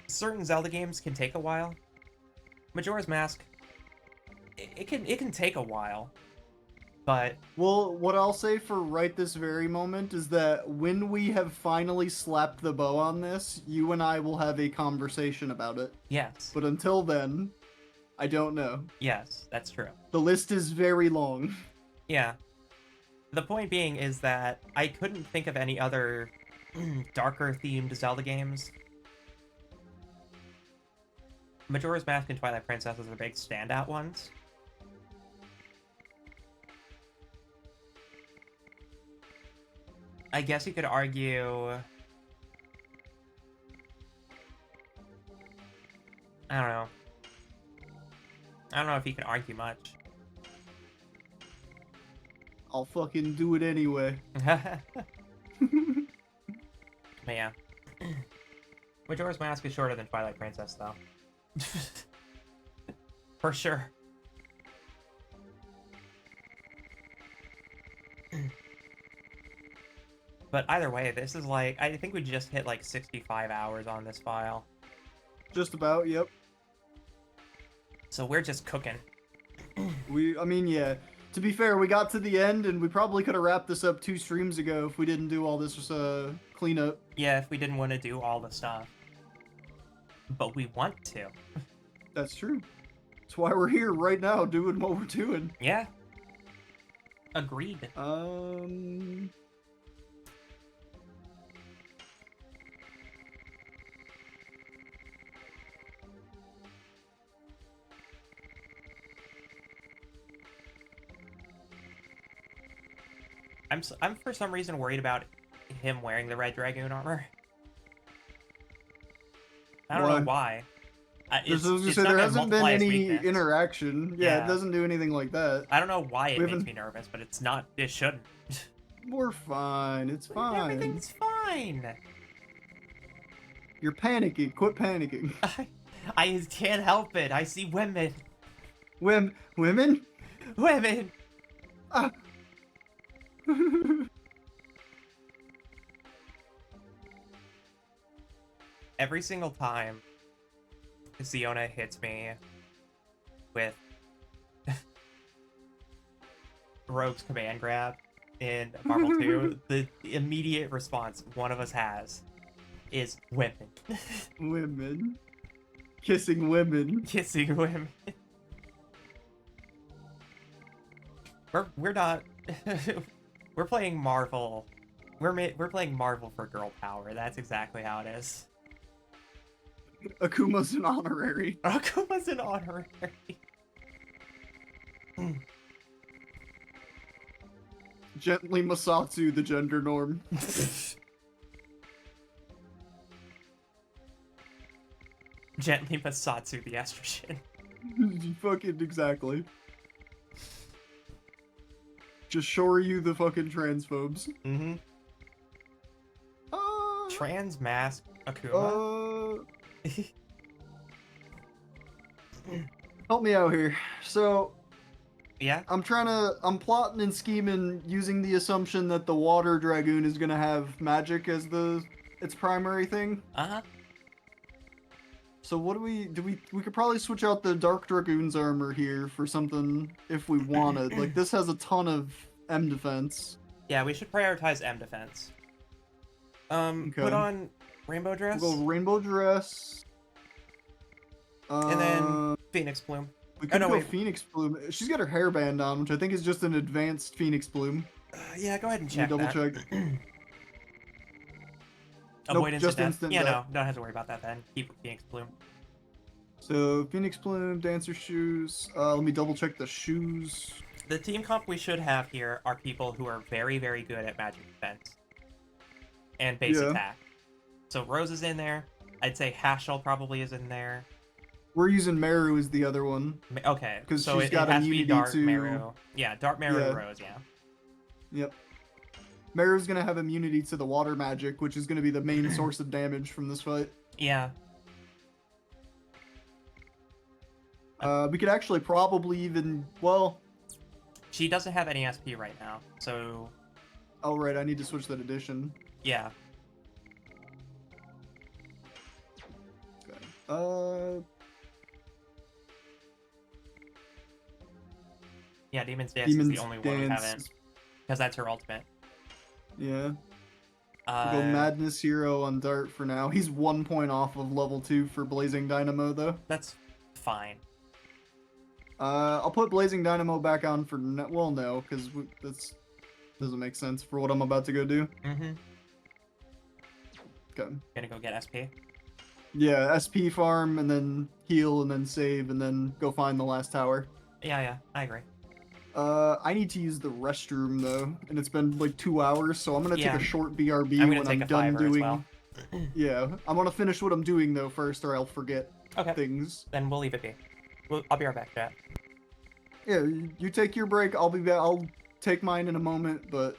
Speaker 2: certain Zelda games can take a while. Majora's Mask, it can take a while, but
Speaker 1: Well, what I'll say for right this very moment is that when we have finally slapped the bow on this, you and I will have a conversation about it.
Speaker 2: yes,
Speaker 1: But until then, I don't know.
Speaker 2: yes, that's true.
Speaker 1: The list is very long.
Speaker 2: Yeah. The point being is that I couldn't think of any other darker themed Zelda games. Majora's Mask and Twilight Princess are the big standout ones. I guess you could argue... I don't know. I don't know if you can argue much.
Speaker 1: I'll fucking do it anyway.
Speaker 2: But yeah. Majora's Mask is shorter than Twilight Princess, though. For sure. But either way, this is like... I think we just hit like 65 hours on this file.
Speaker 1: Just about, yep.
Speaker 2: So we're just cooking.
Speaker 1: I mean, yeah. To be fair, we got to the end, and we probably could have wrapped this up 2 streams ago if we didn't do all this cleanup.
Speaker 2: Yeah, if we didn't want to do all the stuff. But we want to.
Speaker 1: That's true. That's why we're here right now doing what we're doing.
Speaker 2: Yeah. Agreed. I'm for some reason worried about him wearing the red Dragoon armor. I don't know why.
Speaker 1: There hasn't been any interaction. Yeah,
Speaker 2: Yeah.
Speaker 1: it doesn't do anything like that.
Speaker 2: I don't know why it makes me nervous, but it's not. It shouldn't.
Speaker 1: We're fine. It's fine.
Speaker 2: Everything's fine.
Speaker 1: You're panicking. Quit panicking.
Speaker 2: I can't help it. I see women.
Speaker 1: Women?
Speaker 2: Women. Every single time Ziona hits me with Rogue's command grab in Marvel 2, the immediate response one of us has is women.
Speaker 1: Women. Kissing women.
Speaker 2: Kissing women. We're not... We're playing Marvel. We're playing Marvel for girl power. That's exactly how it is.
Speaker 1: Akuma's an honorary.
Speaker 2: Akuma's an honorary.
Speaker 1: Gently Masatsu, the gender norm.
Speaker 2: Gently Masatsu, the estrogen.
Speaker 1: Fucking exactly. Just Shoryu the fucking transphobes.
Speaker 2: Mm-hmm. Trans mask Akuma.
Speaker 1: Help me out here. So,
Speaker 2: yeah,
Speaker 1: I'm plotting and scheming using the assumption that the water dragoon is gonna have magic as its primary thing.
Speaker 2: Uh-huh.
Speaker 1: So what we could probably switch out the dark dragoon's armor here for something if we wanted. Like this has a ton of M defense.
Speaker 2: Yeah, we should prioritize M defense.
Speaker 1: Okay.
Speaker 2: Put on rainbow dress.
Speaker 1: We'll go rainbow dress.
Speaker 2: And then Phoenix Plume.
Speaker 1: We could go Phoenix Plume. She's got her hairband on, which I think is just an advanced Phoenix Plume.
Speaker 2: Yeah, go ahead and check
Speaker 1: double
Speaker 2: that.
Speaker 1: check.
Speaker 2: Avoidance
Speaker 1: just
Speaker 2: of death.
Speaker 1: instant
Speaker 2: Yeah,
Speaker 1: death.
Speaker 2: no, don't have to worry about that then. Keep Phoenix Plume.
Speaker 1: So Phoenix Plume, dancer shoes. Let me double check the shoes.
Speaker 2: The team comp we should have here are people who are very, very good at magic defense and base attack. So Rose is in there. I'd say Hashel probably is in there.
Speaker 1: We're using Meru as the other one.
Speaker 2: Okay,
Speaker 1: because
Speaker 2: so
Speaker 1: she's
Speaker 2: it
Speaker 1: got
Speaker 2: has to be
Speaker 1: immunity
Speaker 2: Dark
Speaker 1: to
Speaker 2: Meru. Yeah, Dark Meru and Rose. Yeah.
Speaker 1: Yep. Meru's gonna have immunity to the water magic, which is gonna be the main source of damage from this fight.
Speaker 2: Yeah.
Speaker 1: We could actually probably even, well,
Speaker 2: She doesn't have any SP right now, so
Speaker 1: oh right, I need to switch that edition.
Speaker 2: yeah.
Speaker 1: Okay.
Speaker 2: Yeah, Demon's Dance is the
Speaker 1: Demon's
Speaker 2: only one we
Speaker 1: Dance.
Speaker 2: haven't, because that's her ultimate.
Speaker 1: Yeah. We'll go Madness Hero on Dart for now. He's 1 point off of level 2 for Blazing Dynamo, though.
Speaker 2: That's fine.
Speaker 1: I'll put Blazing Dynamo back on for well, no, because that's doesn't make sense for what I'm about to go do.
Speaker 2: Mm-hmm.
Speaker 1: Okay.
Speaker 2: Gonna go get SP.
Speaker 1: Yeah, SP farm and then heal and then save and then go find the last tower.
Speaker 2: Yeah, I agree.
Speaker 1: I need to use the restroom though, and it's been like 2 hours, so I'm gonna take a short BRB
Speaker 2: I'm gonna
Speaker 1: when
Speaker 2: take
Speaker 1: I'm
Speaker 2: a
Speaker 1: done
Speaker 2: fiver
Speaker 1: doing.
Speaker 2: as well.
Speaker 1: Yeah, I'm gonna finish what I'm doing though first, or I'll forget
Speaker 2: Okay.
Speaker 1: things.
Speaker 2: Then we'll leave it be. I'll be right back, chat.
Speaker 1: Yeah, you take your break. I'll be back. I'll take mine in a moment, but.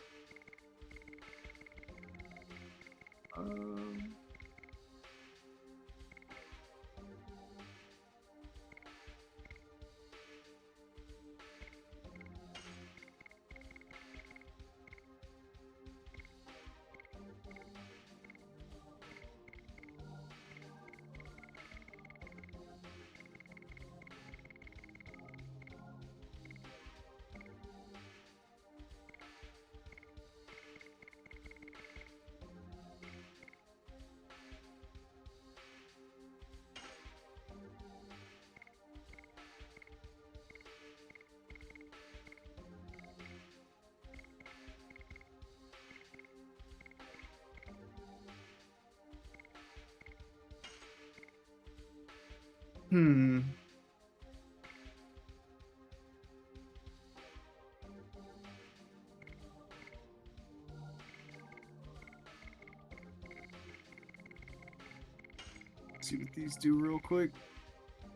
Speaker 1: See what these do real quick.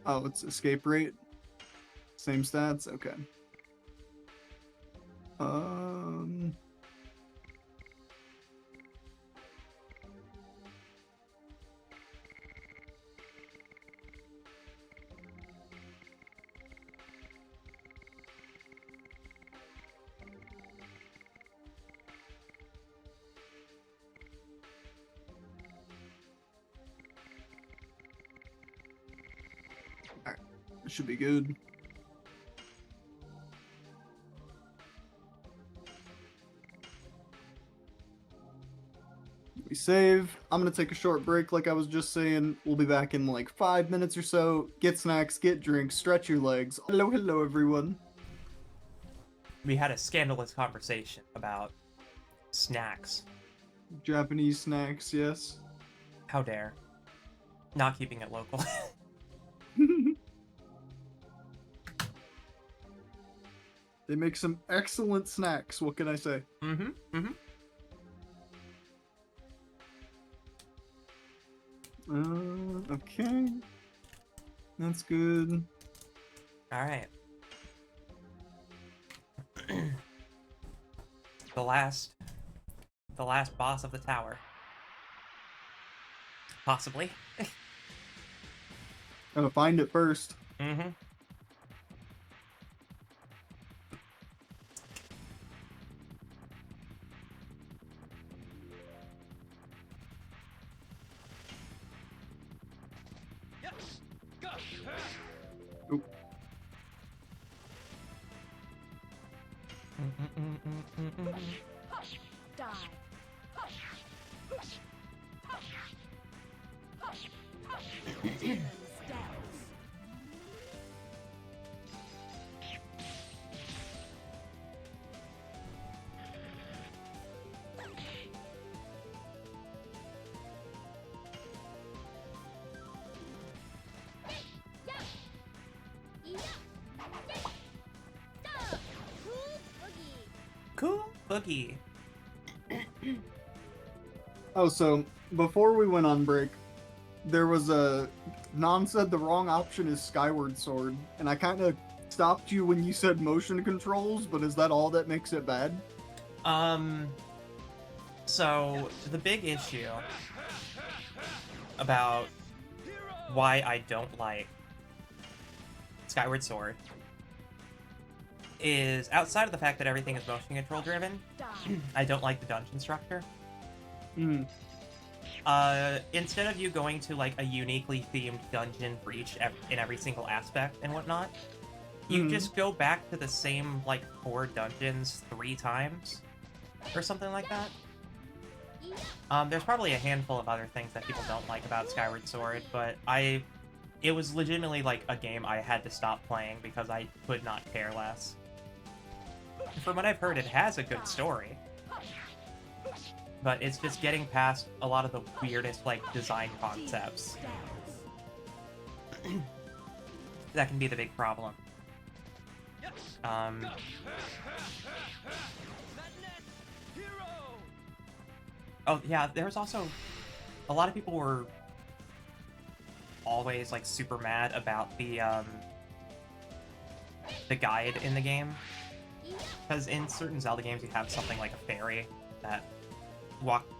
Speaker 1: Oh, it's escape rate. Same stats. Okay. Alright, it should be good. We save. I'm gonna take a short break like I was just saying. We'll be back in like 5 minutes or so. Get snacks, get drinks, stretch your legs. Hello everyone.
Speaker 2: We had a scandalous conversation about snacks.
Speaker 1: Japanese snacks, yes.
Speaker 2: How dare. Not keeping it local.
Speaker 1: They make some excellent snacks, what can I say? Okay. That's good.
Speaker 2: Alright. The last boss of the tower. Possibly.
Speaker 1: Gotta find it first.
Speaker 2: Mm-hmm.
Speaker 1: Oop.
Speaker 3: Hush, die. Hush, hush, hush, hush, hush. Demon stabs.
Speaker 2: Cool boogie.
Speaker 1: Oh, so before we went on break, there was a Non said the wrong option is Skyward Sword, and I kind of stopped you when you said motion controls, but is that all that makes it bad?
Speaker 2: So the big issue about why I don't like Skyward Sword is, outside of the fact that everything is motion control driven,
Speaker 3: Die.
Speaker 2: I don't like the dungeon structure.
Speaker 1: Mm.
Speaker 2: Instead of you going to like a uniquely themed dungeon for in every single aspect and whatnot, you just go back to the same like 4 dungeons 3 times or something like that. There's probably a handful of other things that people don't like about Skyward Sword, but it was legitimately like a game I had to stop playing because I could not care less. From what I've heard, it has a good story, but it's just getting past a lot of the weirdest like design concepts that can be the big problem. Oh yeah, there's also a lot of people were always like super mad about the guide in the game, because in certain Zelda games you have something like a fairy that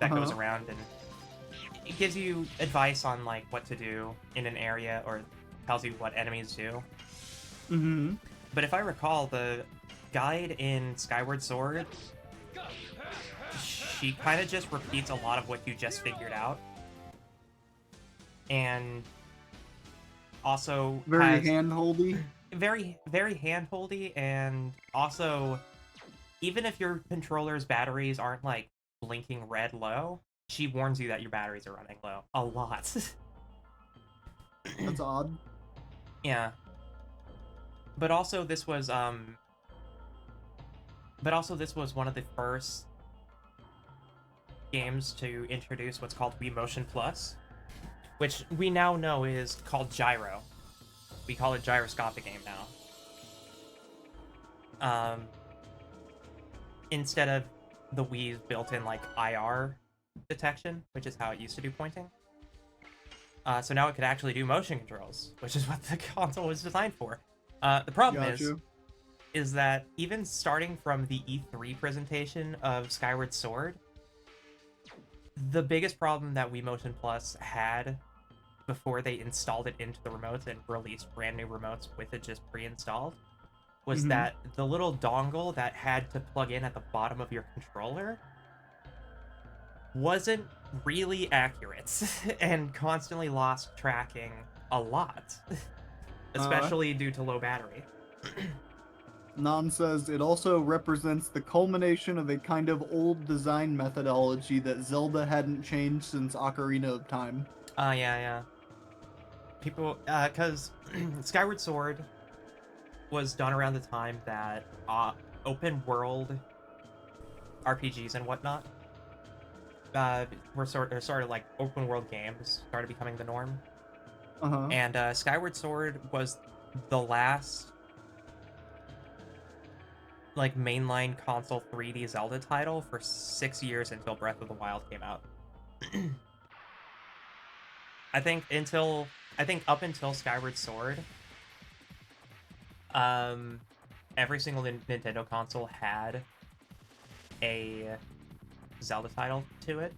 Speaker 2: goes around and it gives you advice on like what to do in an area or tells you what enemies do.
Speaker 1: Mm-hmm.
Speaker 2: But if I recall, the guide in Skyward Sword, she kind of just repeats a lot of what you just figured out, and also
Speaker 1: Very
Speaker 2: has
Speaker 1: hand-holdy.
Speaker 2: very, very hand-holdy, and also, even if your controller's batteries aren't like blinking red low, she warns you that your batteries are running low a lot.
Speaker 1: That's odd.
Speaker 2: Yeah. But also this was one of the first games to introduce what's called Wii Motion Plus, which we now know is called Gyro. We call it gyroscopic game now. Instead of the Wii's built-in like IR detection, which is how it used to do pointing. So now it could actually do motion controls, which is what the console was designed for. The problem is that even starting from the E3 presentation of Skyward Sword, the biggest problem that Wii Motion Plus had before they installed it into the remotes and released brand new remotes with it just pre-installed was that the little dongle that had to plug in at the bottom of your controller wasn't really accurate and constantly lost tracking a lot, especially due to low battery.
Speaker 1: Nan says it also represents the culmination of a kind of old design methodology that Zelda hadn't changed since Ocarina of Time.
Speaker 2: Yeah. People, because Skyward Sword was done around the time that open world RPGs and whatnot were sort of like open world games started becoming the norm. And Skyward Sword was the last like mainline console 3D Zelda title for 6 years until Breath of the Wild came out. I think up until Skyward Sword, every single Nintendo console had a Zelda title to it.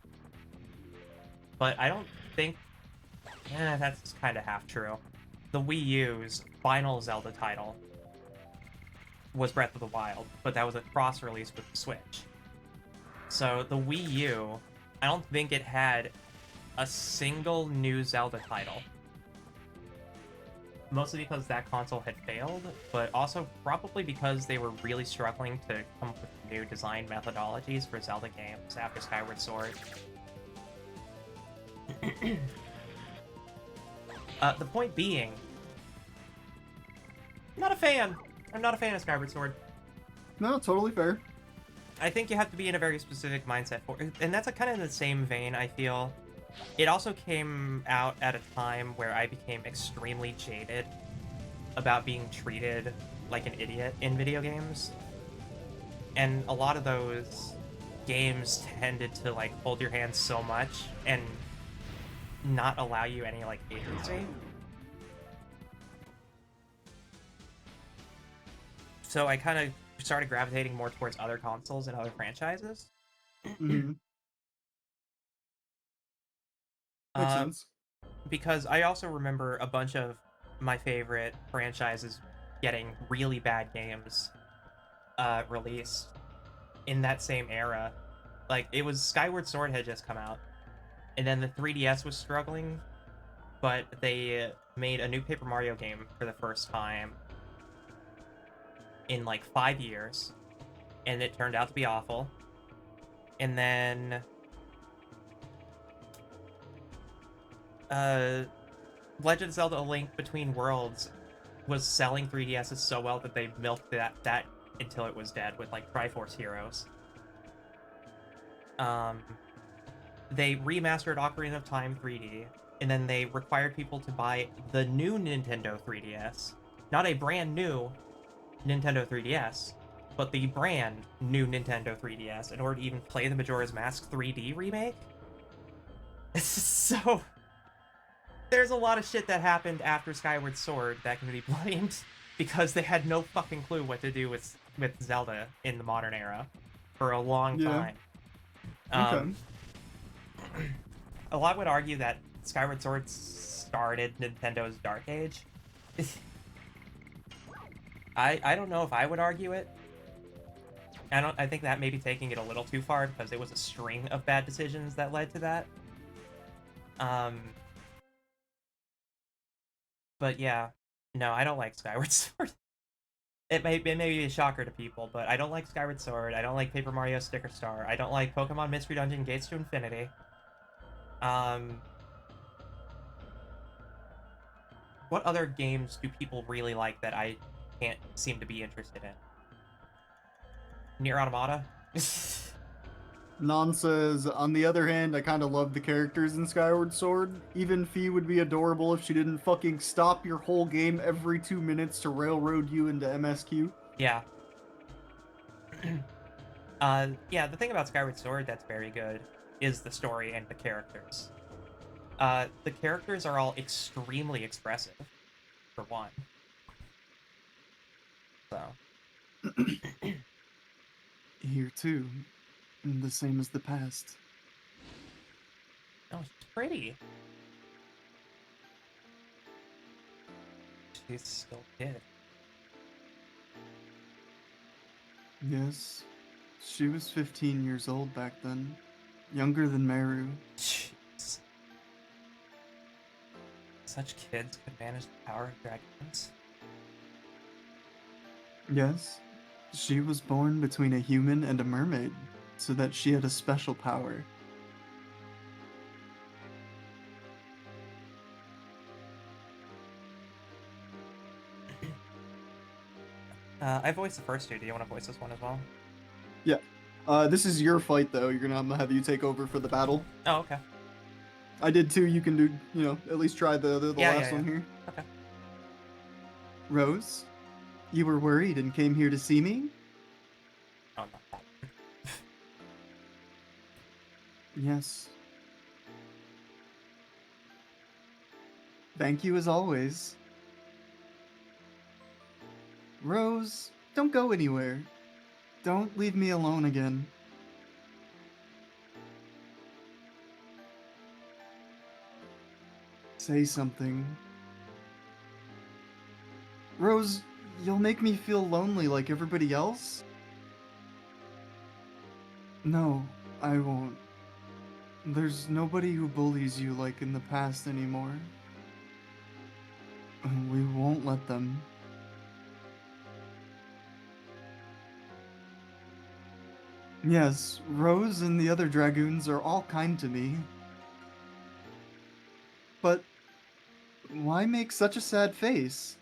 Speaker 2: But I don't think that's kind of half true. The Wii U's final Zelda title was Breath of the Wild, but that was a cross-release with the Switch. So the Wii U, I don't think it had a single new Zelda title. Mostly because that console had failed, but also probably because they were really struggling to come up with new design methodologies for Zelda games after Skyward Sword. The point being, I'm not a fan of Skyward Sword.
Speaker 1: No, totally fair.
Speaker 2: I think you have to be in a very specific mindset for it, and that's kind of in the same vein, I feel. It also came out at a time where I became extremely jaded about being treated like an idiot in video games. And a lot of those games tended to like hold your hand so much and not allow you any like agency. So I kind of started gravitating more towards other consoles and other franchises.
Speaker 1: Makes sense.
Speaker 2: Because I also remember a bunch of my favorite franchises getting really bad games released in that same era. Like, it was Skyward Sword had just come out, and then the 3DS was struggling, but they made a new Paper Mario game for the first time in like 5 years, and it turned out to be awful. And then Legend of Zelda: A Link Between Worlds was selling 3DSs so well that they milked that until it was dead with like Triforce Heroes. They remastered Ocarina of Time 3D, and then they required people to buy the new Nintendo 3DS. Not a brand new Nintendo 3DS, but the brand new Nintendo 3DS in order to even play the Majora's Mask 3D remake. So there's a lot of shit that happened after Skyward Sword that can be blamed because they had no fucking clue what to do with Zelda in the modern era for a long time.
Speaker 1: Okay.
Speaker 2: A lot would argue that Skyward Sword started Nintendo's Dark Age. I don't know if I would argue it. I think that may be taking it a little too far because it was a string of bad decisions that led to that. But yeah, no, I don't like Skyward Sword. It may be a shocker to people, but I don't like Skyward Sword. I don't like Paper Mario Sticker Star. I don't like Pokemon Mystery Dungeon Gates to Infinity. What other games do people really like that I can't seem to be interested in? Nier Automata?
Speaker 1: Non says, on the other hand, I kind of love the characters in Skyward Sword. Even Fee would be adorable if she didn't fucking stop your whole game every 2 minutes to railroad you into MSQ.
Speaker 2: Yeah. Yeah, the thing about Skyward Sword that's very good is the story and the characters. The characters are all extremely expressive, for one. So.
Speaker 1: Here too, the same as the past.
Speaker 2: Oh, she's pretty. She's still a kid.
Speaker 1: Yes, she was 15 years old back then. Younger than Meru.
Speaker 2: Jeez. Such kids could manage the power of dragons.
Speaker 1: Yes, she was born between a human and a mermaid, so that she had a special power.
Speaker 2: I voiced the first two. Do you want to voice this one as well?
Speaker 1: Yeah. This is your fight, though. You're gonna have you take over for the battle.
Speaker 2: Oh, okay.
Speaker 1: I did too. You can do, at least try the last one here.
Speaker 2: Okay.
Speaker 1: Rose, you were worried and came here to see me?
Speaker 2: Oh, not that.
Speaker 1: Yes. Thank you as always. Rose, don't go anywhere. Don't leave me alone again. Say something. Rose, you'll make me feel lonely like everybody else? No, I won't. There's nobody who bullies you like in the past anymore. We won't let them. Yes, Rose and the other Dragoons are all kind to me. But why make such a sad face?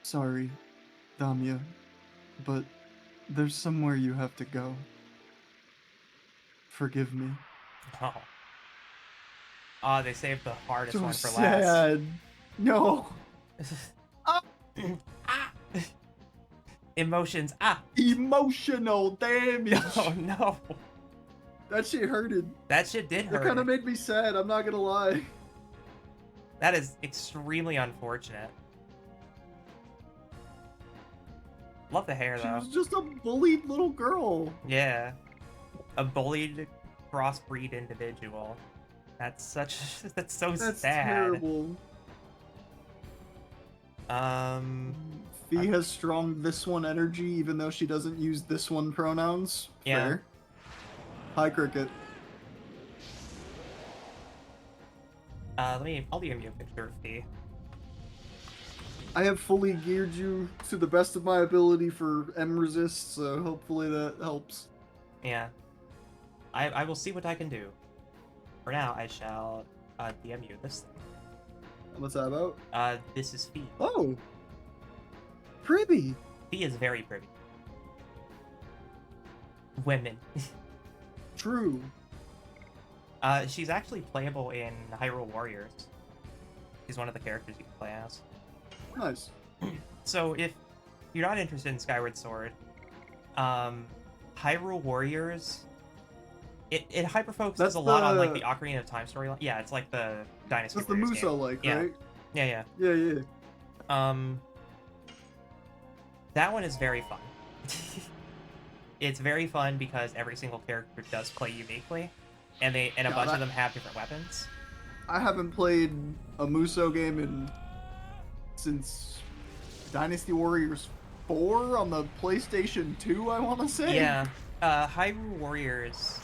Speaker 1: Sorry, Damia, but there's somewhere you have to go. Forgive me.
Speaker 2: Oh. Oh, they saved the hardest
Speaker 1: So
Speaker 2: one for last.
Speaker 1: sad. No.
Speaker 2: Ah! Emotions. Ah!
Speaker 1: Emotional damage.
Speaker 2: Oh no.
Speaker 1: That shit hurted.
Speaker 2: That shit did hurt.
Speaker 1: That kind of made me sad, I'm not gonna lie.
Speaker 2: That is extremely unfortunate. Love the hair,
Speaker 1: She
Speaker 2: though.
Speaker 1: was just a bullied little girl.
Speaker 2: Yeah. A bullied crossbreed individual. That's such that's so
Speaker 1: That's
Speaker 2: sad.
Speaker 1: terrible. Fee has strong this one energy, even though she doesn't use this one pronouns.
Speaker 2: Yeah.
Speaker 1: Fair. Hi, Cricket.
Speaker 2: I'll DM you a picture of Fee.
Speaker 1: I have fully geared you to the best of my ability for M resist, so hopefully that helps.
Speaker 2: Yeah. I will see what I can do. For now, I shall DM you this thing.
Speaker 1: What's that about?
Speaker 2: This is Fee.
Speaker 1: Oh! Privy!
Speaker 2: Fee is very pretty. Women.
Speaker 1: True.
Speaker 2: She's actually playable in Hyrule Warriors. She's one of the characters you can play as.
Speaker 1: Nice.
Speaker 2: So if you're not interested in Skyward Sword, Hyrule Warriors, it hyper focuses
Speaker 1: That's
Speaker 2: a lot on like
Speaker 1: the-
Speaker 2: the Ocarina of Time storyline. Yeah, it's like the Dynasty
Speaker 1: That's the
Speaker 2: Warriors
Speaker 1: Muso
Speaker 2: game.
Speaker 1: like,
Speaker 2: Yeah.
Speaker 1: right?
Speaker 2: Yeah,
Speaker 1: Yeah, yeah.
Speaker 2: That one is very fun. It's very fun because every single character does play uniquely, and a
Speaker 1: Yeah,
Speaker 2: bunch of them have different weapons.
Speaker 1: I haven't played a Muso game since Dynasty Warriors 4 on the PlayStation 2, I want to say.
Speaker 2: Yeah, Hyrule Warriors,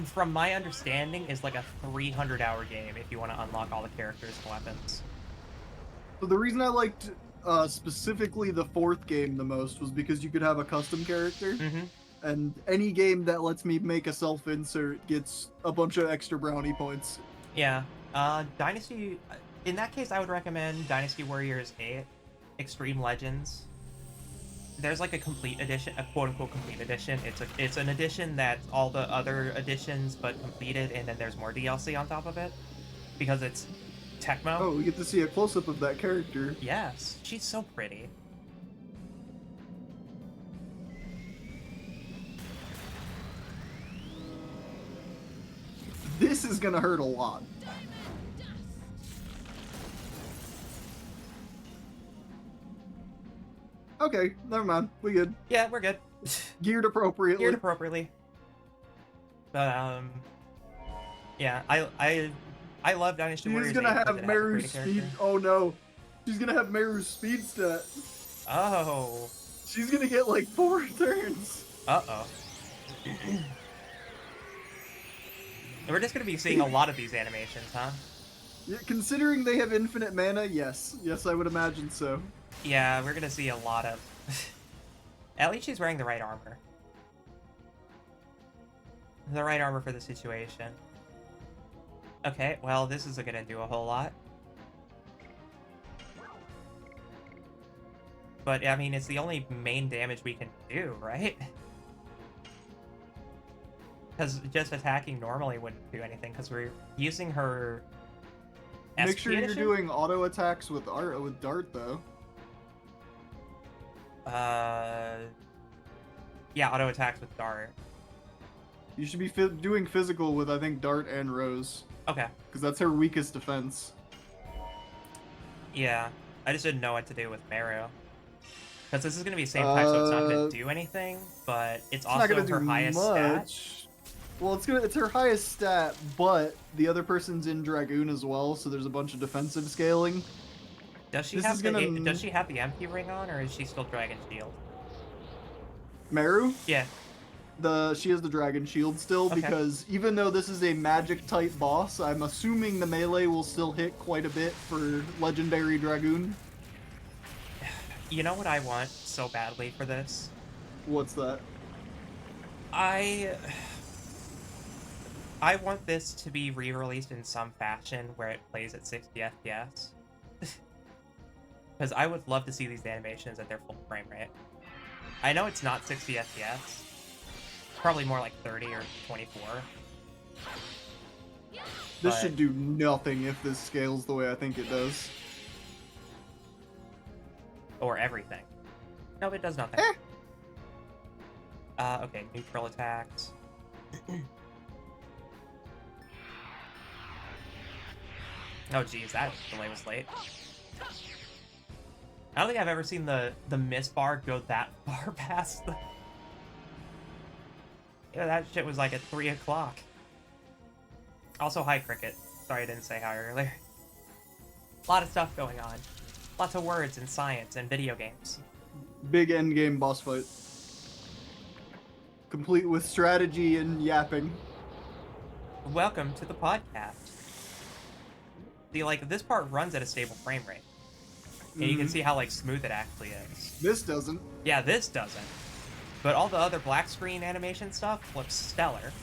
Speaker 2: from my understanding, is like a 300-hour game if you want to unlock all the characters and weapons.
Speaker 1: So the reason I liked specifically the 4th game the most was because you could have a custom character,
Speaker 2: Mm-hmm.
Speaker 1: and any game that lets me make a self-insert gets a bunch of extra brownie points.
Speaker 2: Yeah, Dynasty. In that case, I would recommend Dynasty Warriors 8, Extreme Legends. There's like a complete edition, a quote-unquote complete edition. It's an edition that's all the other editions but completed, and then there's more DLC on top of it because it's Tecmo.
Speaker 1: Oh, we get to see a close-up of that character.
Speaker 2: Yes, she's so pretty.
Speaker 1: This is gonna hurt a lot. Okay, never mind. We good.
Speaker 2: Yeah, we're good.
Speaker 1: Geared appropriately.
Speaker 2: Geared appropriately. But yeah, I love Dynasty Warriors.
Speaker 1: She's gonna
Speaker 2: 8
Speaker 1: have
Speaker 2: because it has a
Speaker 1: Meru's
Speaker 2: pretty
Speaker 1: speed.
Speaker 2: character.
Speaker 1: Oh no. She's gonna have Meru's speed stat.
Speaker 2: Oh.
Speaker 1: She's gonna get like 4 turns.
Speaker 2: Uh-oh. We're just gonna be seeing a lot of these animations, huh?
Speaker 1: Yeah, considering they have infinite mana, yes. Yes, I would imagine so.
Speaker 2: Yeah, we're gonna see a lot of... At least she's wearing the right armor. The right armor for the situation. Okay, well, this isn't gonna do a whole lot. But, I mean, it's the only main damage we can do, right? Because just attacking normally wouldn't do anything, because we're using her...
Speaker 1: Make
Speaker 2: SP
Speaker 1: sure you're
Speaker 2: edition?
Speaker 1: doing auto attacks with Dart though.
Speaker 2: Yeah, auto attacks with Dart.
Speaker 1: You should be doing physical with, I think, Dart and Rose.
Speaker 2: Okay.
Speaker 1: Because that's her weakest defense.
Speaker 2: Yeah, I just didn't know what to do with Meru. Because this is going to be the same type, so it's not going to do anything, but it's
Speaker 1: not
Speaker 2: also
Speaker 1: gonna
Speaker 2: her
Speaker 1: do
Speaker 2: highest stat.
Speaker 1: much. Well, it's her highest stat, but the other person's in Dragoon as well, so there's a bunch of defensive scaling.
Speaker 2: Does she
Speaker 1: This
Speaker 2: have
Speaker 1: is
Speaker 2: the
Speaker 1: gonna-
Speaker 2: does she have the MP ring on, or is she still Dragon Shield?
Speaker 1: Meru,
Speaker 2: Yeah.
Speaker 1: she has the Dragon Shield still,
Speaker 2: Okay.
Speaker 1: because even though this is a magic type boss, I'm assuming the melee will still hit quite a bit for Legendary Dragoon.
Speaker 2: You know what I want so badly for this?
Speaker 1: What's that?
Speaker 2: I want this to be re-released in some fashion where it plays at 60 FPS. Because I would love to see these animations at their full frame rate. I know it's not 60 FPS. Probably more like 30 or 24.
Speaker 1: This
Speaker 2: But-
Speaker 1: should do nothing if this scales the way I think it does.
Speaker 2: Or everything. No, it does nothing. Okay, neutral attacks. Oh geez, that delay was late. I don't think I've ever seen the miss bar go that far past the... Yeah, that shit was like at 3 o'clock. Also, hi, Cricket. Sorry I didn't say hi earlier. A lot of stuff going on. Lots of words and science and video games.
Speaker 1: Big endgame boss fight. Complete with strategy and yapping.
Speaker 2: Welcome to the podcast. See, like, this part runs at a stable frame rate. And you can see how, like, smooth it actually is.
Speaker 1: This doesn't.
Speaker 2: Yeah, this doesn't. But all the other black screen animation stuff looks stellar.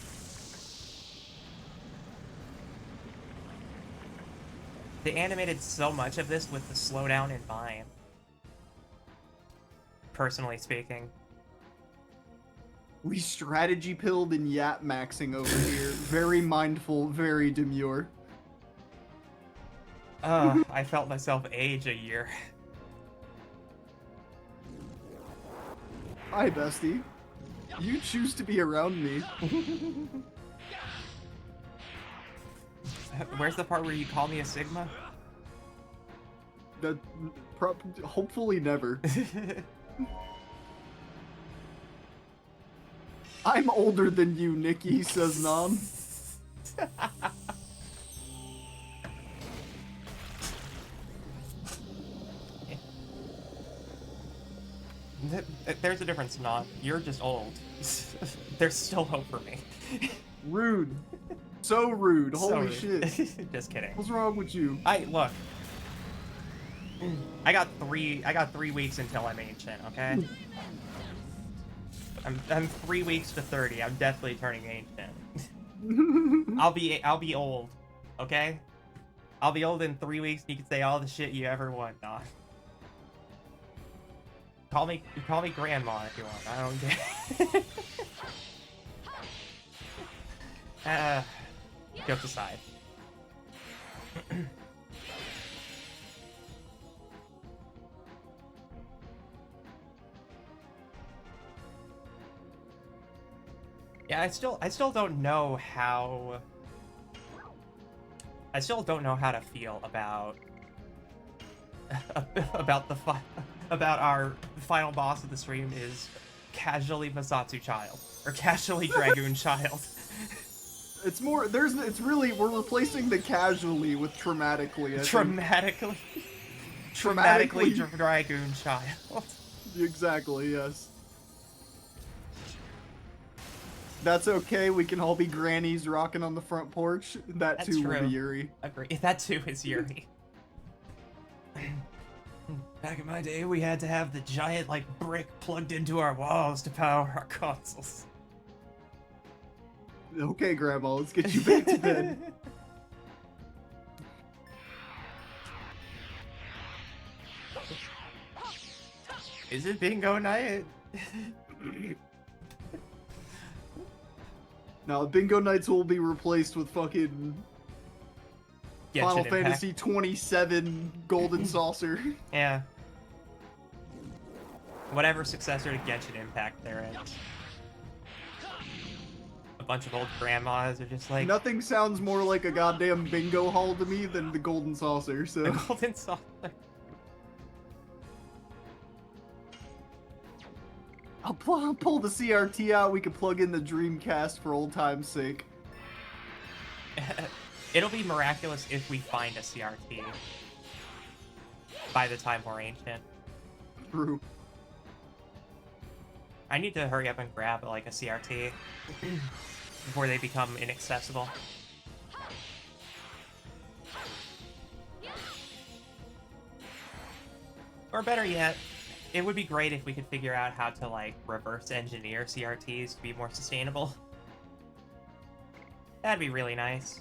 Speaker 2: They animated so much of this with the slowdown in mind. Personally speaking.
Speaker 1: We strategy pilled and yap maxing over here. Very mindful, very demure.
Speaker 2: I felt myself age a year.
Speaker 1: Hi, bestie. You choose to be around me.
Speaker 2: Where's the part where you call me a Sigma?
Speaker 1: That hopefully never. I'm older than you, Nikki, says Nom.
Speaker 2: There's a difference, not. You're just old. There's still hope for me.
Speaker 1: Rude. So rude.
Speaker 2: So
Speaker 1: Holy
Speaker 2: rude.
Speaker 1: shit.
Speaker 2: Just kidding.
Speaker 1: What's wrong with you?
Speaker 2: Look. I got 3 weeks until I'm ancient, okay? I'm 3 weeks to 30. I'm definitely turning ancient. I'll be old, okay? I'll be old in 3 weeks. And you can say all the shit you ever want, nah. Call me grandma if you want. I don't care. Jokes aside. Yeah, I still don't know how. I still don't know how to feel about about our final boss of the stream is casually Masatsu Child or casually Dragoon Child.
Speaker 1: It's more, it's really, we're replacing the casually with traumatically.
Speaker 2: Traumatically Dragoon Child.
Speaker 1: Exactly, yes. That's okay, we can all be grannies rocking on the front porch. That too will be Yuri.
Speaker 2: Agree. That too is Yuri. Back in my day, we had to have the giant, like, brick plugged into our walls to power our consoles.
Speaker 1: Okay, Grandma, let's get you back to bed.
Speaker 2: Is it bingo night?
Speaker 1: Now, bingo nights will be replaced with fucking Final Fantasy 27 Golden Saucer.
Speaker 2: Yeah. Whatever successor to Genshin Impact there is. A bunch of old grandmas are just like...
Speaker 1: Nothing sounds more like a goddamn bingo hall to me than the Golden Saucer, so...
Speaker 2: The Golden Saucer.
Speaker 1: I'll pull the CRT out, we can plug in the Dreamcast for old time's sake.
Speaker 2: It'll be miraculous if we find a CRT by the time we're ancient.
Speaker 1: True.
Speaker 2: I need to hurry up and grab, like, a CRT before they become inaccessible. Or better yet, it would be great if we could figure out how to, like, reverse engineer CRTs to be more sustainable. That'd be really nice.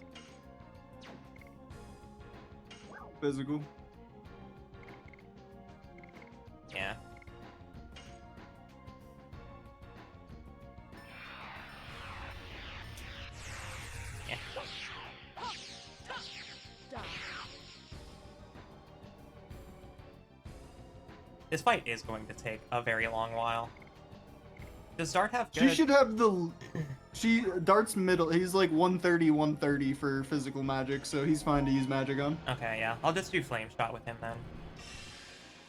Speaker 1: Physical.
Speaker 2: Yeah. Yeah. This fight is going to take a very long while. Does Dart have good...
Speaker 1: She should have the... Dart's middle. He's like 130, 130 for physical magic, so he's fine to use magic on.
Speaker 2: Okay, yeah. I'll just do Flame Shot with him then.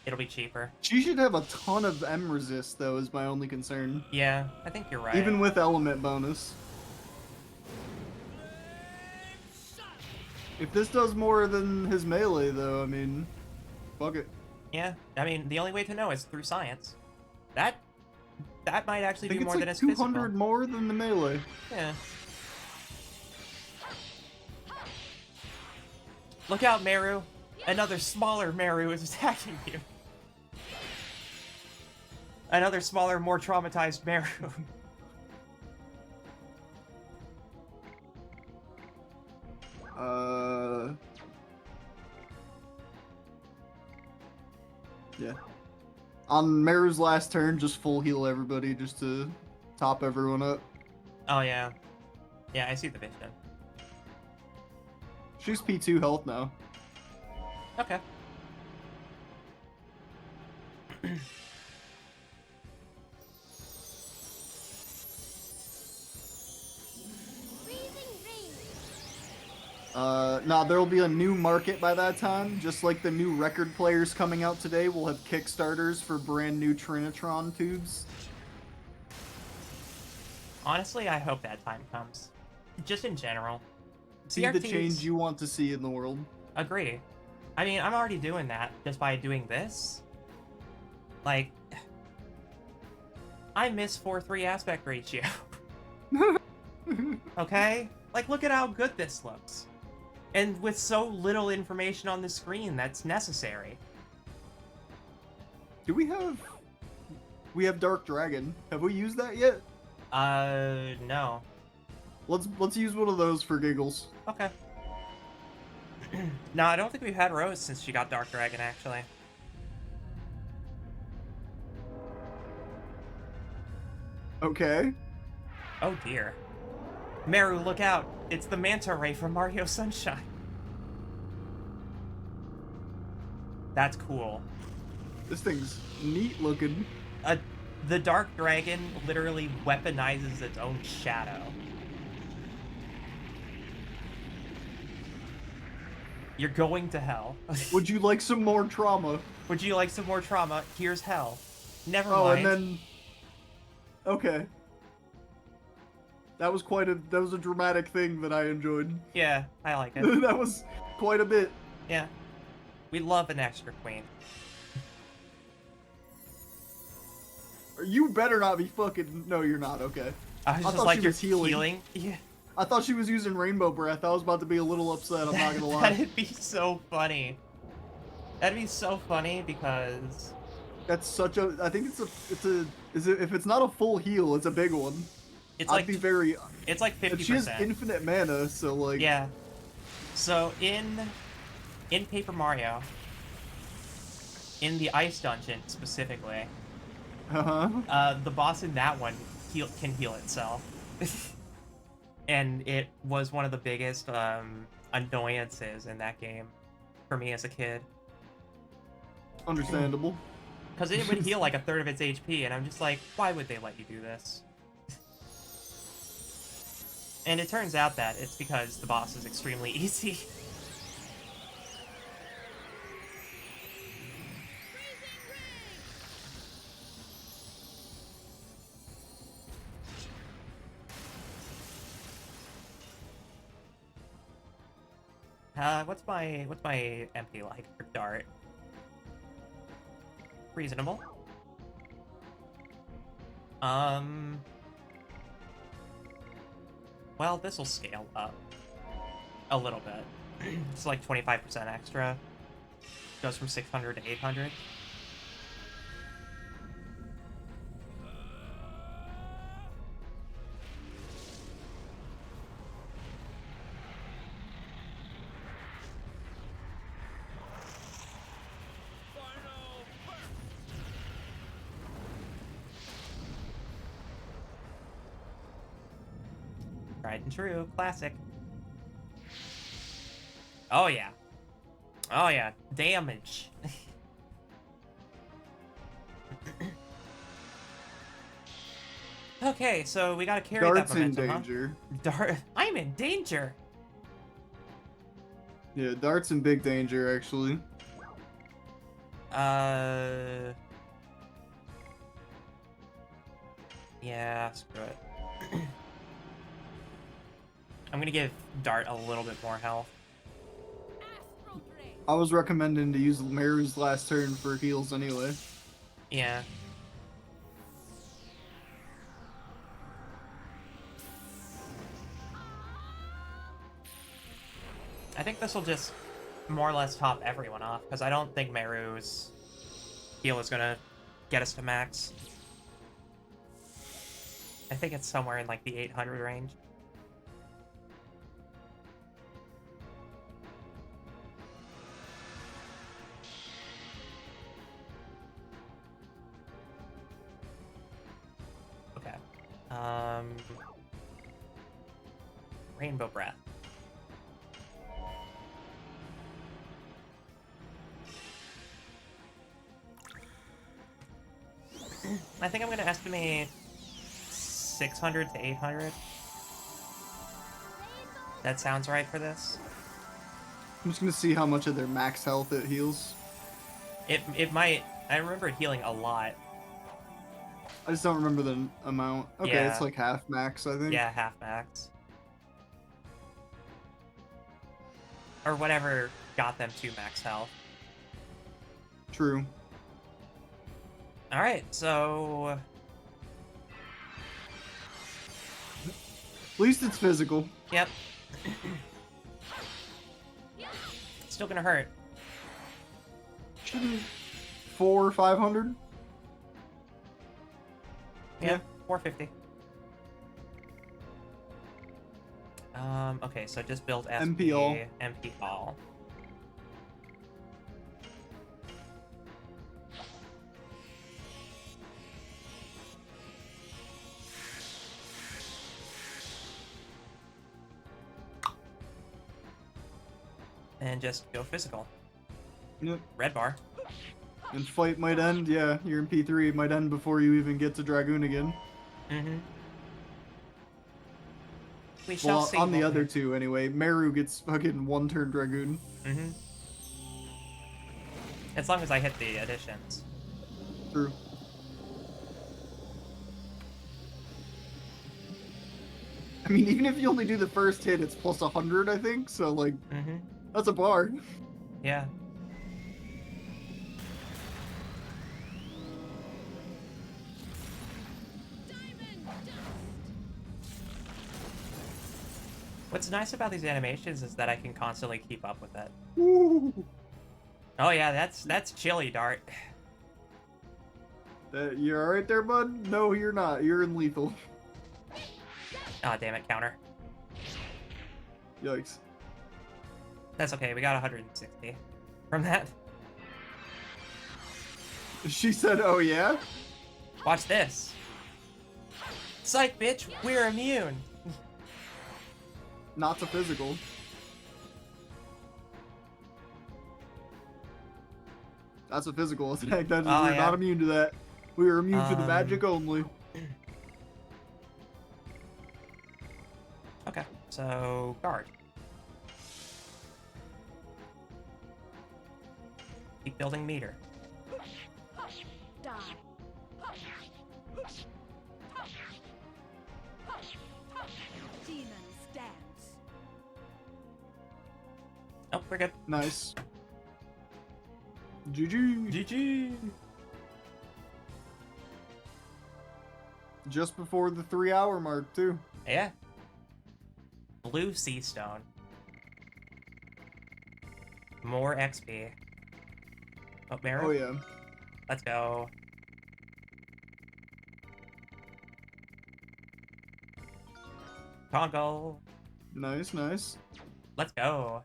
Speaker 2: It'll be cheaper.
Speaker 1: She should have a ton of M resist, though, is my only concern.
Speaker 2: Yeah, I think you're right.
Speaker 1: Even with element bonus. If this does more than his melee, though, I mean, fuck it.
Speaker 2: Yeah, I mean, the only way to know is through science. That might
Speaker 1: I
Speaker 2: actually
Speaker 1: think
Speaker 2: do
Speaker 1: it's
Speaker 2: more
Speaker 1: like
Speaker 2: than his
Speaker 1: 200
Speaker 2: physical.
Speaker 1: more than the melee.
Speaker 2: Yeah. Look out, Meru! Another smaller Meru is attacking you. Another smaller, more traumatized Meru.
Speaker 1: Yeah. On Meru's last turn, just full heal everybody just to top everyone up.
Speaker 2: Oh, yeah. Yeah, I see the vision.
Speaker 1: She's P2 health now.
Speaker 2: Okay.
Speaker 1: Nah, there'll be a new market by that time. Just like the new record players coming out today will have Kickstarters for brand new Trinitron tubes.
Speaker 2: Honestly, I hope that time comes. Just in general.
Speaker 1: See the
Speaker 2: CRTs
Speaker 1: change you want to see in the world.
Speaker 2: Agree. I mean, I'm already doing that just by doing this. Like, I miss 4:3 aspect ratio. Okay? Like, look at how good this looks. And with so little information on the screen that's necessary.
Speaker 1: Do we have... We have Dark Dragon. Have we used that yet?
Speaker 2: No.
Speaker 1: Let's use one of those for giggles.
Speaker 2: Okay. No, I don't think we've had Rose since she got Dark Dragon, actually.
Speaker 1: Okay.
Speaker 2: Oh dear. Meru, look out! It's the Manta Ray from Mario Sunshine. That's cool.
Speaker 1: This thing's neat looking.
Speaker 2: The Dark Dragon literally weaponizes its own shadow. You're going to hell.
Speaker 1: Would you like some more trauma?
Speaker 2: Would you like some more trauma? Here's hell. Never
Speaker 1: Oh,
Speaker 2: mind.
Speaker 1: and then... Okay. That was a dramatic thing that I enjoyed.
Speaker 2: Yeah, I like it.
Speaker 1: That was quite a bit.
Speaker 2: Yeah. We love an extra queen.
Speaker 1: You better not be fucking... No, you're not. Okay.
Speaker 2: I was
Speaker 1: I
Speaker 2: just
Speaker 1: thought
Speaker 2: like,
Speaker 1: she
Speaker 2: you're
Speaker 1: was healing.
Speaker 2: healing? Yeah.
Speaker 1: I thought she was using Rainbow Breath. I was about to be a little upset, I'm not gonna lie.
Speaker 2: That'd be so funny. That'd be so funny because...
Speaker 1: That's such a... I think if it's not a full heal, it's a big one.
Speaker 2: It's
Speaker 1: I'd
Speaker 2: like
Speaker 1: be very...
Speaker 2: It's like 50%.
Speaker 1: And she has infinite mana, so like...
Speaker 2: Yeah. So in Paper Mario, in the ice dungeon specifically, the boss in that one can heal itself. And it was one of the biggest annoyances in that game for me as a kid.
Speaker 1: Understandable.
Speaker 2: Because it would heal like a third of its HP, and I'm just like, why would they let you do this? And it turns out that it's because the boss is extremely easy. What's my MP like for dart? Reasonable. Well, this will scale up a little bit. It's like 25% extra. Goes from 600 to 800. Tried and true, classic. Oh yeah. Oh yeah, damage. Okay, so we gotta carry
Speaker 1: Dart's
Speaker 2: that
Speaker 1: in
Speaker 2: momentum,
Speaker 1: danger.
Speaker 2: Dart, I'm in danger.
Speaker 1: Yeah, Dart's in big danger, actually.
Speaker 2: Yeah, screw it. I'm gonna give Dart a little bit more health.
Speaker 1: I was recommending to use Meru's last turn for heals anyway.
Speaker 2: Yeah. I think this will just more or less top everyone off, because I don't think Meru's heal is gonna get us to max. I think it's somewhere in like the 800 range. Okay. Rainbow Breath. I think I'm gonna estimate 600 to 800. That sounds right for this.
Speaker 1: I'm just gonna see how much of their max health it heals.
Speaker 2: It might. I remember it healing a lot.
Speaker 1: I just don't remember the amount. Okay,
Speaker 2: Yeah.
Speaker 1: it's like half max, I think.
Speaker 2: Yeah, half max. Or whatever got them to max health.
Speaker 1: True.
Speaker 2: Alright, so...
Speaker 1: At least it's physical.
Speaker 2: Yep. Still gonna hurt.
Speaker 1: Shouldn't 400 or 500?
Speaker 2: Yeah, 450. Okay, so just build SP,
Speaker 1: MP all.
Speaker 2: MP all. And just go physical.
Speaker 1: Yep.
Speaker 2: Red bar.
Speaker 1: And fight might end, yeah, you're in P3, it might end before you even get to Dragoon again.
Speaker 2: Mm-hmm. We shall
Speaker 1: Well,
Speaker 2: see.
Speaker 1: on the
Speaker 2: won't
Speaker 1: other
Speaker 2: we?
Speaker 1: two anyway. Meru gets fucking one turn Dragoon.
Speaker 2: Mm-hmm. As long as I hit the additions.
Speaker 1: True. I mean, even if you only do the first hit, it's plus 100, I think. So, like,
Speaker 2: Mm-hmm.
Speaker 1: that's a bar.
Speaker 2: Yeah. What's nice about these animations is that I can constantly keep up with it.
Speaker 1: Woo!
Speaker 2: Oh yeah, that's chilly, Dart.
Speaker 1: You alright there, bud? No, you're not. You're in lethal.
Speaker 2: Ah, damn it, counter.
Speaker 1: Yikes.
Speaker 2: That's okay, we got 160 from that.
Speaker 1: She said, oh yeah?
Speaker 2: Watch this. Psych, bitch, we're immune.
Speaker 1: Not to physical. That's a physical attack. That is,
Speaker 2: Oh,
Speaker 1: we're
Speaker 2: yeah.
Speaker 1: not immune to that. We are immune to the magic only.
Speaker 2: Okay, so guard. Keep building meter.
Speaker 3: Die. Demon stance.
Speaker 2: Oh, we're good.
Speaker 1: Nice. GG.
Speaker 2: GG.
Speaker 1: Just before the 3-hour mark, too.
Speaker 2: Yeah. Blue sea stone. More XP. Oh, Mara?
Speaker 1: Oh, yeah.
Speaker 2: Let's go. Congo.
Speaker 1: Nice, nice.
Speaker 2: Let's go.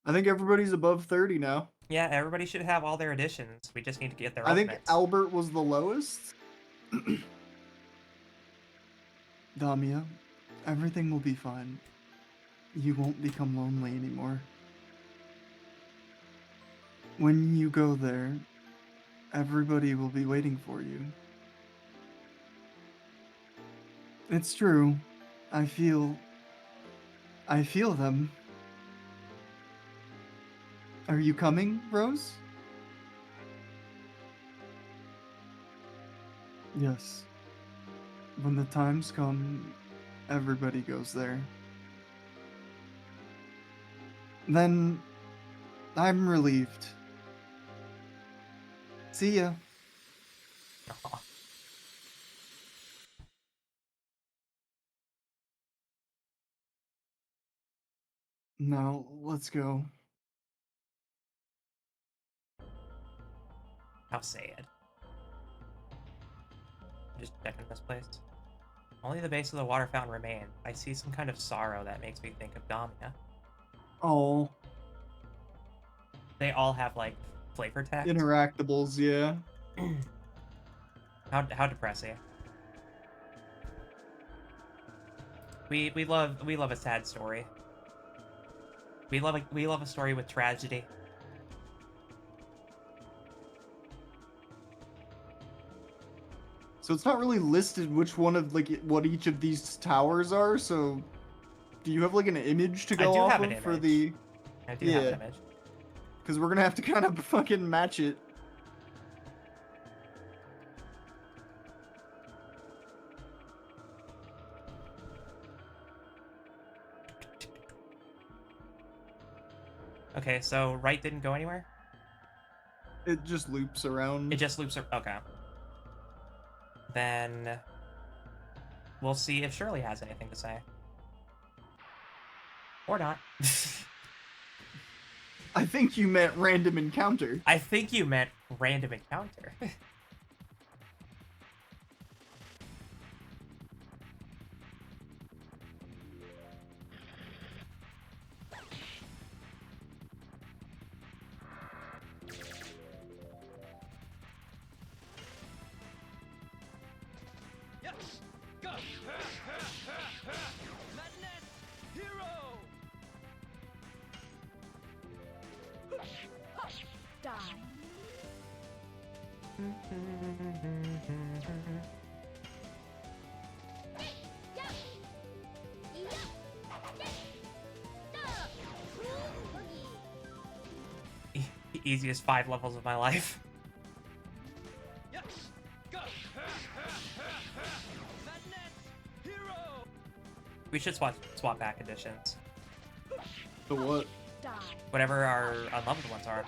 Speaker 1: I think everybody's above 30 now.
Speaker 2: Yeah, everybody should have all their additions. We just need to get their
Speaker 1: I think
Speaker 2: ultimates.
Speaker 1: Albert was the lowest. Damia, everything will be fine. You won't become lonely anymore. When you go there, everybody will be waiting for you. It's true. I feel them. Are you coming, Rose? Yes. When the times come, everybody goes there. Then, I'm relieved. See ya.
Speaker 2: Aw.
Speaker 1: Now, let's go.
Speaker 2: How sad. Just checking this place. Only the base of the water fountain remains. I see some kind of sorrow that makes me think of Damia.
Speaker 1: Oh,
Speaker 2: They all have, like, flavor text.
Speaker 1: interactables, yeah.
Speaker 2: How depressing. We love a sad story. We love a story with tragedy.
Speaker 1: So it's not really listed which one of, like, what each of these towers are, so do you have, like, an image to go
Speaker 2: do
Speaker 1: off
Speaker 2: have
Speaker 1: of
Speaker 2: an
Speaker 1: for
Speaker 2: image.
Speaker 1: the...
Speaker 2: I do have
Speaker 1: Yeah.
Speaker 2: an image.
Speaker 1: Because we're gonna have to kind of fucking match it.
Speaker 2: Okay, so right didn't go anywhere?
Speaker 1: It just loops around.
Speaker 2: It just loops. Okay. Then we'll see if Shirley has anything to say. Or not.
Speaker 1: I think you meant random encounter.
Speaker 2: I think you meant random encounter.
Speaker 3: Die.
Speaker 2: The easiest 5 levels of my life. We should swap back editions.
Speaker 1: The what?
Speaker 3: Die.
Speaker 2: Whatever our unloved ones are.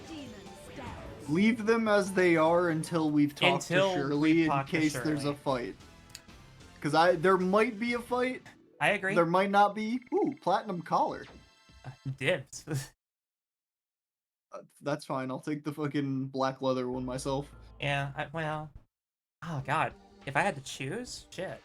Speaker 3: Demon stance.
Speaker 1: Leave them as they are until we've talked to
Speaker 2: Until
Speaker 1: Shirley
Speaker 2: we've
Speaker 1: in
Speaker 2: talked to
Speaker 1: case there's a
Speaker 2: Shirley.
Speaker 1: fight. Because there might be a fight.
Speaker 2: I agree.
Speaker 1: There might not be. Ooh, platinum collar.
Speaker 2: Dibs.
Speaker 1: That's fine. I'll take the fucking black leather one myself.
Speaker 2: Yeah, well... Oh, God. If I had to choose? Shit.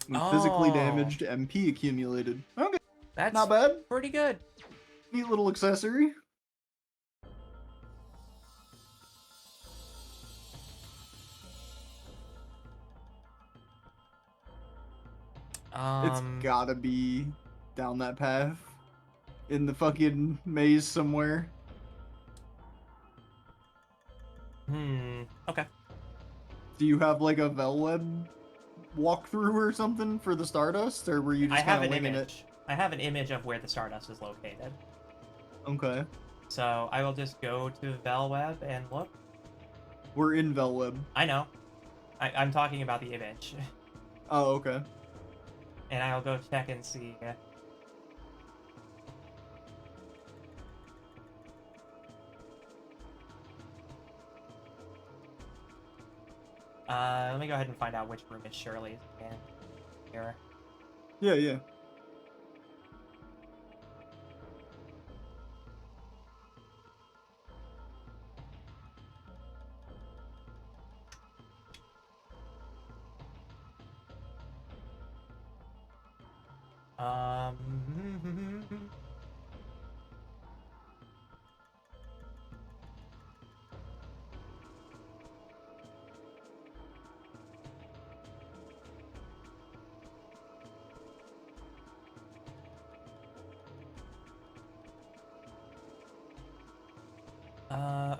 Speaker 1: When physically
Speaker 2: Oh.
Speaker 1: damaged, MP accumulated. Okay,
Speaker 2: That's
Speaker 1: not bad.
Speaker 2: pretty good.
Speaker 1: Neat little accessory. It's gotta be down that path. In the fucking maze somewhere.
Speaker 2: Okay.
Speaker 1: Do you have like a Velweb walkthrough or something for the Stardust? Or were you
Speaker 2: I
Speaker 1: just
Speaker 2: have
Speaker 1: kind of
Speaker 2: an
Speaker 1: winging
Speaker 2: image. I have an image of where the Stardust is located.
Speaker 1: it? Okay.
Speaker 2: So I will just go to Velweb and look.
Speaker 1: We're in Velweb.
Speaker 2: I know. I'm talking about the image.
Speaker 1: Oh, okay.
Speaker 2: And I'll go check and see. Let me go ahead and find out which room is Shirley's in here.
Speaker 1: Yeah, yeah.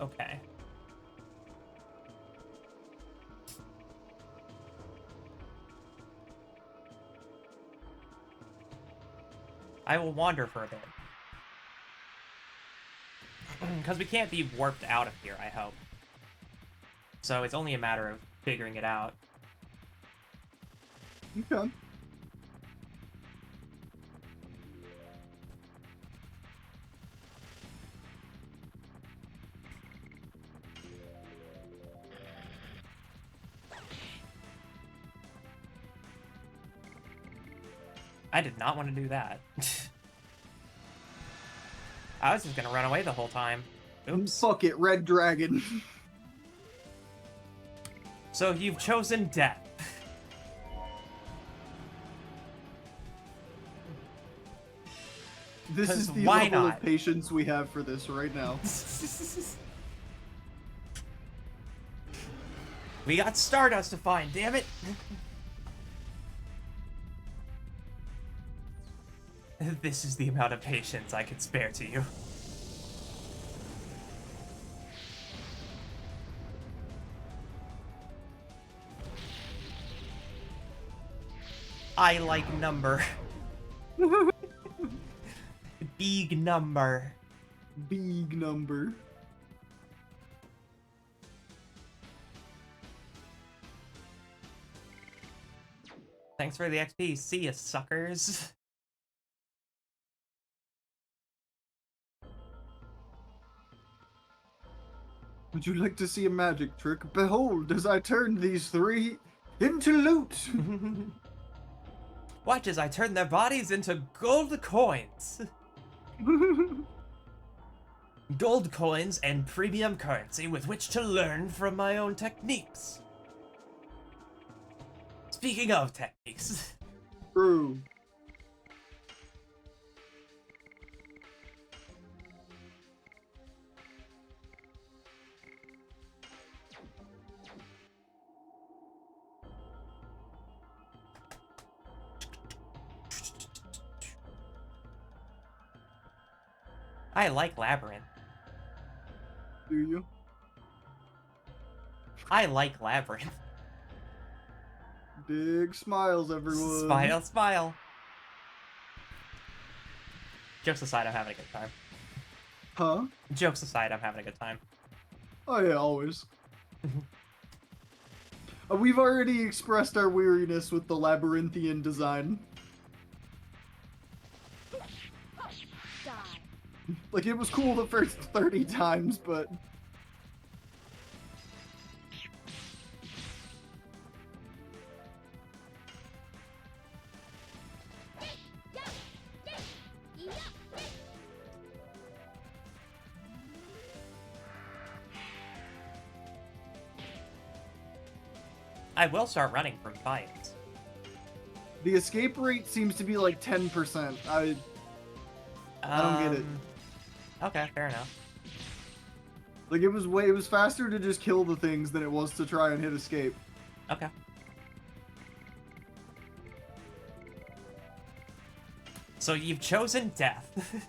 Speaker 2: Okay. I will wander for a bit. Because we can't be warped out of here, I hope. So it's only a matter of figuring it out.
Speaker 1: Okay.
Speaker 2: I did not want to do that. I was just gonna run away the whole time. Oops.
Speaker 1: Fuck it, Red Dragon.
Speaker 2: So you've chosen death.
Speaker 1: This
Speaker 2: 'Cause
Speaker 1: is the
Speaker 2: why
Speaker 1: level
Speaker 2: not?
Speaker 1: of patience we have for this right now.
Speaker 2: We got Stardust to find, damn it! This is the amount of patience I can spare to you. I like number. Big number.
Speaker 1: Big number.
Speaker 2: Thanks for the XP. See ya, suckers.
Speaker 1: Would you like to see a magic trick? Behold, as I turn these three into loot.
Speaker 2: Watch as I turn their bodies into gold coins. Gold coins and premium currency with which to learn from my own techniques. Speaking of techniques.
Speaker 1: True.
Speaker 2: I like Labyrinth.
Speaker 1: Do you?
Speaker 2: I like Labyrinth.
Speaker 1: Big smiles, everyone.
Speaker 2: Smile, smile. Jokes aside, I'm having a good time.
Speaker 1: Huh?
Speaker 2: Jokes aside, I'm having a good time.
Speaker 1: Oh yeah, always. We've already expressed our weariness with the labyrinthian design.
Speaker 3: Die.
Speaker 1: Like, it was cool the first 30 times, but...
Speaker 2: I will start running from fights.
Speaker 1: The escape rate seems to be like 10%. I don't get it.
Speaker 2: Okay, fair enough.
Speaker 1: Like, it was faster to just kill the things than it was to try and hit escape.
Speaker 2: Okay. So you've chosen death.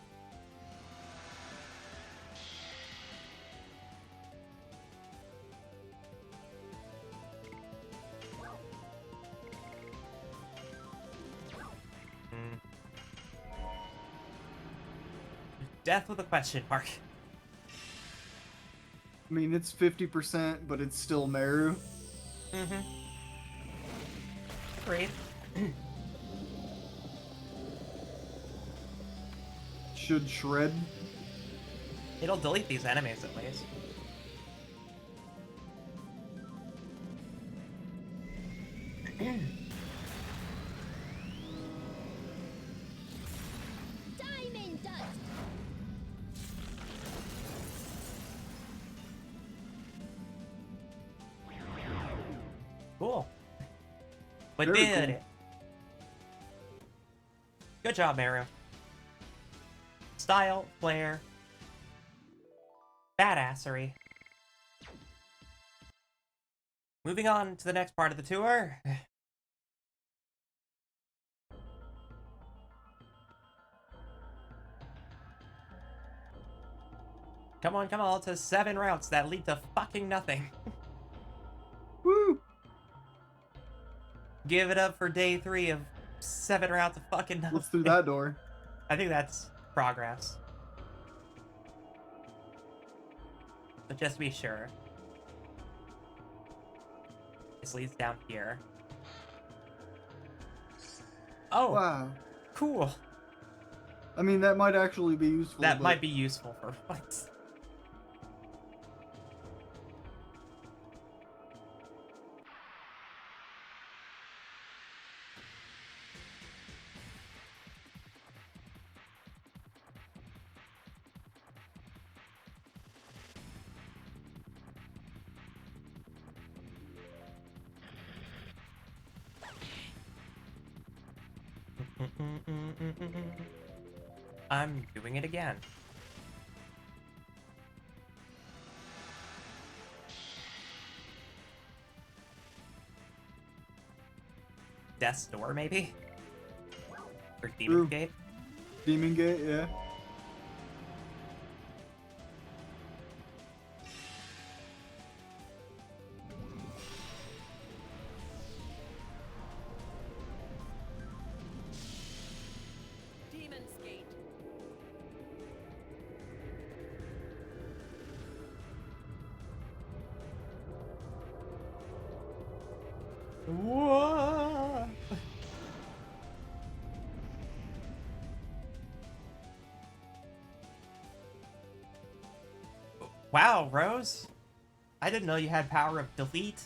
Speaker 2: Death with a question mark.
Speaker 1: I mean, it's 50%, but it's still Meru.
Speaker 2: Mm-hmm. Agreed.
Speaker 1: Should shred.
Speaker 2: It'll delete these enemies at least.
Speaker 3: Diamond dust.
Speaker 2: Cool. But
Speaker 1: Very
Speaker 2: did
Speaker 1: cool.
Speaker 2: it. Good job, Meru. Style, flair, badassery. Moving on to the next part of the tour. Come on, come on, to 7 routes that lead to fucking nothing.
Speaker 1: Woo!
Speaker 2: Give it up for day 3 of 7 routes of fucking nothing.
Speaker 1: What's through that door?
Speaker 2: I think that's progress. But just to be sure. This leads down here. Oh,
Speaker 1: Wow.
Speaker 2: cool.
Speaker 1: I mean, that might actually be useful.
Speaker 2: That
Speaker 1: but
Speaker 2: might be useful for once. I'm doing it again. Death's Door, maybe? Or Demon's
Speaker 1: True.
Speaker 2: Gate?
Speaker 1: Demon Gate, yeah.
Speaker 4: Demon's Gate.
Speaker 2: Whoa! Wow, Rose. I didn't know you had power of delete.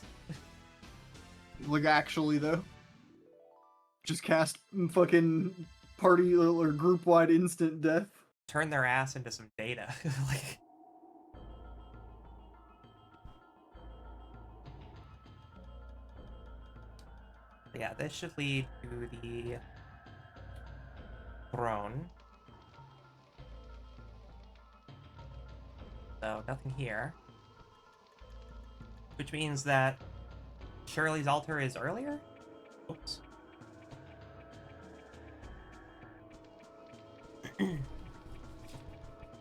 Speaker 1: Like, actually, though. Just cast fucking party or group-wide instant death.
Speaker 2: Turn their ass into some data. Like, yeah, this should lead to the throne. So, nothing here. Which means that Shirley's altar is earlier? Oops.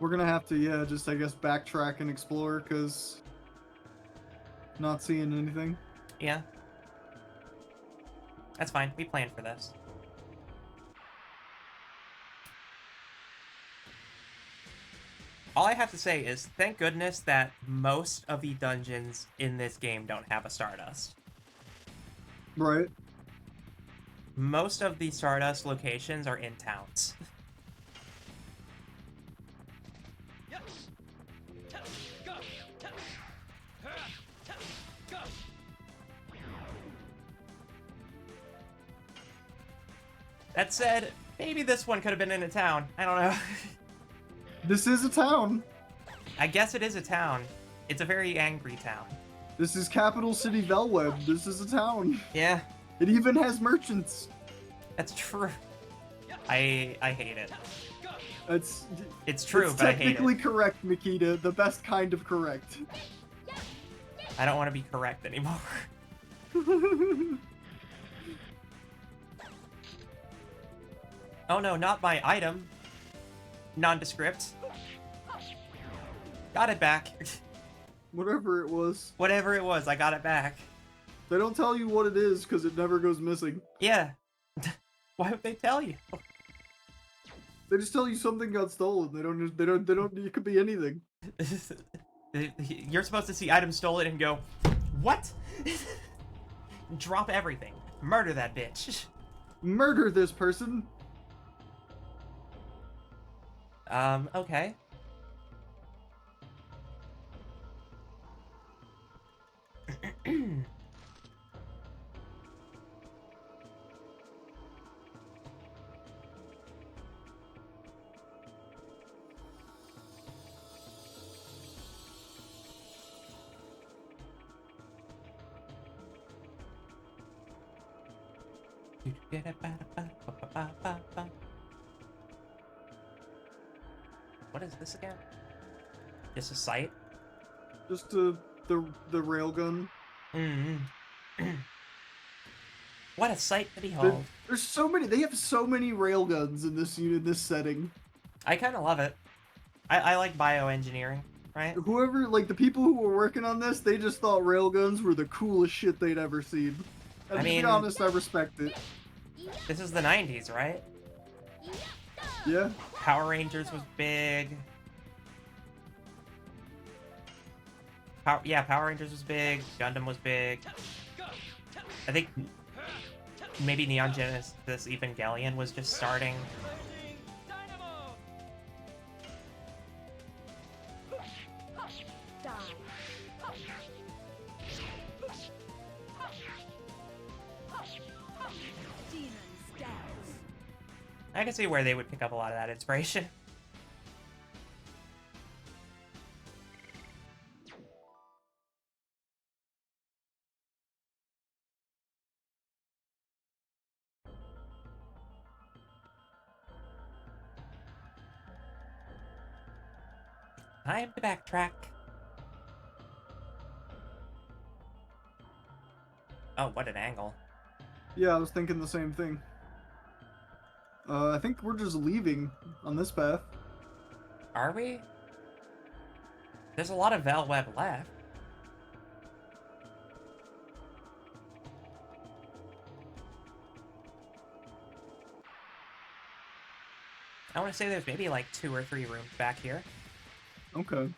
Speaker 1: We're gonna have to, yeah, just, I guess, backtrack and explore, because... Not seeing anything.
Speaker 2: Yeah. That's fine. We planned for this. All I have to say is, thank goodness that most of the dungeons in this game don't have a Stardust.
Speaker 1: Right.
Speaker 2: Most of the Stardust locations are in towns. That said, maybe this one could have been in a town. I don't know.
Speaker 1: This is a town.
Speaker 2: I guess it is a town. It's a very angry town.
Speaker 1: This is capital city Velweb. This is a town.
Speaker 2: Yeah,
Speaker 1: It even has merchants.
Speaker 2: that's true. I hate it.
Speaker 1: It's
Speaker 2: It's true,
Speaker 1: it's
Speaker 2: but I hate
Speaker 1: technically
Speaker 2: it.
Speaker 1: correct, Nikita. The best kind of correct.
Speaker 2: I don't want to be correct anymore. Oh no, not my item. Nondescript. Got it back.
Speaker 1: Whatever it was.
Speaker 2: Whatever it was, I got it back.
Speaker 1: They don't tell you what it is because it never goes missing.
Speaker 2: Yeah. Why would they tell you?
Speaker 1: They just tell you something got stolen. They don't. It could be anything.
Speaker 2: You're supposed to see item stolen and go, what? Drop everything. Murder that bitch.
Speaker 1: Murder this person.
Speaker 2: Okay. What is this again? Just a site?
Speaker 1: Just the railgun.
Speaker 2: What a sight to behold.
Speaker 1: There's so many. They have so many railguns in this unit, this setting.
Speaker 2: I kind of love it. I like bioengineering, right?
Speaker 1: Whoever, like the people who were working on this, they just thought railguns were the coolest shit they'd ever seen. And
Speaker 2: I
Speaker 1: to
Speaker 2: mean-
Speaker 1: be honest, I respect it.
Speaker 2: This is the 90s, right?
Speaker 1: Yeah.
Speaker 2: Power Rangers was big. Power Rangers was big. Gundam was big. I think maybe Neon Genesis Evangelion was just starting.
Speaker 3: Die. Demon's dance.
Speaker 2: I can see where they would pick up a lot of that inspiration. Time to backtrack. Oh, what an angle.
Speaker 1: Yeah, I was thinking the same thing. I think we're just leaving on this path.
Speaker 2: Are we? There's a lot of Velweb left. I want to say there's maybe like 2 or 3 rooms back here.
Speaker 1: Okay.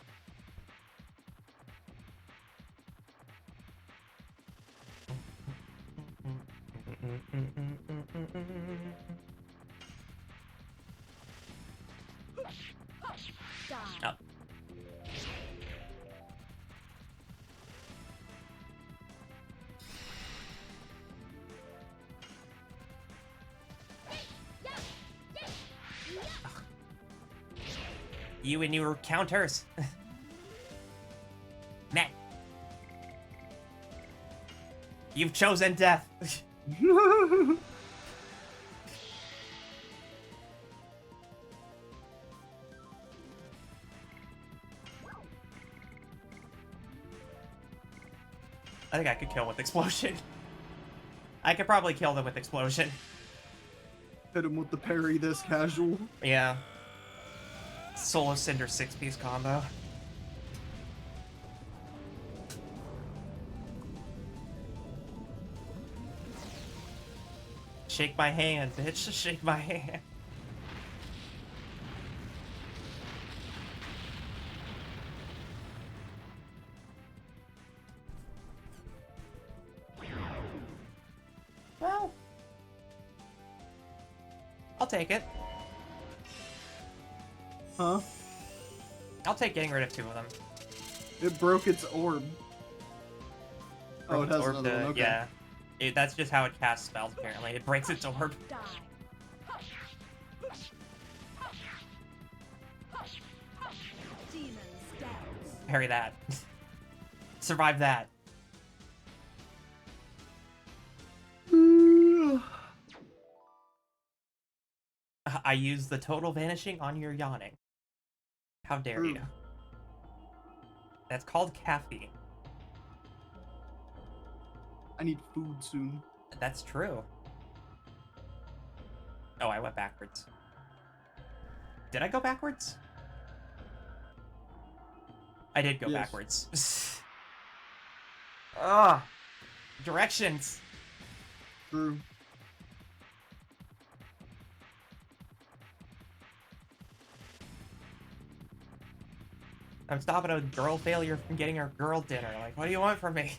Speaker 3: Die.
Speaker 2: Oh. You and your counters. Nah. You've chosen death. I think I could kill with explosion. I could probably kill them with explosion.
Speaker 1: Hit him with the parry this casual.
Speaker 2: Yeah. Solo Cinder 6-piece combo. Shake my hand, bitch. Shake my hand. Well, I'll take it.
Speaker 1: Huh?
Speaker 2: I'll take getting rid of 2 of them.
Speaker 1: It broke its orb. Oh, it has
Speaker 2: Orb
Speaker 1: another one. Okay.
Speaker 2: Yeah. That's just how it casts spells, apparently. It breaks its orb.
Speaker 3: Die. Demon's dance.
Speaker 2: Parry that. Survive that. I use the total vanishing on your yawning. How dare you? That's called caffeine.
Speaker 1: I need food soon.
Speaker 2: That's true. Oh, I went backwards. Did I go backwards? I did go
Speaker 1: Yes.
Speaker 2: backwards. Ugh. Directions.
Speaker 1: True.
Speaker 2: I'm stopping a girl failure from getting her girl dinner. Like, what do you want from me?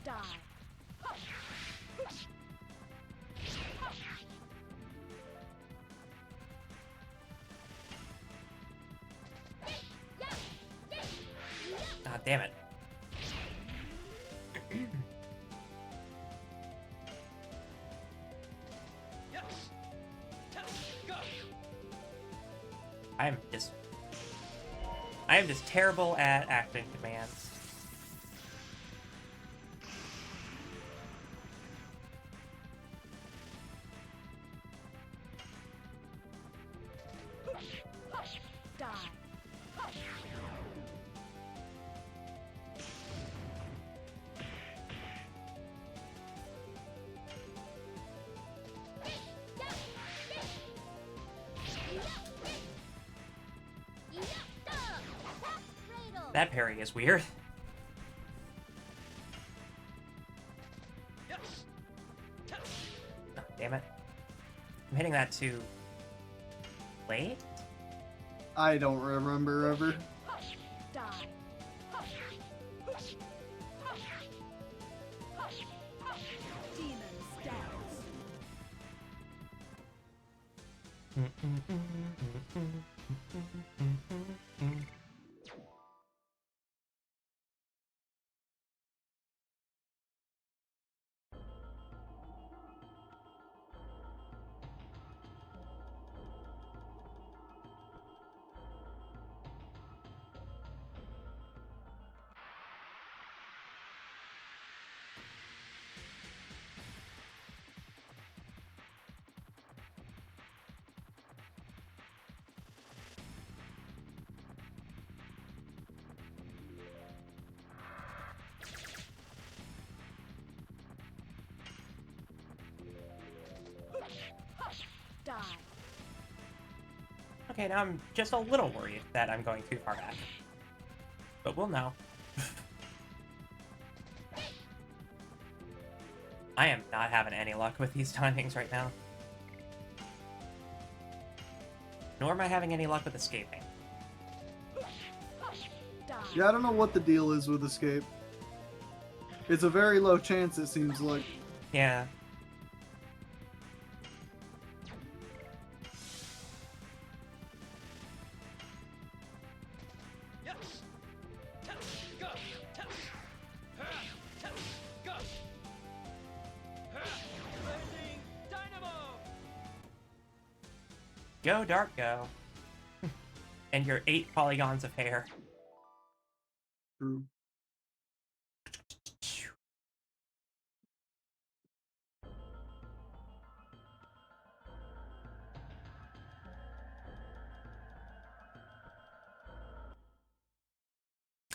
Speaker 3: Die.
Speaker 2: Ah, damn it. I am just terrible at acting commands.
Speaker 3: Die.
Speaker 2: That parry is weird. Oh, damn it. I'm hitting that too late?
Speaker 1: I don't remember ever.
Speaker 3: Die. Die.
Speaker 2: Okay, now I'm just a little worried that I'm going too far back. But we'll know. I am not having any luck with these timings right now. Nor am I having any luck with escaping.
Speaker 3: Die.
Speaker 1: Yeah, I don't know what the deal is with escape. It's a very low chance, it seems like.
Speaker 2: Yeah. Go, Dart, go. And your 8 polygons of hair.
Speaker 1: True.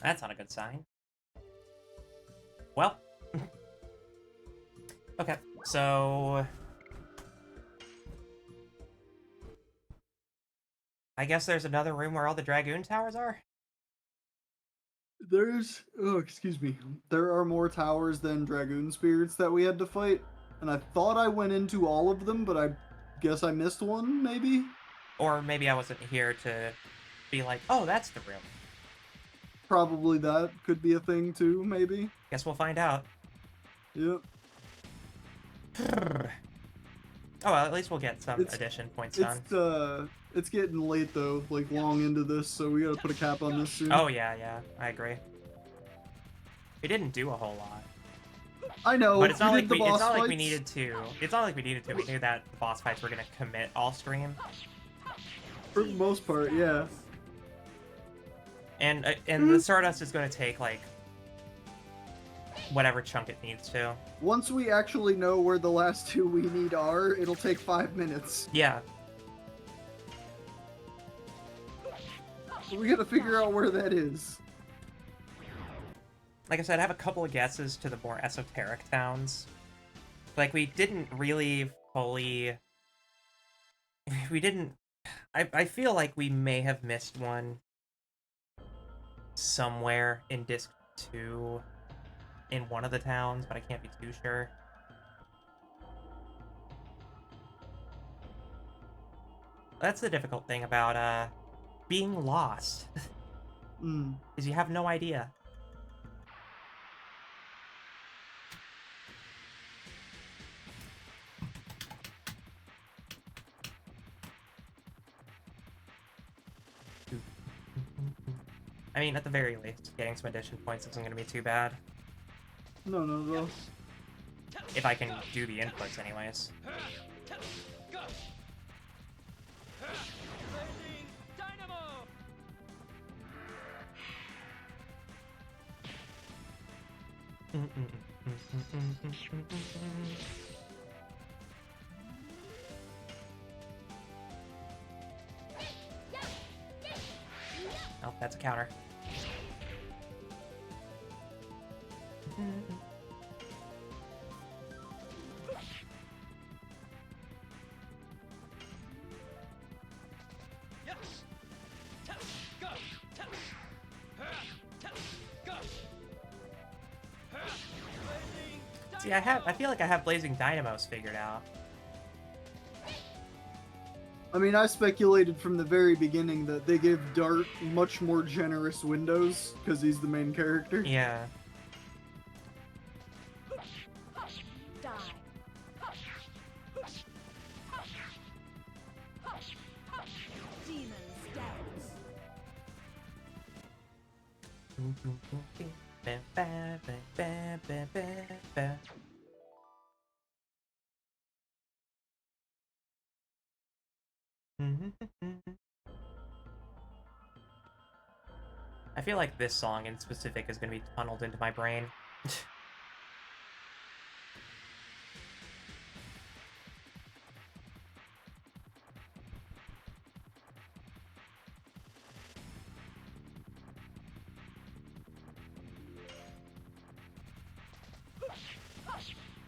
Speaker 2: That's not a good sign. Well. Okay, so... I guess there's another room where all the Dragoon towers are?
Speaker 1: Excuse me. There are more towers than Dragoon spirits that we had to fight. And I thought I went into all of them, but I guess I missed one, maybe?
Speaker 2: Or maybe I wasn't here to be like, oh, that's the room.
Speaker 1: Probably that could be a thing too, maybe.
Speaker 2: Guess we'll find out.
Speaker 1: Yep.
Speaker 2: Oh, well, at least we'll get some
Speaker 1: It's-
Speaker 2: addition points done.
Speaker 1: It's getting late though, like long into this, so we gotta put a cap on this soon.
Speaker 2: Oh, yeah, I agree. We didn't do a whole lot.
Speaker 1: I know,
Speaker 2: But it's not
Speaker 1: we
Speaker 2: like
Speaker 1: did the
Speaker 2: it's
Speaker 1: boss
Speaker 2: not like we
Speaker 1: fights.
Speaker 2: needed to. It's not like we needed to. We knew that the boss fights were gonna commit all stream.
Speaker 1: For the most part, yeah.
Speaker 2: And the Stardust is gonna take like whatever chunk it needs to.
Speaker 1: Once we actually know where the last two we need are, it'll take 5 minutes.
Speaker 2: Yeah.
Speaker 1: So we gotta figure out where that is.
Speaker 2: Like I said, I have a couple of guesses to the more esoteric towns. Like, we didn't really fully... We didn't... I feel like we may have missed one somewhere in Disc 2 in one of the towns, but I can't be too sure. That's the difficult thing about, being lost. Is you have no idea. I mean, at the very least, getting some addition points isn't going to be too bad.
Speaker 1: No, no.
Speaker 2: If I can do the inputs anyways. Oh, that's a counter. See, I feel like I have Blazing Dynamos figured out.
Speaker 1: I mean, I speculated from the very beginning that they gave Dart much more generous windows, because he's the main character.
Speaker 2: Yeah.
Speaker 3: Die.
Speaker 2: I feel like this song in specific is going to be tunneled into my brain.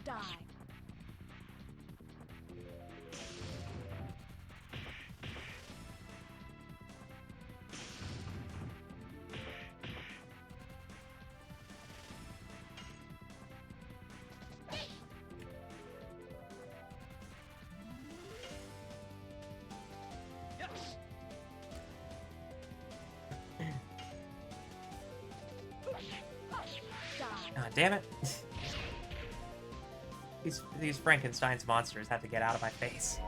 Speaker 3: Die.
Speaker 2: Ah, damn it. These Frankenstein's monsters have to get out of my face.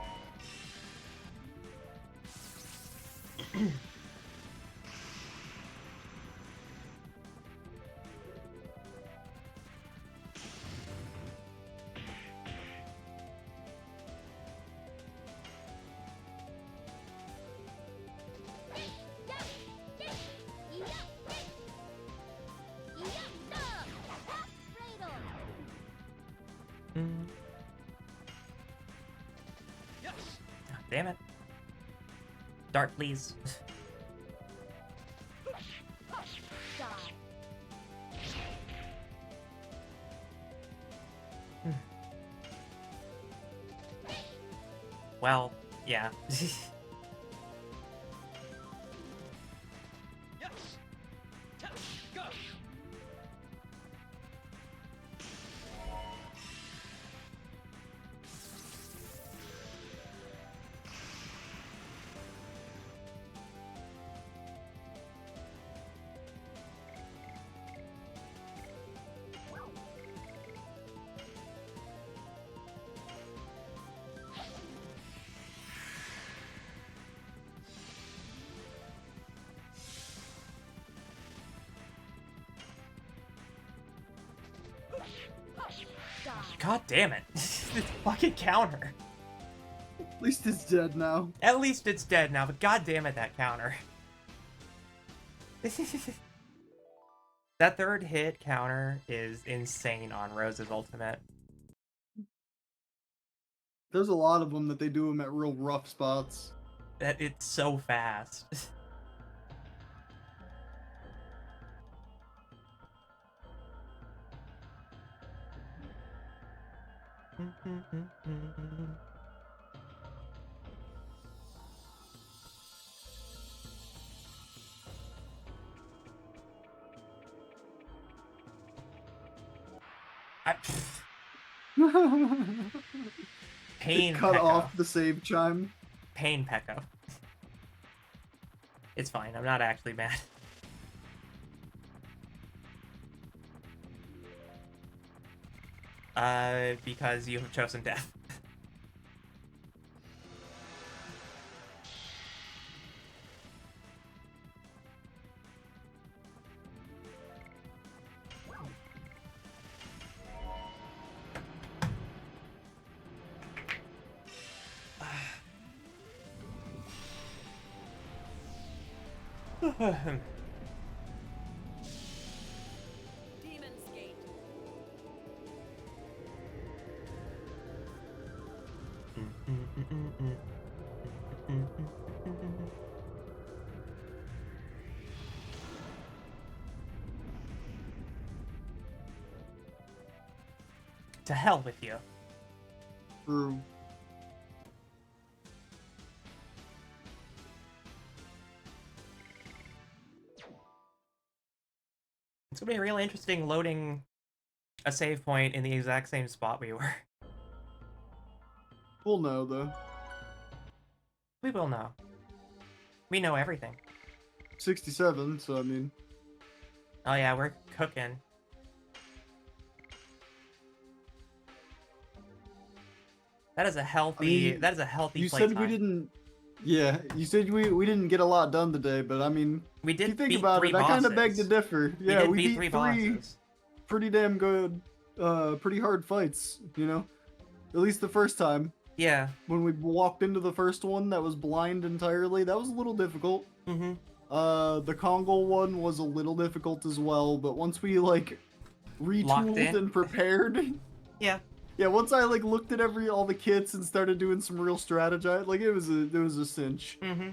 Speaker 2: Ah, damn it. Dart, please.
Speaker 3: Die.
Speaker 2: Well, yeah.
Speaker 3: Die.
Speaker 2: God damn it. This fucking counter.
Speaker 1: At least it's dead now.
Speaker 2: At least it's dead now, but god damn it, that counter. That third hit counter is insane on Rose's ultimate.
Speaker 1: There's a lot of them that they do them at real rough spots.
Speaker 2: That it's so fast. Pain
Speaker 1: Cut
Speaker 2: Pekko.
Speaker 1: off the save chime.
Speaker 2: Pain Pekko. It's fine, I'm not actually mad. Because you have chosen death.
Speaker 3: Demon's Gate.
Speaker 2: To hell with you.
Speaker 1: True.
Speaker 2: It's gonna be really interesting loading a save point in the exact same spot we were.
Speaker 1: We'll know though.
Speaker 2: We will know. We know everything.
Speaker 1: 67, so I mean,
Speaker 2: Oh yeah, we're cooking. That is a healthy. That is a healthy
Speaker 1: you
Speaker 2: play
Speaker 1: said
Speaker 2: time.
Speaker 1: we didn't. Yeah, you said we didn't get a lot done today, but I mean,
Speaker 2: We
Speaker 1: If you
Speaker 2: did
Speaker 1: think
Speaker 2: beat
Speaker 1: about
Speaker 2: three
Speaker 1: it, I kind of beg to
Speaker 2: bosses.
Speaker 1: differ.
Speaker 2: We
Speaker 1: Yeah,
Speaker 2: did
Speaker 1: we
Speaker 2: beat
Speaker 1: beat
Speaker 2: three
Speaker 1: three
Speaker 2: bosses.
Speaker 1: pretty damn good, pretty hard fights, you know? At least the first time.
Speaker 2: Yeah.
Speaker 1: When we walked into the first one that was blind entirely, that was a little difficult.
Speaker 2: Mm-hmm.
Speaker 1: The Congo one was a little difficult as well, but once we, like,
Speaker 2: Locked
Speaker 1: retooled
Speaker 2: in.
Speaker 1: and prepared...
Speaker 2: Yeah.
Speaker 1: Yeah, once I, like, looked at all the kits and started doing some real strategy, like, it was a cinch.
Speaker 2: Mm-hmm.